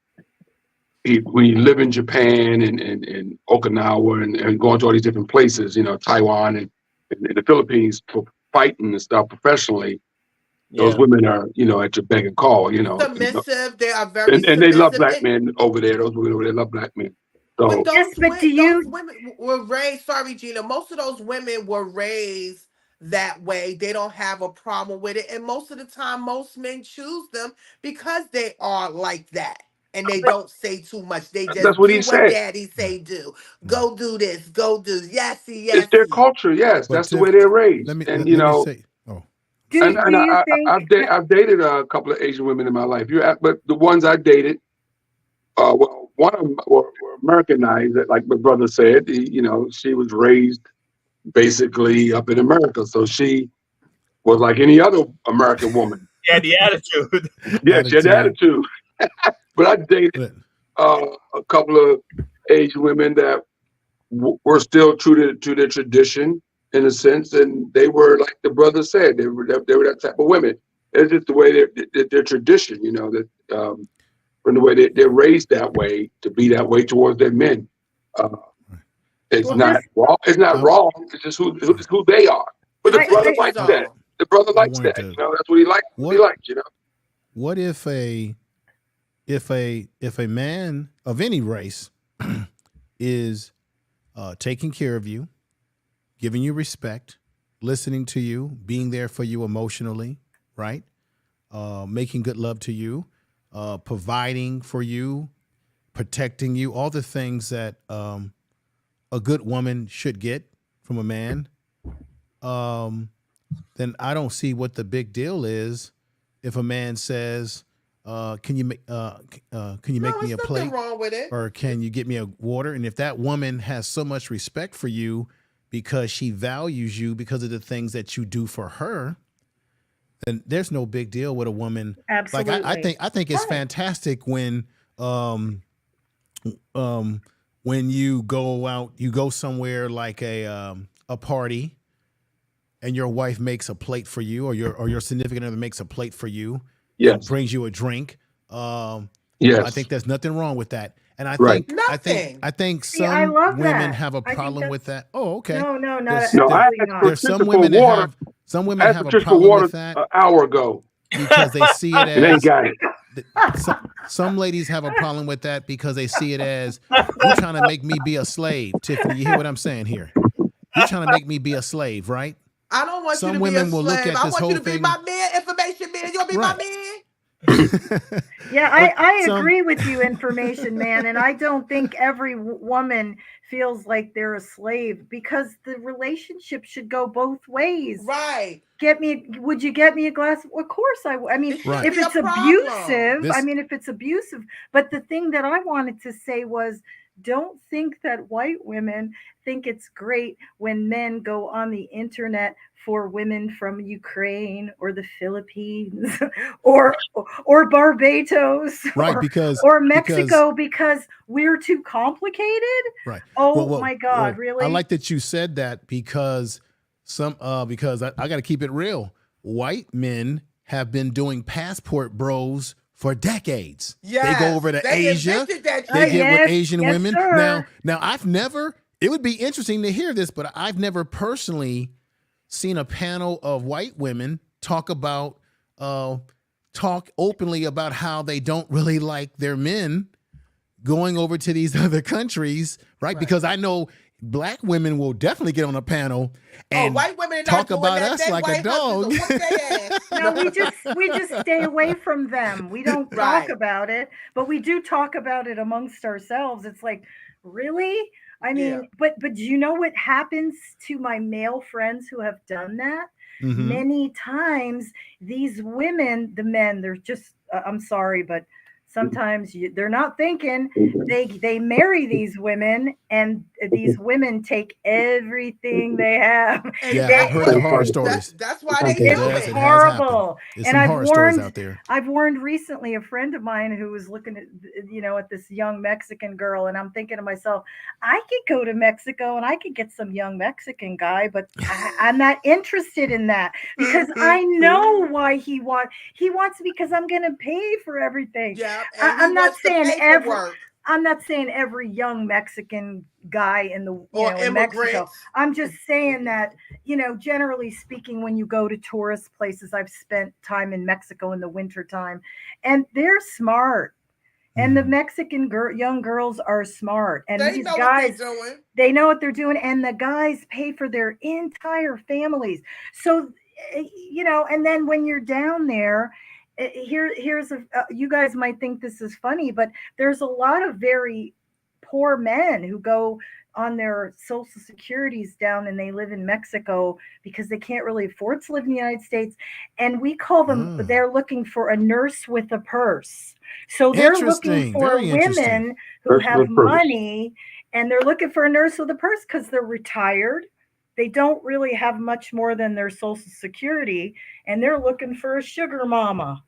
when you live in Japan and Okinawa and going to all these different places, Taiwan and the Philippines for fighting and stuff professionally, those women are, at your beck and call, Submissive. They are very and submissive. they love black men over there. Those women over there love black men. So Those women were raised, sorry, Gina, most of those women were raised that way. They don't have a problem with it. And most of the time, most men choose them because they are like that. And they don't say too much. They just that's what do he what said. daddy say do. Go do this. Go do yes. It's their culture. Yes, that's the way they're raised. Let And me say, I've dated a couple of Asian women in my life. But the ones I dated, well, one of them were Americanized, like my brother said. She was raised basically up in America, so she was like any other American woman. Yeah, the attitude. Yeah, she had the attitude. But I dated a couple of Asian women that were still true to their tradition in a sense, and they were, like the brother said, they were that type of women. It's just the way their tradition, that from the way they're raised that way to be that way towards their men. It's not wrong. It's not wrong. It's just who they are. But the brother likes that. The brother likes that. That's what he likes. What he likes. What if a man of any race is taking care of you, giving you respect, listening to you, being there for you emotionally, right? Making good love to you, providing for you, protecting you, all the things that a good woman should get from a man, then I don't see what the big deal is if a man says, can you make me a plate, wrong with it. or can you get me a water? And if that woman has so much respect for you because she values you because of the things that you do for her, then there's no big deal with a woman. Absolutely. Like I think it's fantastic when when you go out, you go somewhere like a party, and your wife makes a plate for you, or your significant other makes a plate for you, Yes. brings you a drink. Yes. I think there's nothing wrong with that. And I Right. think See, I some love women that. have a I think problem with that. Oh, okay. No, not No, I absolutely asked not. for There's some Patricia women for that water. have I asked a Patricia for problem water with that an hour ago. because they see it And they ain't as got it. some ladies have a problem with that because they see it as you're trying to make me be a slave. Tiffany, you hear what I'm saying here? You're trying to make me be a slave, right? I don't want Some you to be a women will look slave. at I this want whole you to be thing. my man, information man. You want to be Right. my man? Yeah, But I some- agree with you, information man, and I don't think every woman feels like they're a slave because the relationship should go both ways. Right. Would you get me a glass? Of course I would. I mean, Right. if be a it's problem. abusive, This- if it's abusive. But the thing that I wanted to say was, don't think that white women think it's great when men go on the internet for women from Ukraine or the Philippines or Barbados Right, because or Mexico because we're too complicated. right. Oh my God, really? I like that you said that because because I got to keep it real. White men have been doing passport bros for decades. They Yes, go over to they Asia. invented that They shit. get with Yes, Asian yes, women. sir. Now I've never. It would be interesting to hear this, but I've never personally seen a panel of white women talk openly about how they don't really like their men going over to these other countries, right? Because I know black women will definitely get on a panel and white women are not talk doing about that. us They like a white dog. husbands will whoop their ass. No, we just stay away from them. We don't talk Right. about it, but we do talk about it amongst ourselves. It's like, really? I mean, but do you know what happens to my male friends who have done that? Mhm. Many times these women, the men, they're just I'm sorry, but sometimes they're not thinking. They marry these women, and these women take everything they have. Yeah, They- I've heard the horror stories. That's why they It do does. it. It has horrible. happened. There's And some I've horror stories warned out there. I've warned recently a friend of mine who was looking at at this young Mexican girl, and I'm thinking to myself, I could go to Mexico and I could get some young Mexican guy, but I'm not interested in that because I know why he wants because I'm gonna pay for everything. Yeah, and he I'm not wants the saying paperwork. I'm not saying every young Mexican guy in the Or in Mexico. immigrants. I'm just saying that, generally speaking, when you go to tourist places, I've spent time in Mexico in the wintertime, and they're smart. And the Mexican young girls are smart. And They these know guys, what they're doing. they know what they're doing. And the guys pay for their entire families. So, and then when you're down there, here's you guys might think this is funny, but there's a lot of very poor men who go on their social securities down and they live in Mexico because they can't really afford to live in the United States. And we call them, they're looking for a nurse with a purse. So they're looking Interesting. for Very interesting. women who Nurse have with a purse. money, and they're looking for a nurse with a purse because they're retired. They don't really have much more than their social security, and they're looking for a sugar mama.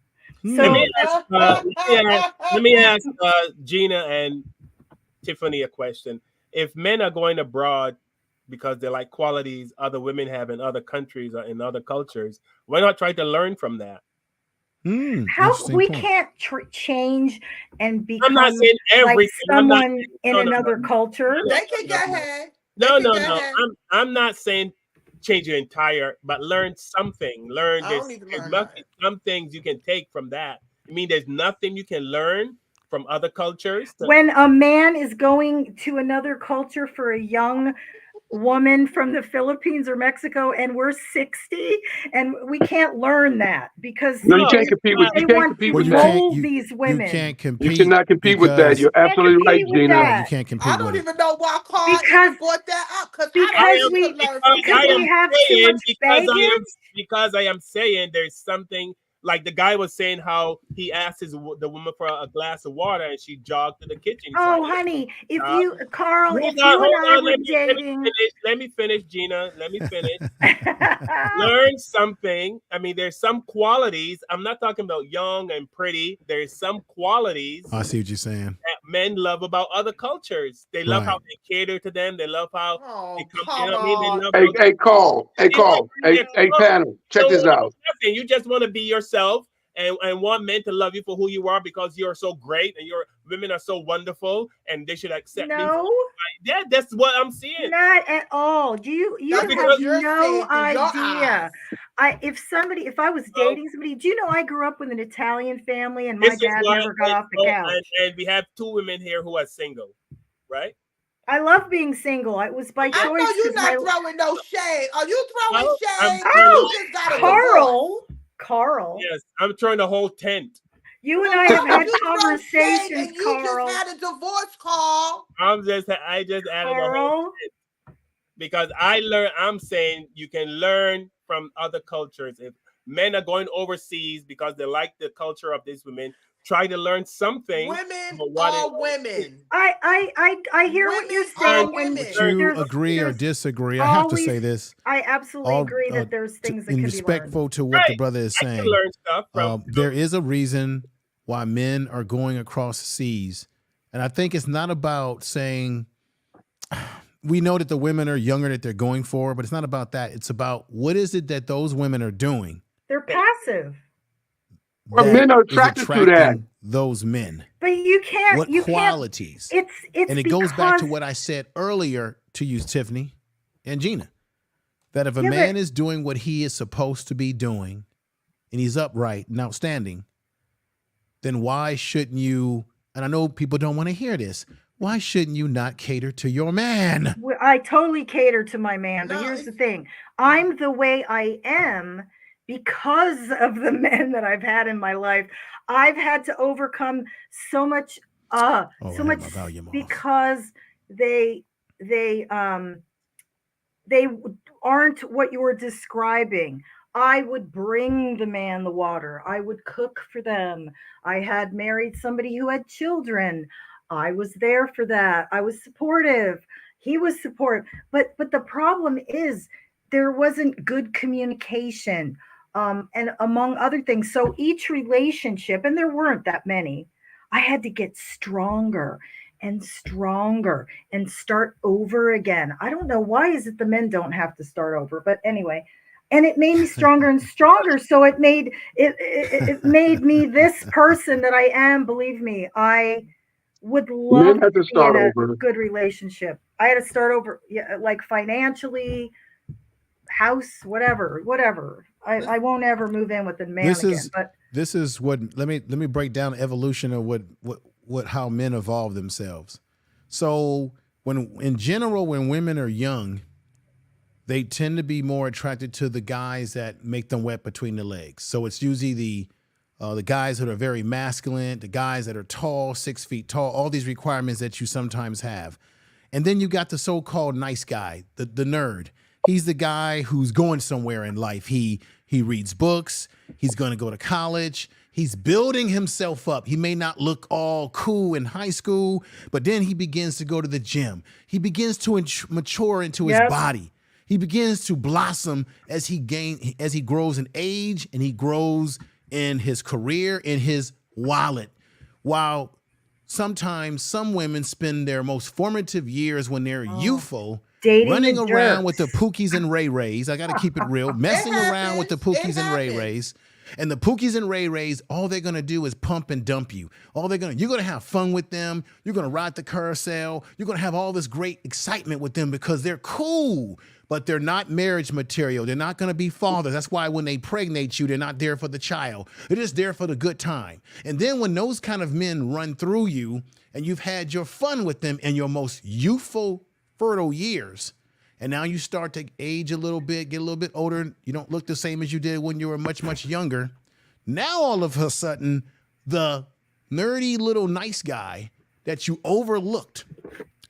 So let me ask Gina and Tiffany a question. If men are going abroad because they like qualities other women have in other countries or in other cultures, why not try to learn from that? how we can't change and become I'm not saying like everything. I'm not- someone in no, no, another culture. They can get ahead. No, They no, can no. get ahead. I'm not saying change your entire, but learn something. Learn I there's, don't need to there's learn nothing, some things you can take from that. I mean, there's nothing you can learn from other cultures. When a man is going to another culture for a young woman from the Philippines or Mexico, and we're 60, and we can't learn that because No, you can't compete with. they You can't want compete to with that. mold these women. You can't compete. You cannot compete with that. You're absolutely right, compete with Gina. that. You can't compete I with don't it. even know why Carl even brought that up because we have too much baggage. Because I am saying there's something like the guy was saying how he asked the woman for a glass of water and she jogged to the kitchen. Oh, honey, if you, Carl, if Hold you on, and I were let me dating, let me finish, Gina. Let me finish. Learn something. I mean, there's some qualities. I'm not talking about young and pretty. There's some qualities I see what you're saying. that men love about other cultures. They love how they cater to them. They love how they come. You know what I mean? They love Hey, Carl. Hey, Carl. Hey, panel. Check this out. Nothing. You just want to be yourself and want men to love you for who you are because you're so great and your women are so wonderful and they should accept me. Yeah, that's what I'm seeing. Not at all. You have no idea. If I was dating somebody, do you know I grew up with an Italian family and my dad never got off the couch. And we have 2 women here who are single, right? I love being single. It was by choice. I know you're not throwing no shade. Are you throwing shade? Carl. Yes, I'm throwing the whole tent. You and I have had conversations, Carl. You just had a divorce, Carl. I just added a whole tent because I'm saying you can learn from other cultures. If men are going overseas because they like the culture of these women, try to learn something. Women are women. I hear what you're saying. Would you agree or disagree? I have to say this. I absolutely agree that there's things that can be learned. Respectful to what the brother is saying. Learn stuff from, there is a reason why men are going across seas. And I think it's not about saying, we know that the women are younger that they're going for, but it's not about that. It's about what is it that those women are doing. They're passive. Well, men are attracted to that. Those men. But you can't. What qualities? It's and it goes back to what I said earlier to you, Tiffany and Gina, that if a man is doing what he is supposed to be doing, and he's upright and outstanding, then why shouldn't you? And I know people don't want to hear this. Why shouldn't you not cater to your man? I totally cater to my man, but here's the thing: I'm the way I am. Because of the men that I've had in my life, I've had to overcome so much, because they aren't what you were describing. I would bring the man the water. I would cook for them. I had married somebody who had children. I was there for that. I was supportive. He was supportive. But the problem is there wasn't good communication. And among other things. So each relationship, and there weren't that many, I had to get stronger and stronger and start over again. I don't know, why is it the men don't have to start over? But anyway, and it made me stronger and stronger. So it made me this person that I am. Believe me, I would love to start over a good relationship. I had to start over, like financially, house, whatever. I won't ever move in with a man again. This is what let me break down the evolution of how men evolve themselves. So in general, when women are young, they tend to be more attracted to the guys that make them wet between the legs. So it's usually the guys that are very masculine, the guys that are tall, 6 feet tall, all these requirements that you sometimes have. And then you got the so-called nice guy, the nerd. He's the guy who's going somewhere in life. He reads books. He's going to go to college. He's building himself up. He may not look all cool in high school, but then he begins to go to the gym. He begins to mature into his body. He begins to blossom as he grows in age and he grows in his career, in his wallet. While sometimes some women spend their most formative years when they're youthful, running around with the Pookies and Ray Rays. I got to keep it real. Messing around with the Pookies and Ray Rays. And the Pookies and Ray Rays, all they're going to do is pump and dump you. You're going to have fun with them. You're going to ride the carousel. You're going to have all this great excitement with them because they're cool, but they're not marriage material. They're not going to be fathers. That's why when they pregnate you, they're not there for the child. They're just there for the good time. And then when those kind of men run through you and you've had your fun with them in your most youthful, fertile years, and now you start to age a little bit, get a little bit older, you don't look the same as you did when you were much, much younger. Now all of a sudden, the nerdy little nice guy that you overlooked,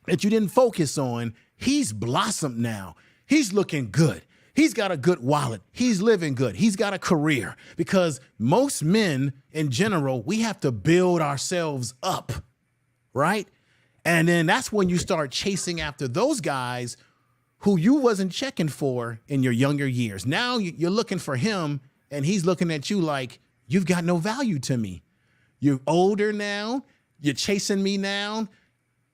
that you didn't focus on, he's blossomed now. He's looking good. He's got a good wallet. He's living good. He's got a career. Because most men in general, we have to build ourselves up, right? And then that's when you start chasing after those guys who you wasn't checking for in your younger years. Now you're looking for him and he's looking at you like, you've got no value to me. You're older now. You're chasing me now.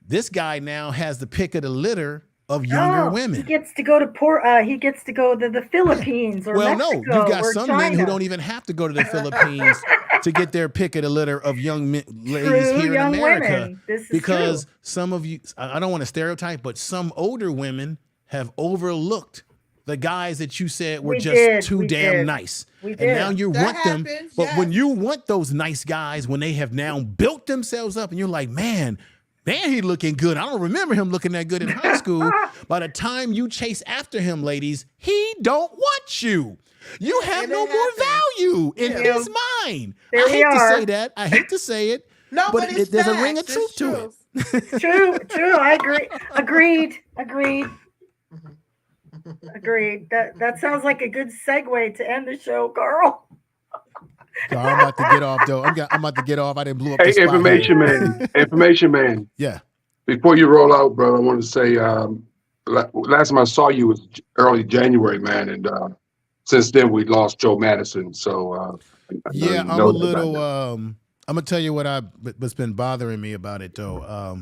This guy now has the pick of the litter of younger women. He gets to go to he gets to go to the Philippines or Mexico no, you've got or some China. men who don't even have to go to the Philippines to get their pick of the litter of young ladies here in America. Because true. Some of you, I don't want to stereotype, but some older women have overlooked the guys that you said were too damn nice. And now you want them. But when you want those nice guys, when they have now built themselves up and you're like, man, he looking good. I don't remember him looking that good in high school. By the time you chase after him, ladies, he don't want you. You have no more value in his mind. I hate to say that. I hate to say it. No, but there's a ring of truth to it. True. I agree. Agreed. That sounds like a good segue to end the show, Carl. So I'm about to get off, though. I'm about to get off. I didn't blow up the spot Information here. man. Yeah. Before you roll out, bro, I want to say last time I saw you was early January, man, and since then we lost Joe Madison. So yeah, I'm a little. I'm gonna tell you what's been bothering me about it, though.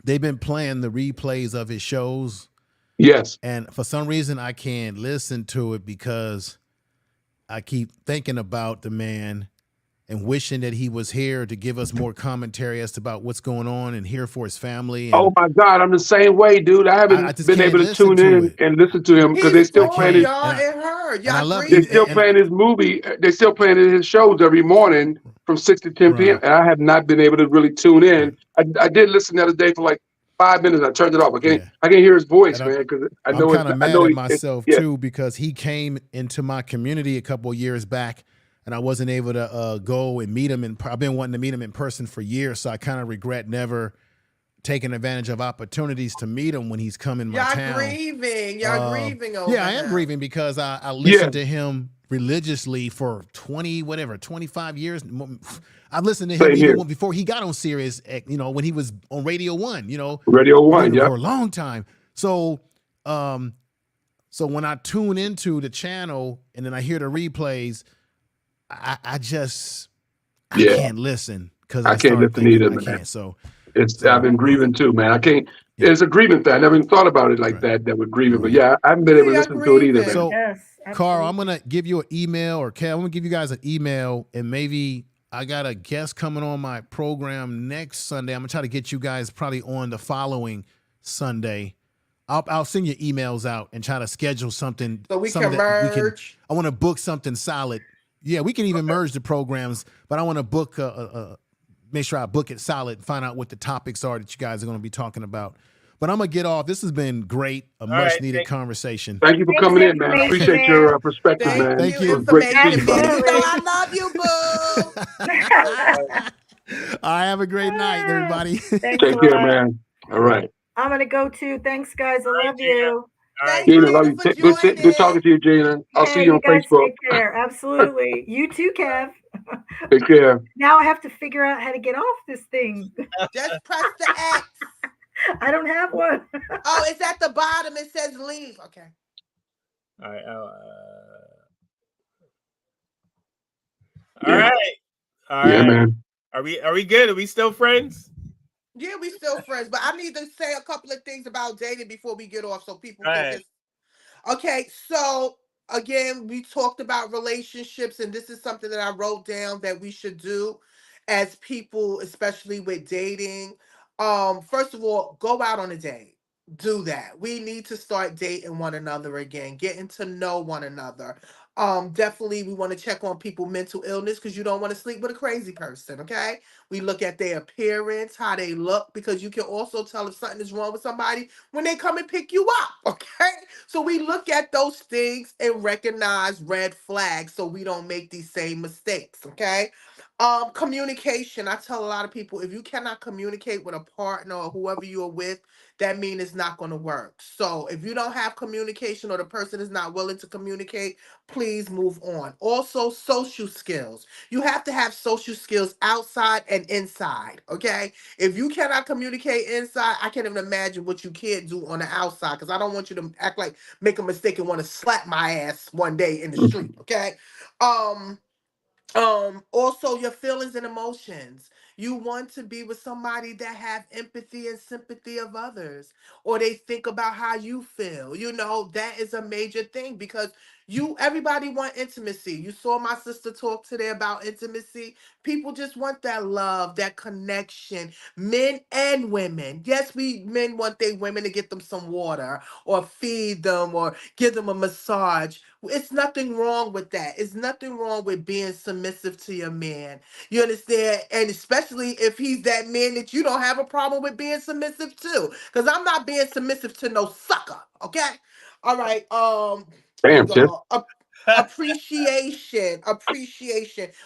They've been playing the replays of his shows. Yes. And for some reason, I can't listen to it because I keep thinking about the man and wishing that he was here to give us more commentary as to about what's going on and here for his family. And oh my God, I'm the same way, dude. I haven't been able to tune in and listen to him because they're still playing his. They're still playing his movie. They're still playing his shows every morning from 6 to 10 p.m. And I have not been able to really tune in. I did listen the other day for like 5 minutes. I turned it off. I can't hear his voice, man, because I know I'm kind of mad at myself too because he came into my community a couple of years back. And I wasn't able to go and meet him. And I've been wanting to meet him in person for years. So I kind of regret never taking advantage of opportunities to meet him when he's come in my town. Y'all grieving over I am grieving because I listened to him religiously for 25 years. I've listened to him even before he got on Sirius, when he was on Radio 1, Radio 1, for a long time. So when I tune into the channel and then I hear the replays, I can't listen because I can't listen either, man. I've been grieving too, man. I can't. Yeah. It's a grieving thing. I never even thought about it like that would grieve it. But yeah, I haven't been able to listen to it either, man. So, Carl, I'm gonna give you an email, or Kev, I'm gonna give you guys an email, and maybe I got a guest coming on my program next Sunday. I'm gonna try to get you guys probably on the following Sunday. I'll send you emails out and try to schedule something so we can merge. I want to book something solid. Yeah, we can even merge the programs, but I want to book make sure I book it solid and find out what the topics are that you guys are going to be talking about. But I'm going to get off. This has been great, much needed conversation. Thank you for coming in, man. Appreciate your perspective, man. Thank you. Great to see you, I love you, boo. I have a great night, everybody. Take care, man. All right. I'm going to go too. Thanks, guys. I love you. Gina, love you. Good talking to you, Gina. I'll see you on Facebook. Take care. Absolutely. You too, Kev. Take care. Now I have to figure out how to get off this thing. Just press the X. I don't have one. Oh, it's at the bottom. It says leave. Okay. All right. All right. Yeah, man. Are we good? Are we still friends? Yeah, we still friends, but I need to say a couple of things about dating before we get off so people can just... Okay, so again, we talked about relationships, and this is something that I wrote down that we should do as people, especially with dating. First of all, go out on a date. Do that. We need to start dating one another again, getting to know one another. Definitely we want to check on people's mental illness because you don't want to sleep with a crazy person, okay? We look at their appearance, how they look, because you can also tell if something is wrong with somebody when they come and pick you up, okay? So we look at those things and recognize red flags so we don't make these same mistakes, okay? Communication. I tell a lot of people, if you cannot communicate with a partner or whoever you're with, that means it's not going to work. So if you don't have communication or the person is not willing to communicate, please move on. Also, social skills. You have to have social skills outside and inside, okay? If you cannot communicate inside, I can't even imagine what you can't do on the outside, because I don't want you to act like make a mistake and want to slap my ass one day in the street, okay? Also your feelings and emotions. You want to be with somebody that have empathy and sympathy of others, or they think about how you feel. You know, that is a major thing because everybody want intimacy. You saw my sister talk today about intimacy. People just want that love, that connection, men and women. Yes, men want their women to get them some water or feed them or give them a massage. It's nothing wrong with that. It's nothing wrong with being submissive to your man. You understand? And especially if he's that man that you don't have a problem with being submissive to. Because I'm not being submissive to no sucker. Okay? All right. Damn, Tiff. Appreciation.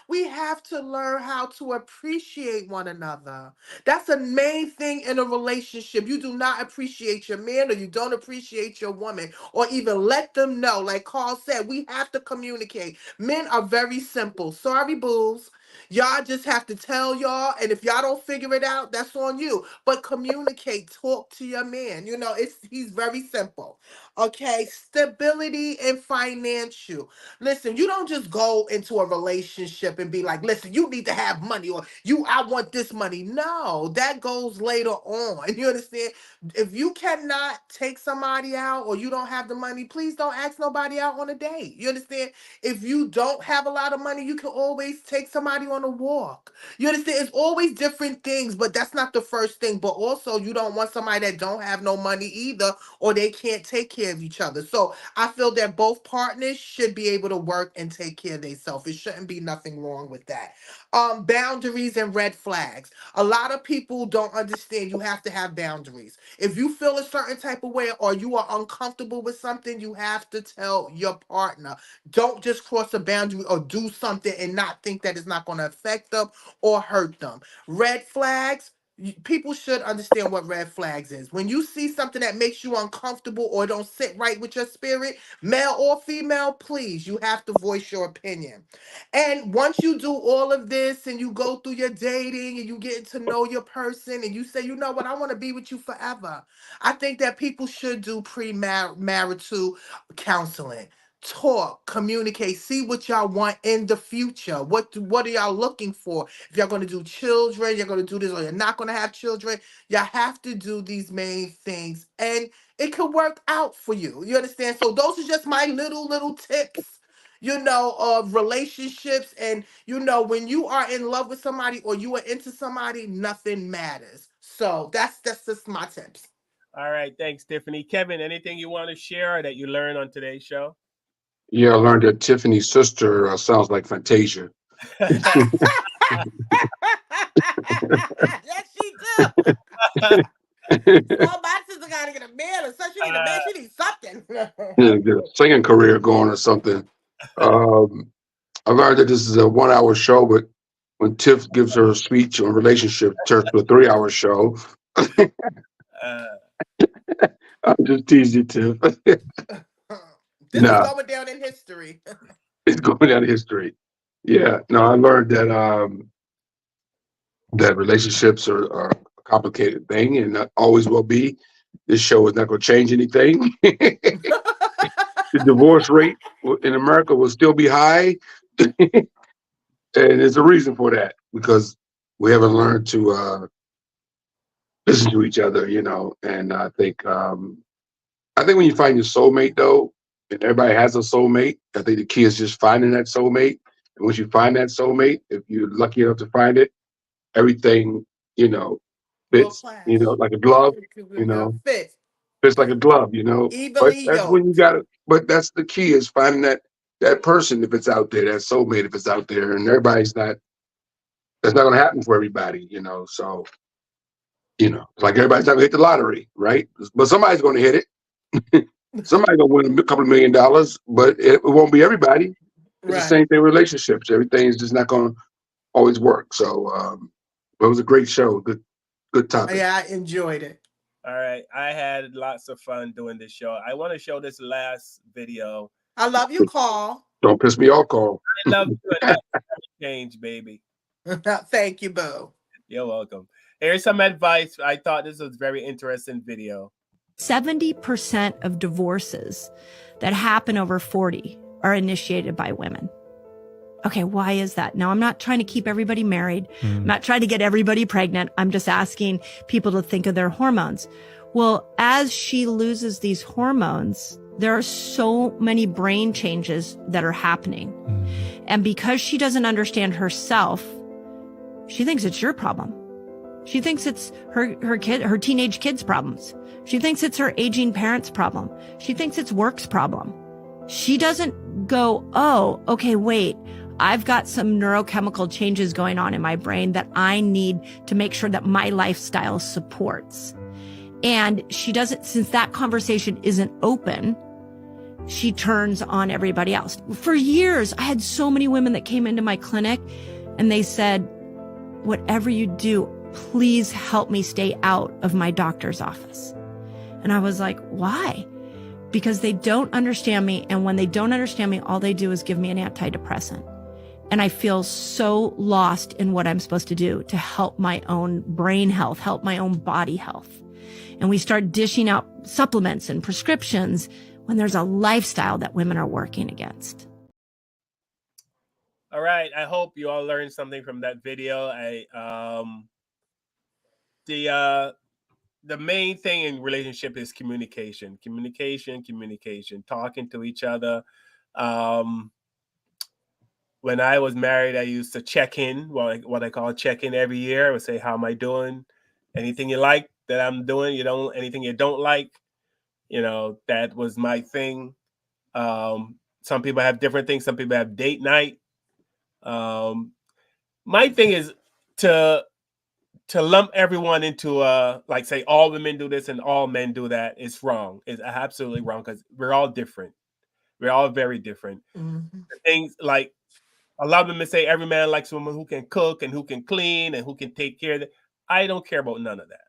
We have to learn how to appreciate one another. That's the main thing in a relationship. You do not appreciate your man or you don't appreciate your woman or even let them know. Like Carl said, we have to communicate. Men are very simple. Sorry, booze. Y'all just have to tell y'all, and if y'all don't figure it out, that's on you. But communicate, talk to your man. You know, he's very simple. Okay, stability and financial. Listen, you don't just go into a relationship and be like, listen, you need to have money or I want this money. No, that goes later on. You understand? If you cannot take somebody out or you don't have the money, please don't ask nobody out on a date. You understand? If you don't have a lot of money, you can always take somebody on a walk. You understand? It's always different things, but that's not the first thing. But also, you don't want somebody that don't have no money either, or they can't take care of each other. So I feel that both partners should be able to work and take care of themselves. It shouldn't be nothing wrong with that. Boundaries and red flags. A lot of people don't understand you have to have boundaries. If you feel a certain type of way or you are uncomfortable with something, you have to tell your partner. Don't just cross a boundary or do something and not think that it's not going to affect them or hurt them. Red flags. People should understand what red flags is. When you see something that makes you uncomfortable or don't sit right with your spirit, male or female, please, you have to voice your opinion. And once you do all of this and you go through your dating and you get to know your person and you say, you know what, I want to be with you forever. I think that people should do premarital counseling. Talk, communicate, see what y'all want in the future. What are y'all looking for? If y'all going to do children, you're going to do this, or you're not going to have children. Y'all have to do these main things, and it could work out for you. You understand? So those are just my little tips, you know, of relationships. And you know, when you are in love with somebody or you are into somebody, nothing matters. So that's just my tips. All right, thanks, Tiffany. Kevin, anything you want to share that you learned on today's show? Yeah, I learned that Tiffany's sister sounds like Fantasia. Yes, she do. Oh, my sister gotta get a man or something. She need a man. She needs something. Get a singing career going or something. I learned that this is a 1 hour show, but when Tiff gives her speech on relationship, it turns to a 3 hour show. I'm just teasing, Tiff. This is going down in history. It's going down in history. Yeah. No, I learned that that relationships are a complicated thing and always will be. This show is not going to change anything. The divorce rate in America will still be high. And there's a reason for that, because we haven't learned to listen to each other, you know. And I think when you find your soulmate, though, and everybody has a soulmate, I think the key is just finding that soulmate. And once you find that soulmate, if you're lucky enough to find it, everything, you know, fits, you know, like a glove, you know, fits like a glove, you know. But that's when you got it. But that's the key, is finding that person, if it's out there, that soulmate, if it's out there. And that's not going to happen for everybody, you know. So, you know, it's like everybody's not going to hit the lottery, right? But somebody's going to hit it. Somebody's going to win a couple of $1 million, but it won't be everybody. It's the same thing with relationships. Everything is just not going to always work. So it was a great show. Good topic. Yeah, I enjoyed it. All right. I had lots of fun doing this show. I want to show this last video. I love you, Carl. Don't piss me off, Carl. I love you. Change, baby. Thank you, Bo. You're welcome. Here's some advice. I thought this was a very interesting video. 70% of divorces that happen over 40 are initiated by women. Okay, why is that? Now, I'm not trying to keep everybody married. I'm not trying to get everybody pregnant. I'm just asking people to think of their hormones. Well, as she loses these hormones, there are so many brain changes that are happening. And because she doesn't understand herself, she thinks it's your problem. She thinks it's her teenage kid's problems. She thinks it's her aging parents' problem. She thinks it's work's problem. She doesn't go, oh, okay, wait, I've got some neurochemical changes going on in my brain that I need to make sure that my lifestyle supports. And she doesn't, since that conversation isn't open, she turns on everybody else. For years, I had so many women that came into my clinic and they said, whatever you do, please help me stay out of my doctor's office. And I was like, why? Because they don't understand me. And when they don't understand me, all they do is give me an antidepressant. And I feel so lost in what I'm supposed to do to help my own brain health, help my own body health. And we start dishing out supplements and prescriptions when there's a lifestyle that women are working against. All right. I hope you all learned something from that video. The main thing in relationship is communication, talking to each other. When I was married, I used to check in, what I call check in every year. I would say, how am I doing? Anything you like that I'm doing? Anything you don't like? That was my thing. Some people have different things. Some people have date night. My thing is to lump everyone into like say all women do this and all men do that. It's wrong. It's absolutely wrong because we're all different. We're all very different. Things like a lot of women say every man likes a woman who can cook and who can clean and who can take care of it. I don't care about none of that.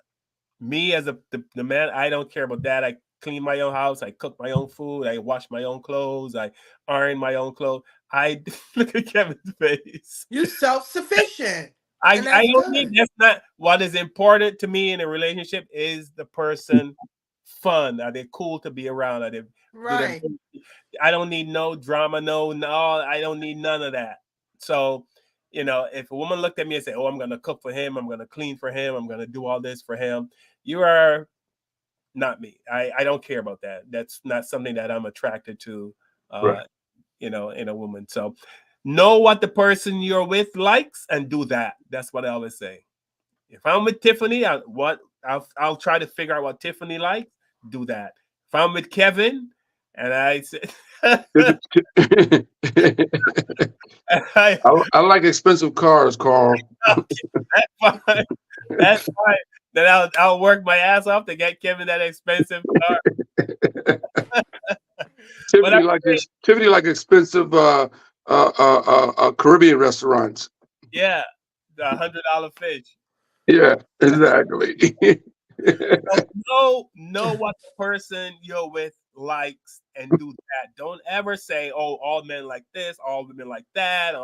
Me as the man, I don't care about that. I clean my own house. I cook my own food. I wash my own clothes. I iron my own clothes. I look at Kevin's face. You're self-sufficient. I don't think that's not what is important to me in a relationship. Is the person fun? Are they cool to be around? Are they right? I don't need no drama. No, I don't need none of that. So, if a woman looked at me and said, "Oh, I'm going to cook for him. I'm going to clean for him. I'm going to do all this for him," you are not me. I don't care about that. That's not something that I'm attracted to, Right. in a woman. So know what the person you're with likes and do that. That's what I always say. If I'm with Tiffany, I'll try to figure out what Tiffany likes. Do that. If I'm with Kevin and I say, I like expensive cars, Carl. That's fine. That's fine. Then I'll work my ass off to get Kevin that expensive car. Tiffany like expensive Caribbean restaurants. Yeah, the $100 fish. Yeah, exactly. So know what the person you're with likes and do that. Don't ever say, "Oh, all men like this, all women like that."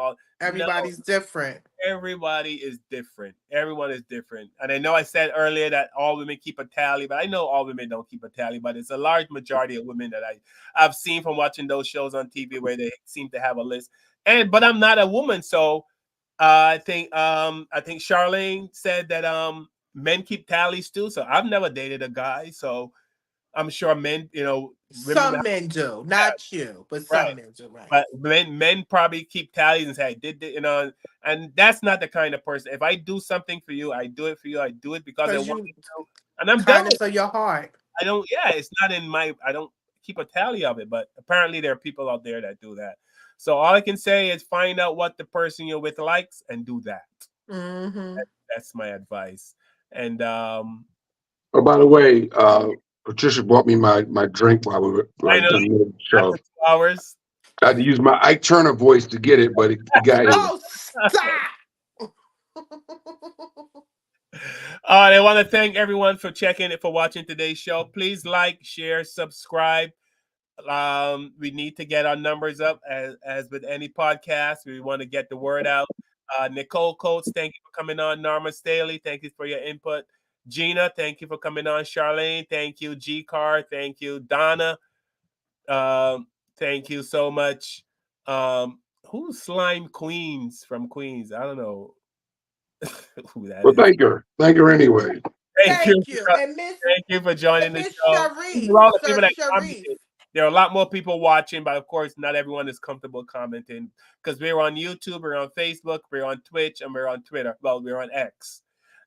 Everybody's different. Everybody is different. Everyone is different. And I know I said earlier that all women keep a tally, but I know all women don't keep a tally. But it's a large majority of women that I've seen from watching those shows on TV where they seem to have a list. But I'm not a woman, so I think Charlene said that men keep tallies too. So I've never dated a guy, so I'm sure men, some men do, not you, but some men do, right? But men probably keep tallies and say, and that's not the kind of person. If I do something for you, I do it for you. I do it because I want to, and I'm done. Kindness of your heart. I don't. Yeah, it's not in my. I don't keep a tally of it, but apparently there are people out there that do that. So all I can say is find out what the person you're with likes and do that. That's my advice. And oh, by the way, Patricia bought me my drink while we were I know. doing the show. 2 hours. I had to use my Ike Turner voice to get it, but it got it. Oh, stop! I want to thank everyone for watching today's show. Please like, share, subscribe. We need to get our numbers up as with any podcast. We want to get the word out. Nicole Coates, thank you for coming on. Norma Staley, thank you for your input. Gina, thank you for coming on. Charlene, thank you. G Car, thank you. Donna, thank you so much. Who's Slime Queens from Queens? I don't know who that Well, is. thank her anyway. Thank you. And Miss Thank you for joining the Miss show. Sharif, All the people that Sharif. commented. There are a lot more people watching, but of course, not everyone is comfortable commenting because we're on YouTube, we're on Facebook, we're on Twitch, and we're on Twitter. Well, we're on X.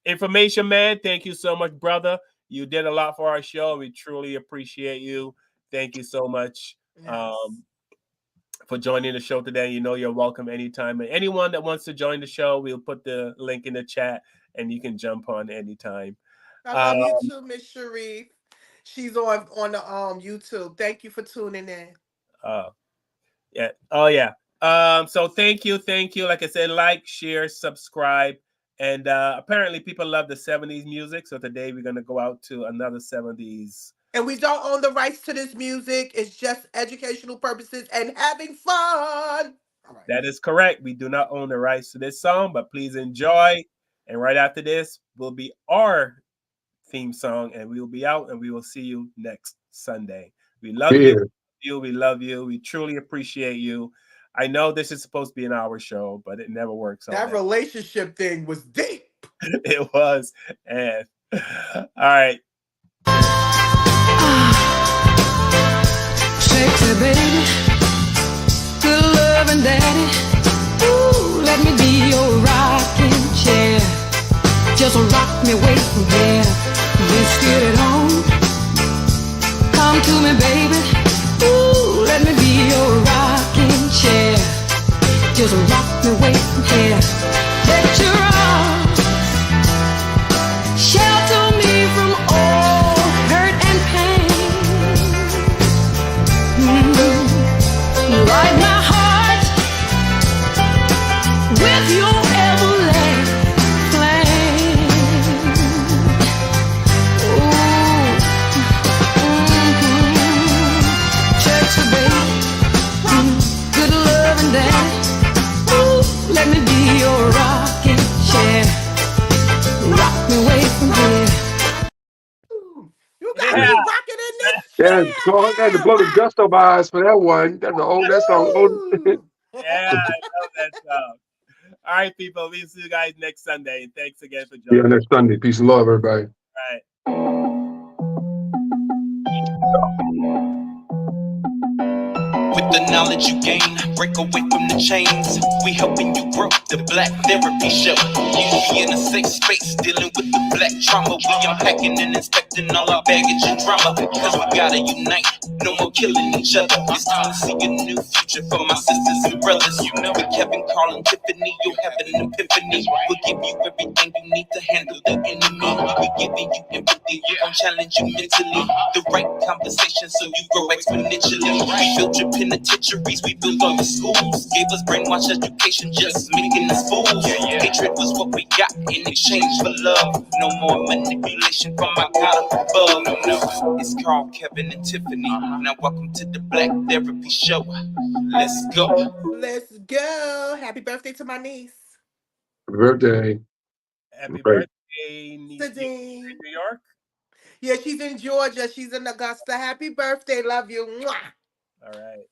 Information Man, thank you so much, brother. You did a lot for our show. We truly appreciate you. Thank you so much for joining the show today. You know you're welcome anytime. And anyone that wants to join the show, we'll put the link in the chat, and you can jump on anytime. I love you too, Miss Sharif. She's on the YouTube. Thank you for tuning in. Yeah. Oh yeah. So thank you. Like I said, like, share, subscribe. And apparently people love the 70s music. So today we're gonna go out to another 70s. And we don't own the rights to this music. It's just educational purposes and having fun. That is correct. We do not own the rights to this song, but please enjoy. And right after this will be our theme song, and we will be out, and we will see you next Sunday. We love you. We love you. We truly appreciate you. I know this is supposed to be an hour show, but it never works. That relationship thing was deep. It was. And all right. Sexy baby, good loving daddy. Ooh, let me be your rocking chair. Just rock me way from here. Let's get it on. Come to me, baby. Ooh, let me be your rocking chair. Just rock me way from here. Let your arms shelter me from all hurt and pain. Light my heart with your everlasting flame. Sexy baby, good loving daddy. Ooh, let me be your rocking chair. Rock me away from here. You got me rocking in this. Yeah, so I had to blow the gusto vibes for that one. That's an old. That's old. Yeah, I love that song. All right, people. We'll see you guys next Sunday. Thanks again for Yeah, joining. next Sunday. Peace and love, everybody. All right. With the knowledge you gain, break away from the chains. We helping you grow, the Black Therapy Show. You be in a safe space, dealing with the black trauma. We unpacking and inspecting all our baggage and drama. Cause we gotta unite, no more killing each other. It's time to see a new future for my sisters and brothers. You know with Kevin, Carl, and Tiffany, you'll have an epiphany. We'll give you everything you need to handle the enemy. We're giving you empathy, we gon' challenge you mentally. The right conversation so you grow exponentially. We built your penitentiaries, we built all the schools. Gave us brainwashed education, just making us fools. Hatred was what we got in exchange for love. No more manipulation from my God up above. No, it's Carl, Kevin, and Tiffany. Now welcome to the Black Therapy Show. Let's go. Let's go. Happy birthday to my niece. Happy birthday. Happy Great. birthday, niece. Sadine. In New York. Yeah, she's in Georgia. She's in Augusta. Happy birthday. Love you. Mwah. All right.